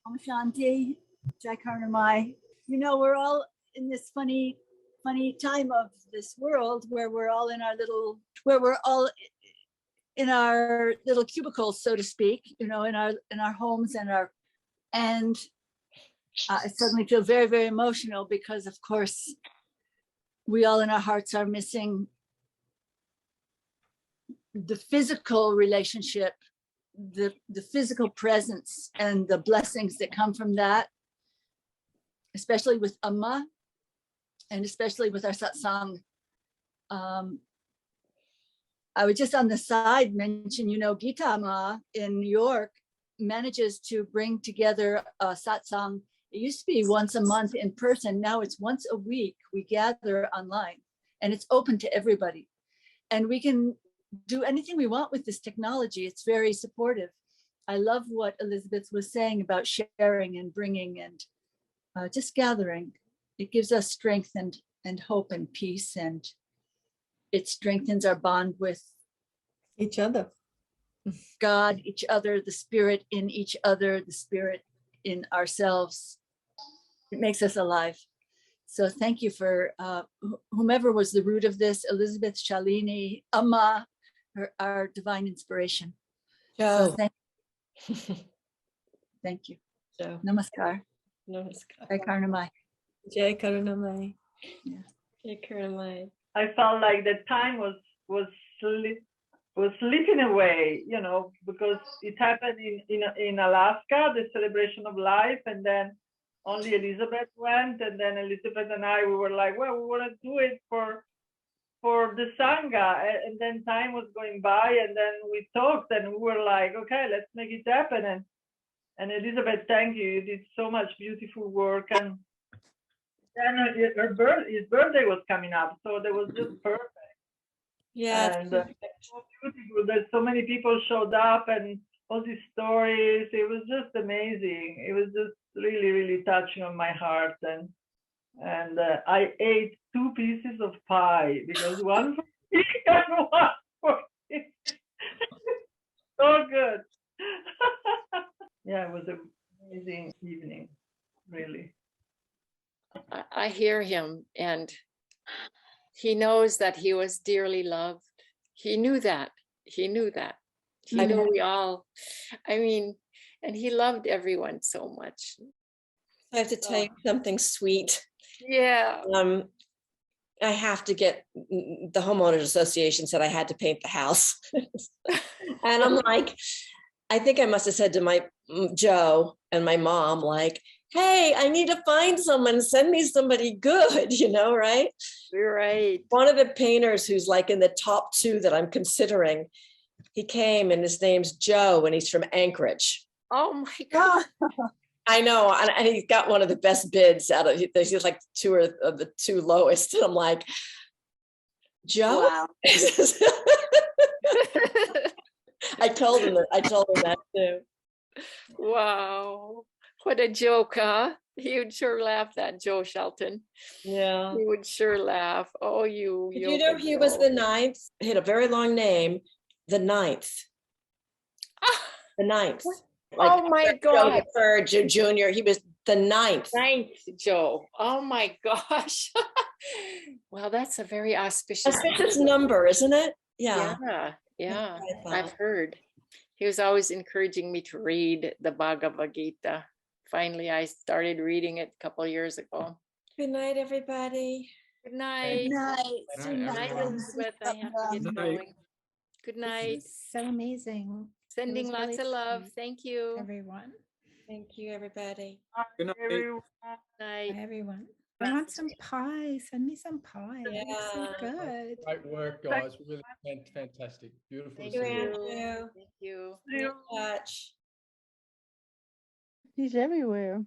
Speaker 4: Om Shanti, Jai Karnamai. You know, we're all in this funny time of this world where we're all in our little cubicles, so to speak, you know, in our homes and I suddenly feel very, very emotional because, of course, we all in our hearts are missing the physical relationship, the physical presence and the blessings that come from that, especially with Amma and especially with our satsang. I would just on the side mention, you know, Gita Amma in New York manages to bring together a satsang. It used to be once a month in person. Now it's once a week. We gather online and it's open to everybody. And we can do anything we want with this technology. It's very supportive. I love what Elizabeth was saying about sharing and bringing and just gathering. It gives us strength and hope and peace, and it strengthens our bond with
Speaker 14: each other,
Speaker 4: God, each other, the spirit in each other, the spirit in ourselves. It makes us alive. So thank you for whomever was the root of this, Elizabeth, Shalini, Amma, our divine inspiration. So thank you. Thank you.
Speaker 1: So,
Speaker 4: namaskar.
Speaker 1: Namaskar.
Speaker 4: Jai Karnamai.
Speaker 14: Jai Karnamai.
Speaker 4: Yeah.
Speaker 1: Jai Karnamai.
Speaker 3: I felt like the time was slipping away, you know, because it happened in Alaska, the celebration of life, and then only Elizabeth went, and then Elizabeth and I, we were like, well, we want to do it for the Sangha, and then time was going by, and then we talked, and we were like, okay, let's make it happen. And Elizabeth, thank you. You did so much beautiful work, and then his birthday was coming up, so that was just perfect.
Speaker 1: Yeah,
Speaker 3: and so beautiful. There's so many people showed up, and all these stories. It was just amazing. It was just really, really touching on my heart, and I ate 2 pieces of pie because one for me and one for him. So good. Yeah, it was an amazing evening, really.
Speaker 7: I hear him, and he knows that he was dearly loved. He knew that. He knew that. He knew we all, I mean, and he loved everyone so much.
Speaker 1: I have to tell you something sweet.
Speaker 7: Yeah.
Speaker 1: I have to get, the homeowners association said I had to paint the house. And I'm like, I think I must have said to my Joe and my mom, like, hey, I need to find someone, send me somebody good, you know, right?
Speaker 7: You're right.
Speaker 1: One of the painters who's like in the top 2 that I'm considering, he came and his name's Joe and he's from Anchorage.
Speaker 7: Oh my God.
Speaker 1: I know, and he's got one of the best bids out of, he's like 2 of the 2 lowest. And I'm like, Joe?
Speaker 7: Wow.
Speaker 1: I told him that too.
Speaker 7: Wow. What a joke, huh? He would sure laugh, that Joe Shelton.
Speaker 1: Yeah.
Speaker 7: He would sure laugh. Oh, you.
Speaker 1: Did you know he was the 9th? He had a very long name, the 9th. The 9th. Like,
Speaker 7: oh my God.
Speaker 1: Joe the 3rd, Junior, he was the 9th.
Speaker 7: 9th Joe. Oh my gosh. Well, that's a very auspicious
Speaker 1: number, isn't it? Yeah.
Speaker 7: Yeah. I've heard. He was always encouraging me to read the Bhagavad Gita. Finally, I started reading it a couple of years ago.
Speaker 1: Good night, everybody.
Speaker 7: Good night.
Speaker 4: Good night.
Speaker 7: Good night, Elizabeth. I have to get going. Good night.
Speaker 22: So amazing.
Speaker 7: Sending lots of love.
Speaker 22: sweet,
Speaker 7: Thank you.
Speaker 22: everyone.
Speaker 1: Thank you, everybody.
Speaker 10: Good night.
Speaker 7: Night.
Speaker 22: Bye, everyone. I want some pie. Send me some pie. It's so good.
Speaker 15: Great work, guys. Really fantastic. Beautiful.
Speaker 1: Thank
Speaker 15: to
Speaker 1: you,
Speaker 15: see you.
Speaker 1: Andrew.
Speaker 7: Thank you.
Speaker 1: Touch.
Speaker 20: He's everywhere.